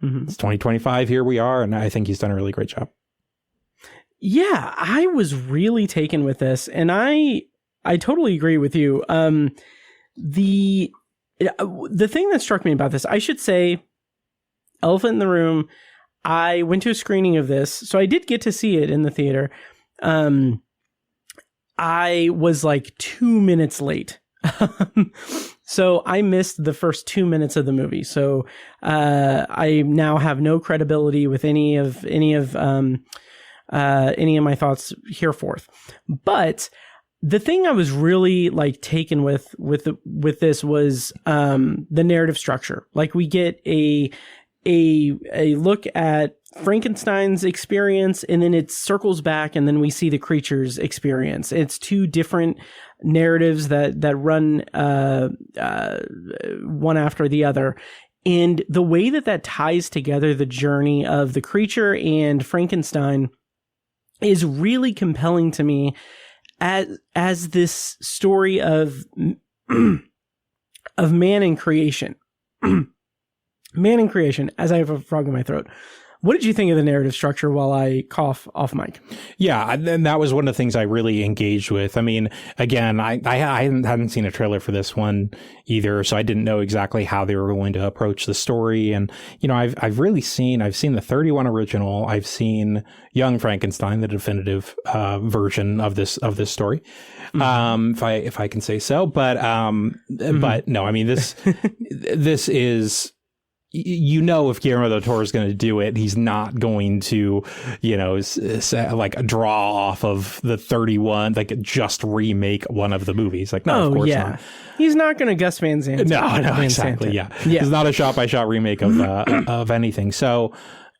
it's 2025. Here we are. And I think he's done a really great job. Yeah, I was really taken with this. And I totally agree with you. The thing that struck me about this, I should say, elephant in the room, I went to a screening of this. So I did get to see it in the theater. I was like 2 minutes late. So I missed the first 2 minutes of the movie. So I now have no credibility with any of my thoughts hereforth. But the thing I was really like taken with this was the narrative structure. Like, we get a look at Frankenstein's experience, and then it circles back, and then we see the creature's experience. It's two different narratives that run one after the other. And the way that ties together the journey of the creature and Frankenstein is really compelling to me as this story of man and creation. Man and creation, as I have a frog in my throat. What did you think of the narrative structure while I cough off mic? Yeah, and that was one of the things I really engaged with. I mean, again, I hadn't seen a trailer for this one either, so I didn't know exactly how they were going to approach the story. And, you know, I've seen the 31 original. I've seen Young Frankenstein, the definitive version of this story. If I can say so. But no, I mean, this is, you know, if Guillermo del Toro is going to do it, he's not going to, you know, like draw off of the 31, like just remake one of the movies. Like, no, of course not. He's not going to Gus Van Sant. No, exactly. Yeah. It's not a shot by shot remake of anything. So,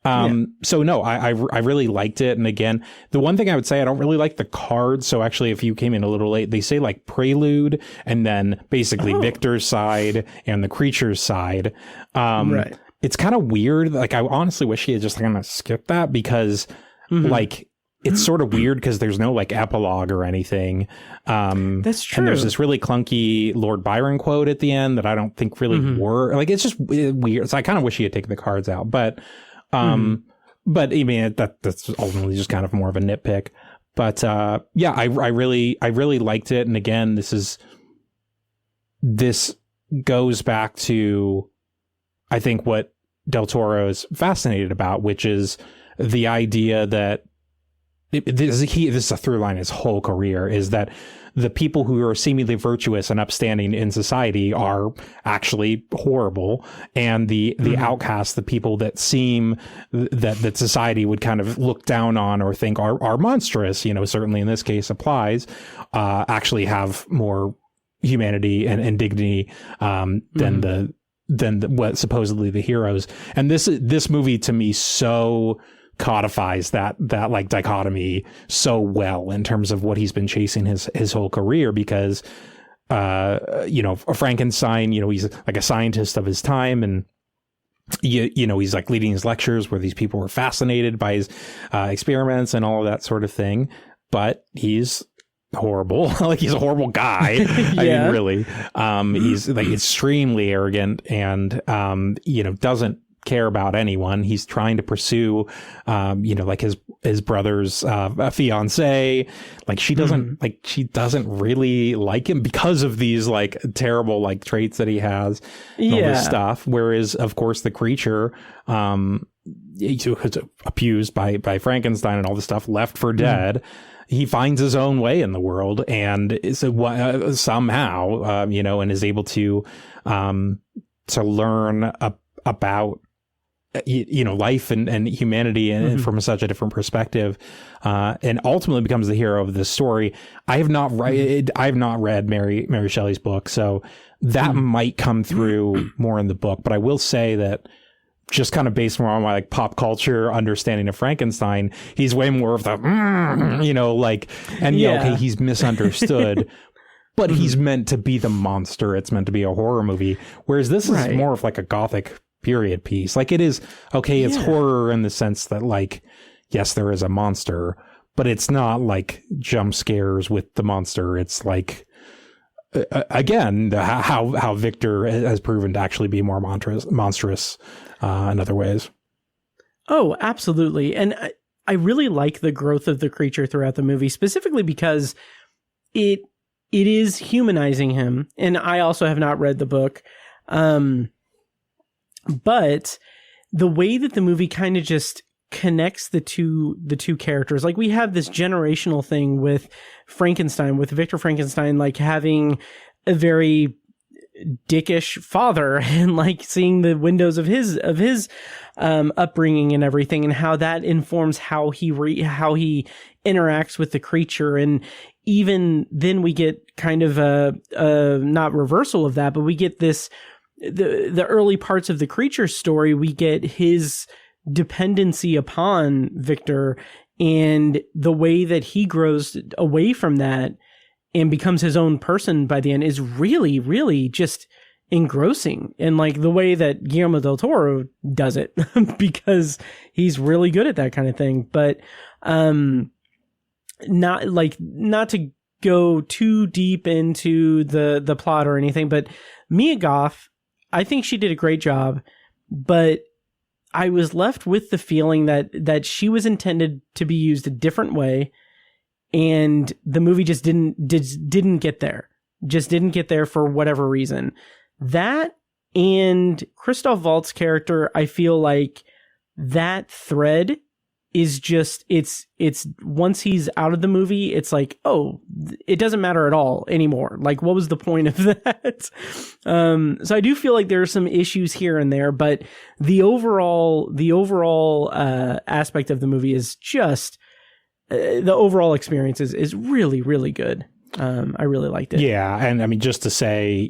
so no, I really liked it. And again, the one thing I would say, I don't really like the cards. So actually, if you came in a little late, they say like prelude and then basically Victor's side and the creature's side. Right. It's kind of weird. Like, I honestly wish he had just kind of skipped that, because like, it's sort of weird because there's no like epilogue or anything. That's true. And there's this really clunky Lord Byron quote at the end that I don't think really worked. Like, it's just weird. So I kind of wish he had taken the cards out, but I mean, that's ultimately just kind of more of a nitpick. But yeah, I really liked it. And again, this goes back to, I think, what Del Toro is fascinated about, which is the idea that this is a through line his whole career, is that the people who are seemingly virtuous and upstanding in society are actually horrible, and the outcasts, the people that seem that society would kind of look down on or think are monstrous, certainly in this case applies, actually have more humanity and dignity than what supposedly the heroes. And this movie to me so codifies that like dichotomy so well in terms of what he's been chasing his whole career, because Frankenstein, he's like a scientist of his time, and he's like leading his lectures where these people were fascinated by his experiments and all of that sort of thing, but he's horrible. Like, he's a horrible guy. Yeah. I mean, really. He's like extremely arrogant and doesn't care about anyone. He's trying to pursue like his brother's fiance. Like, she doesn't really like him because of these like terrible like traits that he has, and all this stuff. Whereas of course the creature he's abused by Frankenstein and all this stuff, left for dead. He finds his own way in the world, and somehow and is able to learn about life and humanity and from such a different perspective, and ultimately becomes the hero of this story. I have not read Mary Shelley's book, so that might come through more in the book. But I will say that, just kind of based more on my like pop culture understanding of Frankenstein, he's way more of the okay, he's misunderstood. But he's meant to be the monster. It's meant to be a horror movie. Whereas this is more of like a gothic period piece. Like, it is, okay, it's horror in the sense that, like, yes, there is a monster, but it's not like jump scares with the monster. It's like, again, how Victor has proven to actually be more monstrous in other ways. Oh, absolutely. And I really like the growth of the creature throughout the movie, specifically because it is humanizing him. And I also have not read the book. But the way that the movie kind of just connects the two characters, like, we have this generational thing with Frankenstein, with Victor Frankenstein, like having a very dickish father, and like seeing the windows of his upbringing and everything, and how that informs how he interacts with the creature. And even then we get kind of a not reversal of that, but we get this, the early parts of the creature story, we get his dependency upon Victor, and the way that he grows away from that and becomes his own person by the end is really, really just engrossing. And like the way that Guillermo del Toro does it, because he's really good at that kind of thing. But not to go too deep into the plot or anything, but Mia Goth, I think she did a great job, but I was left with the feeling that she was intended to be used a different way, and the movie just didn't get there. Just didn't get there for whatever reason. That and Christoph Waltz's character, I feel like that thread is just, it's once he's out of the movie, it's like, oh, it doesn't matter at all anymore. Like, what was the point of that? So I do feel like there are some issues here and there, but the overall aspect of the movie is just, the overall experience is really, really good. I really liked it. Yeah. And I mean, just to say,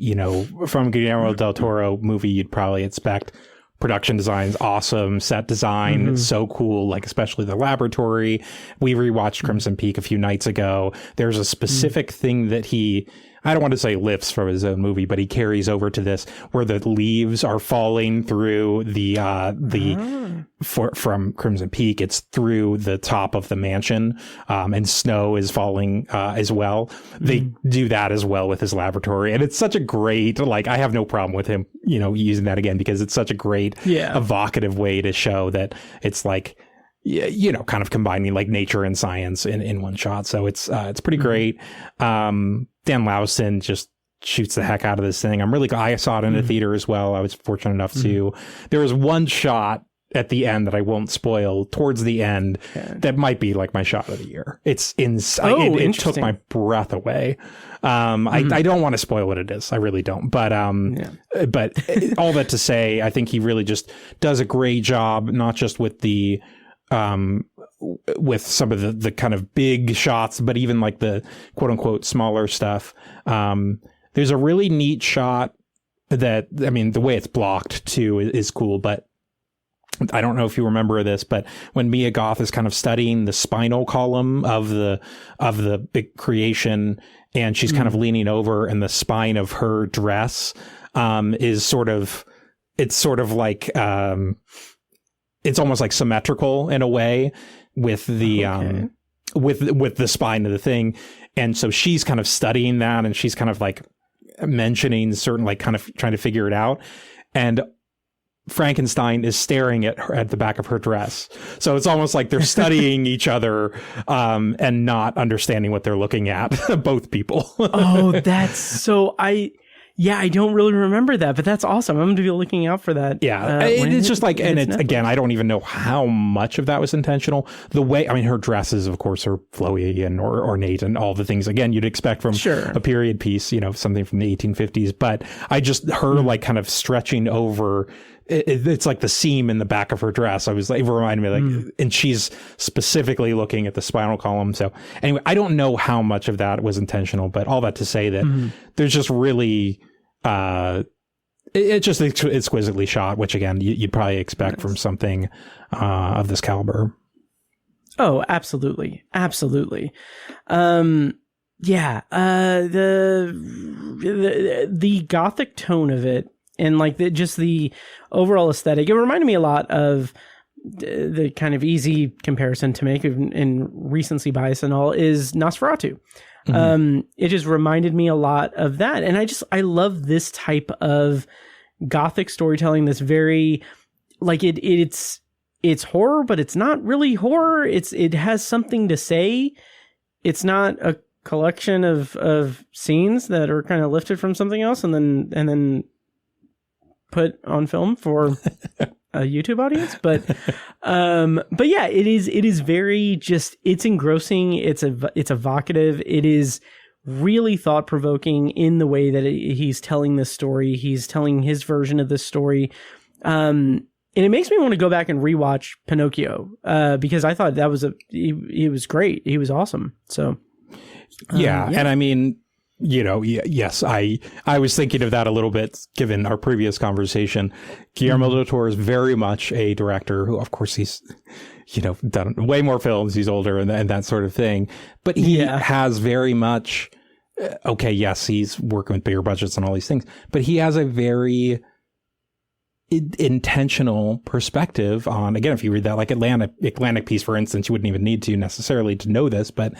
from Guillermo del Toro movie, you'd probably expect production design's awesome, set design, it's so cool, like especially the laboratory. We rewatched Crimson Peak a few nights ago. There's a specific thing that I don't want to say lifts from his own movie, but he carries over to this, where the leaves are falling through from Crimson Peak. It's through the top of the mansion, and snow is falling as well. They do that as well with his laboratory, and it's such a great, like, I have no problem with him, using that again, because it's such a great, evocative way to show that it's like, kind of combining like nature and science in one shot. So it's pretty great. Dan Laustsen just shoots the heck out of this thing. I'm really glad I saw it in the theater as well. I was fortunate enough to. There was one shot at the end that I won't spoil towards the end. That might be like my shot of the year. It's insane. It took my breath away. I don't want to spoil what it is. I really don't. But all that to say, I think he really just does a great job, not just with the with some of the kind of big shots, but even like the quote unquote smaller stuff. There's a really neat shot that, I mean, the way it's blocked too is cool, but I don't know if you remember this, but when Mia Goth is kind of studying the spinal column of the big creation, and she's kind of leaning over, and the spine of her dress is sort of like it's almost like symmetrical in a way with the with the spine of the thing, and so she's kind of studying that, and she's kind of like mentioning certain, like, kind of trying to figure it out, and Frankenstein is staring at the back of her dress. So it's almost like they're studying each other and not understanding what they're looking at, both people. Oh, that's so... I don't really remember that, but that's awesome. I'm going to be looking out for that. Yeah, it's just like, and it's, again, I don't even know how much of that was intentional. The way, I mean, her dresses, of course, are flowy and ornate and all the things, again, you'd expect from a period piece, you know, something from the 1850s. But I just, her like kind of stretching over, it's like the seam in the back of her dress. I was like, it reminded me, like, and she's specifically looking at the spinal column. So anyway, I don't know how much of that was intentional, but all that to say that there's just really, it's just exquisitely shot, which again, you'd probably expect from something of this caliber. Oh, absolutely. Absolutely. The gothic tone of it, and like just the overall aesthetic, it reminded me a lot of the kind of easy comparison to make in recency bias and all is Nosferatu. It just reminded me a lot of that. And I love this type of gothic storytelling that's very, like, it's horror, but it's not really horror. It has something to say. It's not a collection of scenes that are kind of lifted from something else and then put on film for a YouTube audience, but yeah, it is very just, it's engrossing. It's evocative. It is really thought provoking in the way that he's telling this story. He's telling his version of this story. And it makes me want to go back and rewatch Pinocchio, because I thought that was he was great. He was awesome. So, yeah. And I mean, you know, yes, I was thinking of that a little bit given our previous conversation. Guillermo del Toro is very much a director who, of course, he's, you know, done way more films. He's older and that sort of thing. But he has very much, yes, he's working with bigger budgets and all these things, but he has a very intentional perspective on, again, if you read that like Atlantic piece, for instance, you wouldn't even need to necessarily to know this, but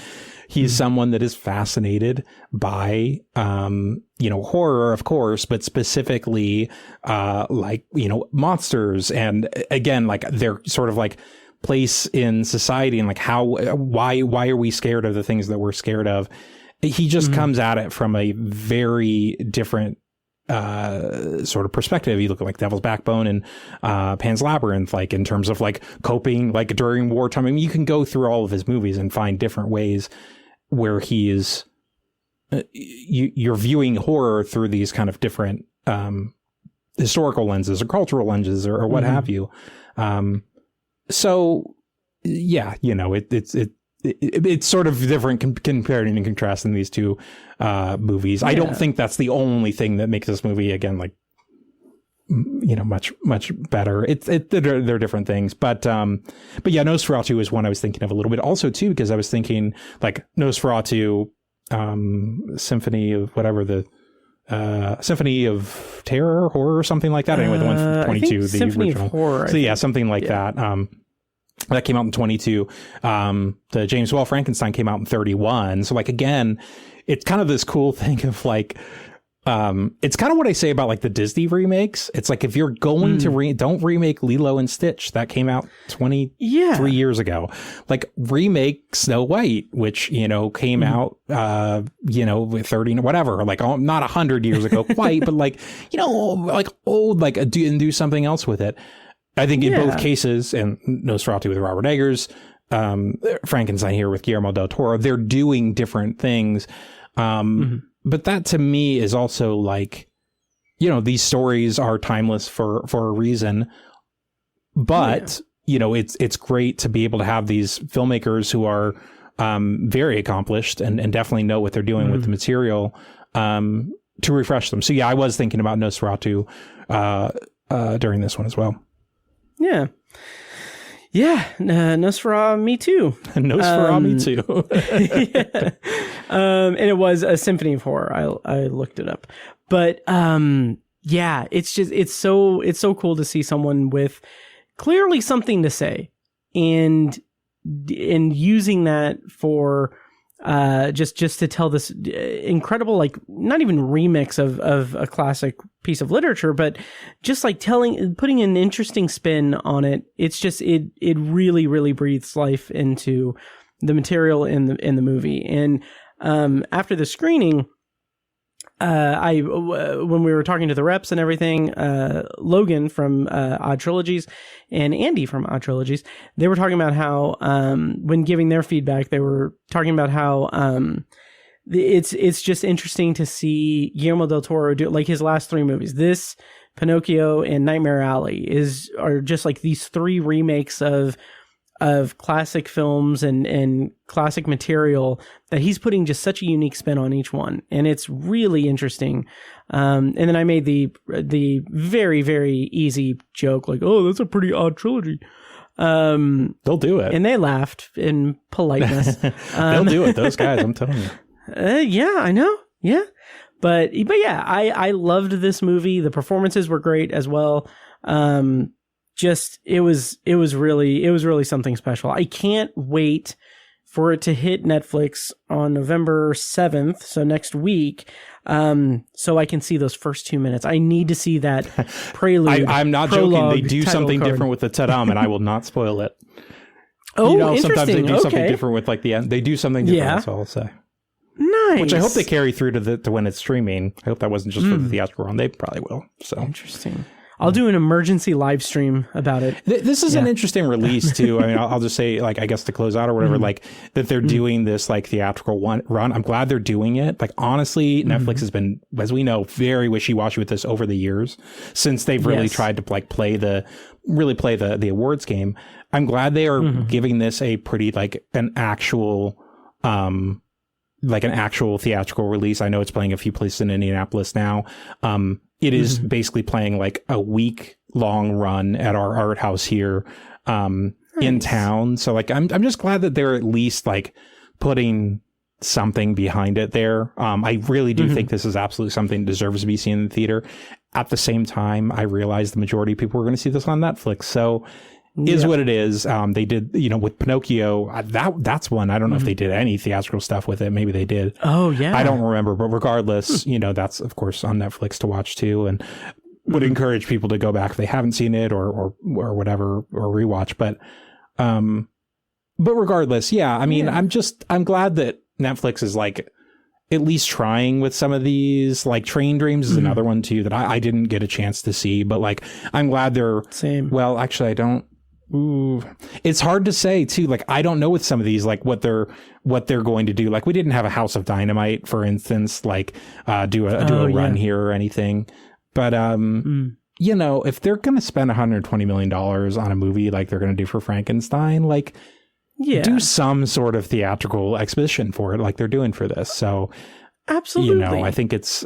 he's someone that is fascinated by, you know, horror, of course, but specifically, like, you know, monsters. And again, like their sort of like place in society and like why are we scared of the things that we're scared of? He just comes at it from a very different sort of perspective. You look at like Devil's Backbone and Pan's Labyrinth, like in terms of like coping like during wartime. I mean, you can go through all of his movies and find different ways where he is you're viewing horror through these kind of different historical lenses or cultural lenses or what have you. So yeah, you know, it's sort of different comparing and contrasting these two movies. I don't think that's the only thing that makes this movie, again, like, you know, much better. They're different things, but yeah, Nosferatu is one I was thinking of a little bit also too, because I was thinking like Nosferatu, Symphony of whatever, the Symphony of Terror, Horror, or something like that. Anyway, the one from 22, the Symphony original. Of Horror, so yeah, something like that. That came out in 22. The James Whale Frankenstein came out in 31. So like, again, it's kind of this cool thing of like, it's kind of what I say about like the Disney remakes. It's like, if you're going to don't remake Lilo and Stitch, that came out 23 years ago. Like, remake Snow White, which, you know, came out, you know, 30, whatever, like not 100 years ago quite, but like, you know, like old, like do something else with it. I think in both cases, and Nosferatu with Robert Eggers, Frankenstein here with Guillermo del Toro, they're doing different things. But that to me is also like, you know, these stories are timeless for a reason. But, you know, it's great to be able to have these filmmakers who are very accomplished and definitely know what they're doing with the material to refresh them. So, yeah, I was thinking about Nosferatu during this one as well. Yeah. Yeah, Nosferatu, me too. Nosferatu, me too. Yeah. And it was a symphony of horror. I looked it up, but yeah, it's so cool to see someone with clearly something to say, and using that for just to tell this incredible, like, not even remix of a classic piece of literature, but just like putting an interesting spin on it. It's just, it really, really breathes life into the material in the movie. And after the screening, when we were talking to the reps and everything, Logan from Odd Trilogies and Andy from Odd Trilogies, they were talking about how when giving their feedback, they were talking about how it's just interesting to see Guillermo del Toro do, like, his last three movies. This, Pinocchio, and Nightmare Alley are just like these three remakes of classic films and classic material that he's putting just such a unique spin on each one. And it's really interesting. And then I made the very, very easy joke, like, oh, that's a pretty odd trilogy. They'll do it. And they laughed in politeness. They'll do it. Those guys, I'm telling you. Yeah, I know. Yeah. But yeah, I loved this movie. The performances were great as well. Just it was really something special. I can't wait for it to hit Netflix on November 7th, so next week, so I can see those first 2 minutes. I need to see that prelude. I'm not joking. They do something different with the ta-dam, and I will not spoil it. Oh, you know, interesting. Sometimes they do something different with, like, the end. They do something different, that's all I'll say. Nice. Which I hope they carry through to when it's streaming. I hope that wasn't just for the theatrical run. They probably will. So interesting. I'll do an emergency live stream about it. This is an interesting release too. I mean, I'll just say, like, I guess to close out or whatever, like, that they're doing this, like, theatrical run. I'm glad they're doing it. Like, honestly, Netflix has been, as we know, very wishy-washy with this over the years, since they've really tried to, like, play the awards game. I'm glad they are giving this a pretty, like, an actual theatrical release. I know it's playing a few places in Indianapolis now. It is basically playing, like, a week-long run at our art house here in town. So, like, I'm just glad that they're at least, like, putting something behind it there. I really do think this is absolutely something that deserves to be seen in the theater. At the same time, I realize the majority of people are going to see this on Netflix. So is what it is. They did, you know, with Pinocchio, that's one. I don't know if they did any theatrical stuff with it. Maybe they did. Oh, yeah. I don't remember. But regardless, you know, that's, of course, on Netflix to watch too. And would encourage people to go back if they haven't seen it or whatever, or rewatch. But regardless, yeah, I mean, I'm glad that Netflix is, like, at least trying with some of these. Like, Train Dreams is another one too that I didn't get a chance to see, but, like, I'm glad they're well, actually, I don't. Ooh, it's hard to say too. Like, I don't know with some of these, like, what they're going to do. Like, we didn't have a House of Dynamite, for instance, like, do a run here or anything. But you know, if they're going to spend $120 million on a movie like they're going to do for Frankenstein, like, do some sort of theatrical exhibition for it, like they're doing for this. So, absolutely, you know, I think it's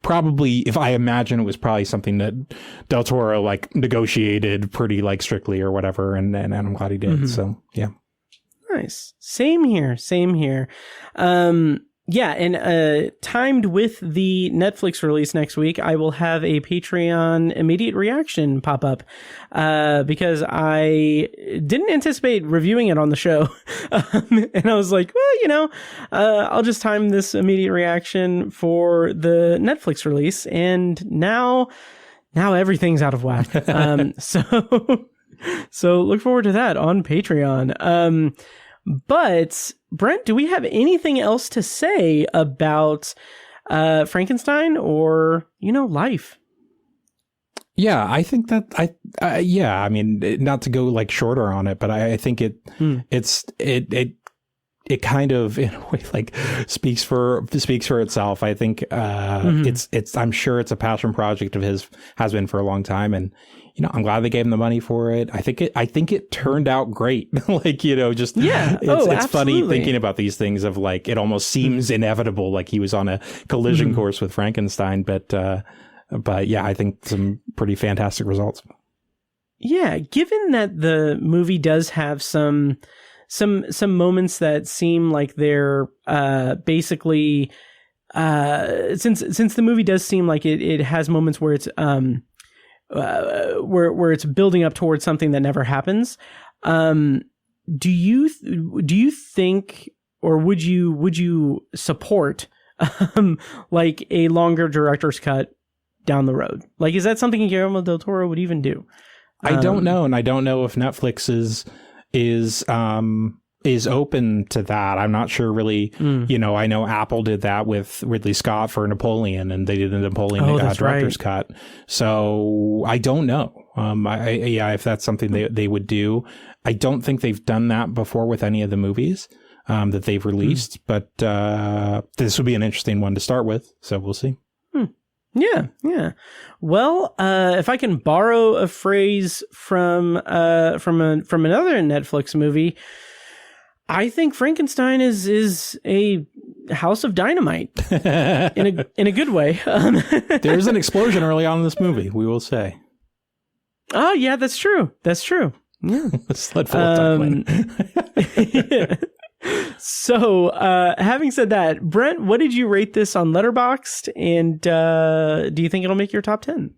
probably, if I imagine, it was probably something that Del Toro, like, negotiated pretty, like, strictly or whatever, and I'm glad he did. So yeah, nice. Same here. Yeah, and timed with the Netflix release next week, I will have a Patreon immediate reaction pop up because I didn't anticipate reviewing it on the show. And I was like, well, you know, I'll just time this immediate reaction for the Netflix release. And now everything's out of whack. So look forward to that on Patreon. But Brent, do we have anything else to say about Frankenstein or, you know, life? Yeah, I think that I mean, not to go like shorter on it, but I think it kind of in a way like speaks for itself. I think it's I'm sure it's a passion project of his, has been for a long time, and I'm glad they gave him the money for it. I think it turned out great. Like, just it's funny thinking about these things of like, it almost seems inevitable, like he was on a collision course with Frankenstein, but yeah, I think some pretty fantastic results. Yeah, given that the movie does have some moments that seem like they're basically since the movie does seem like it has moments where it's where it's building up towards something that never happens. Do you think, or would you support like a longer director's cut down the road? Like, is that something Guillermo del Toro would even do? I don't know, and I don't know if Netflix is open to that. I'm not sure really. I know Apple did that with Ridley Scott for Napoleon, and they did a Napoleon director's cut. So I don't know. If that's something they would do. I don't think they've done that before with any of the movies that they've released, but this would be an interesting one to start with. So we'll see. Yeah. Well, if I can borrow a phrase from another Netflix movie, I think Frankenstein is a house of dynamite in a good way. There's an explosion early on in this movie, we will say. Oh yeah, that's true. Yeah. Sled full of duckling. So, having said that, Brent, what did you rate this on Letterboxd, and do you think it'll make your top 10?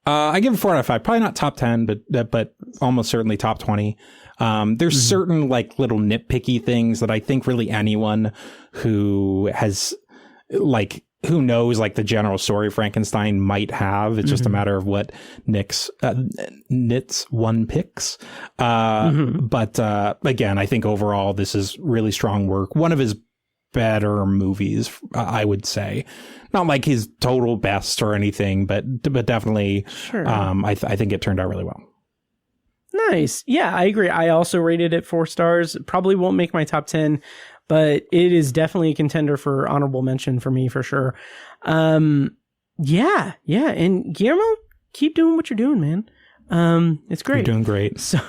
I give it 4 out of 5. Probably not top 10, but almost certainly top 20. There's certain like little nitpicky things that I think really anyone who has like, who knows like the general story of Frankenstein might have. It's just a matter of what nits one picks. But again, I think overall this is really strong work. One of his better movies, I would say. Not like his total best or anything, but definitely. Sure. I think it turned out really well. Nice. Yeah, I agree. I also rated it 4 stars. Probably won't make my top 10. But it is definitely a contender for honorable mention for me, for sure. Yeah. And Guillermo, keep doing what you're doing, man. It's great. You're doing great. So,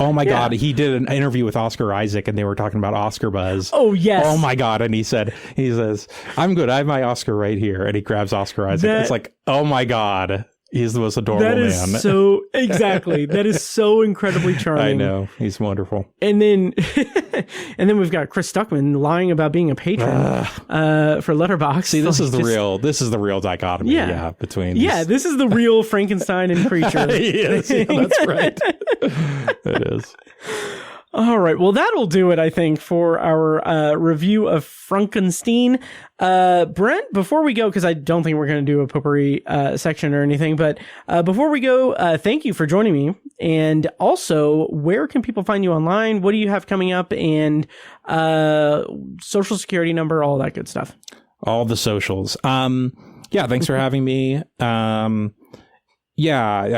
oh my God. He did an interview with Oscar Isaac and they were talking about Oscar buzz. Oh, yes. Oh my God. And he says, I'm good. I have my Oscar right here. And he grabs Oscar Isaac. It's like, oh my God. He's the most adorable man. Exactly. That is so incredibly charming. I know. He's wonderful. And then we've got Chris Stuckmann lying about being a patron for Letterboxd. See, this is the real dichotomy. Yeah. Between this is the real Frankenstein and creature. Yes, yeah, that's right. It is. All right. Well, that'll do it, I think, for our review of Frankenstein. Brent, before we go, because I don't think we're going to do a potpourri section or anything, but before we go, thank you for joining me. And also, where can people find you online? What do you have coming up? And social security number, all that good stuff. All the socials. Thanks for having me. I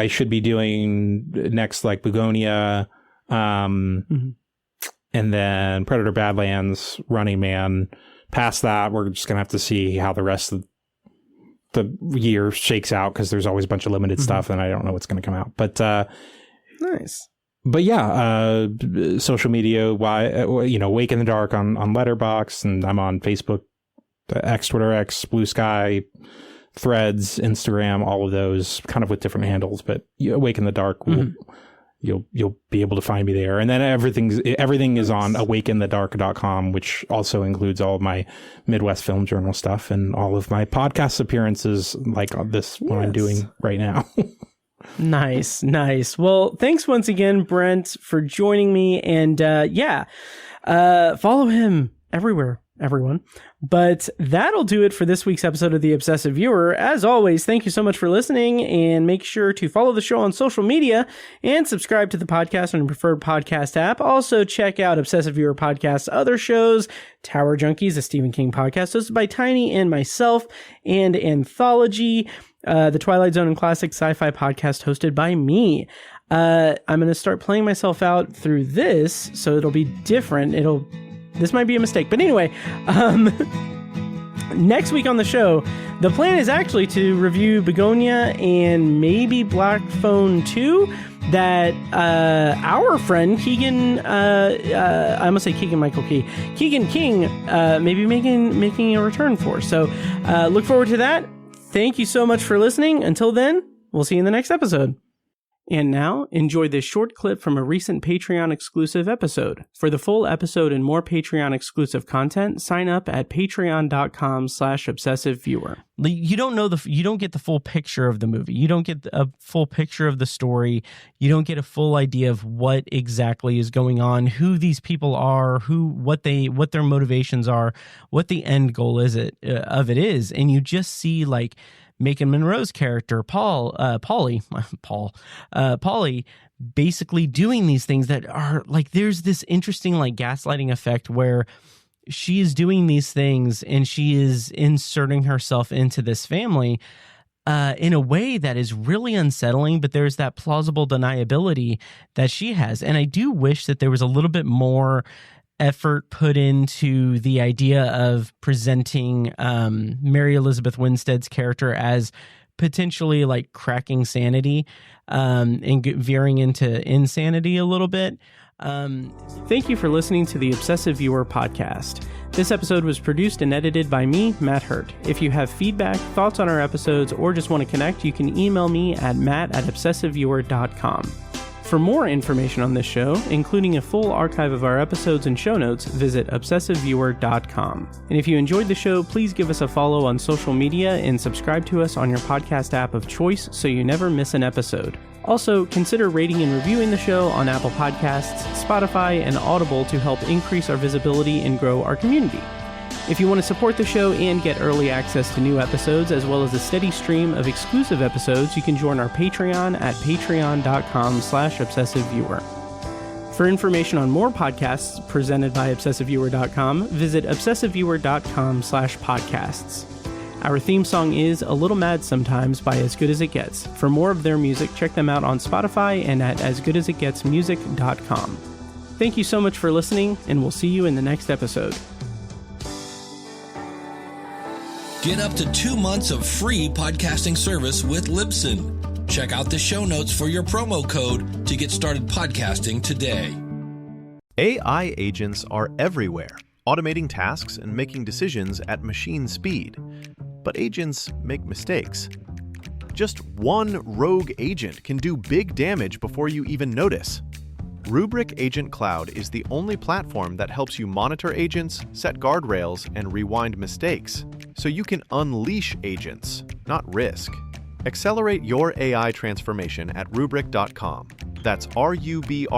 should be doing next like Begonia. And then Predator Badlands, Running Man. Past that, we're just going to have to see how the rest of the year shakes out, because there's always a bunch of limited stuff and I don't know what's going to come out. But nice. But yeah, social media, Wake in the Dark on Letterboxd, and I'm on Facebook, Twitter X, Blue Sky, Threads, Instagram, all of those kind of with different handles. But Wake in the Dark You'll be able to find me there. And then everything is on awakeinthedark.com, which also includes all of my Midwest Film Journal stuff and all of my podcast appearances like this one I'm doing right now. Nice. Well, thanks once again, Brent, for joining me. And follow him everywhere everyone. But that'll do it for this week's episode of The Obsessive Viewer. As always, thank you so much for listening, and make sure to follow the show on social media and subscribe to the podcast on your preferred podcast app. Also, check out Obsessive Viewer Podcast's other shows, Tower Junkies, a Stephen King podcast hosted by Tiny and myself, and Anthology, the Twilight Zone and Classic Sci-Fi podcast hosted by me. I'm going to start playing myself out through this, so it'll be different. This might be a mistake. But anyway, next week on the show, the plan is actually to review Begonia and maybe Black Phone 2 that our friend Keegan, I almost say Keegan-Michael Key, Keegan King, may be making a return for. So look forward to that. Thank you so much for listening. Until then, we'll see you in the next episode. And now, enjoy this short clip from a recent Patreon-exclusive episode. For the full episode and more Patreon-exclusive content, sign up at patreon.com/obsessiveviewer. You don't get the full picture of the movie. You don't get a full picture of the story. You don't get a full idea of what exactly is going on, who these people are, what their motivations are, what the end goal is, and you just see like Macon Monroe's character, Polly, basically doing these things that are like, there's this interesting like gaslighting effect where she is doing these things and she is inserting herself into this family in a way that is really unsettling, but there's that plausible deniability that she has. And I do wish that there was a little bit more effort put into the idea of presenting Mary Elizabeth Winstead's character as potentially like cracking sanity and veering into insanity a little bit. Thank you for listening to the Obsessive Viewer podcast. This episode was produced and edited by me, Matt Hurt. If you have feedback, thoughts on our episodes, or just want to connect, you can email me at matt@obsessiveviewer.com. For more information on this show, including a full archive of our episodes and show notes, visit obsessiveviewer.com. And if you enjoyed the show, please give us a follow on social media and subscribe to us on your podcast app of choice so you never miss an episode. Also, consider rating and reviewing the show on Apple Podcasts, Spotify, and Audible to help increase our visibility and grow our community. If you want to support the show and get early access to new episodes, as well as a steady stream of exclusive episodes, you can join our Patreon at patreon.com/obsessiveviewer. For information on more podcasts presented by obsessiveviewer.com, visit obsessiveviewer.com/podcasts. Our theme song is A Little Mad Sometimes by As Good As It Gets. For more of their music, check them out on Spotify and at asgoodasitgetsmusic.com. Thank you so much for listening, and we'll see you in the next episode. Get up to 2 months of free podcasting service with Libsyn. Check out the show notes for your promo code to get started podcasting today. AI agents are everywhere, automating tasks and making decisions at machine speed. But agents make mistakes. Just one rogue agent can do big damage before you even notice. Rubrik Agent Cloud is the only platform that helps you monitor agents, set guardrails, and rewind mistakes, so you can unleash agents, not risk. Accelerate your AI transformation at Rubrik.com. That's RUBRIK.com.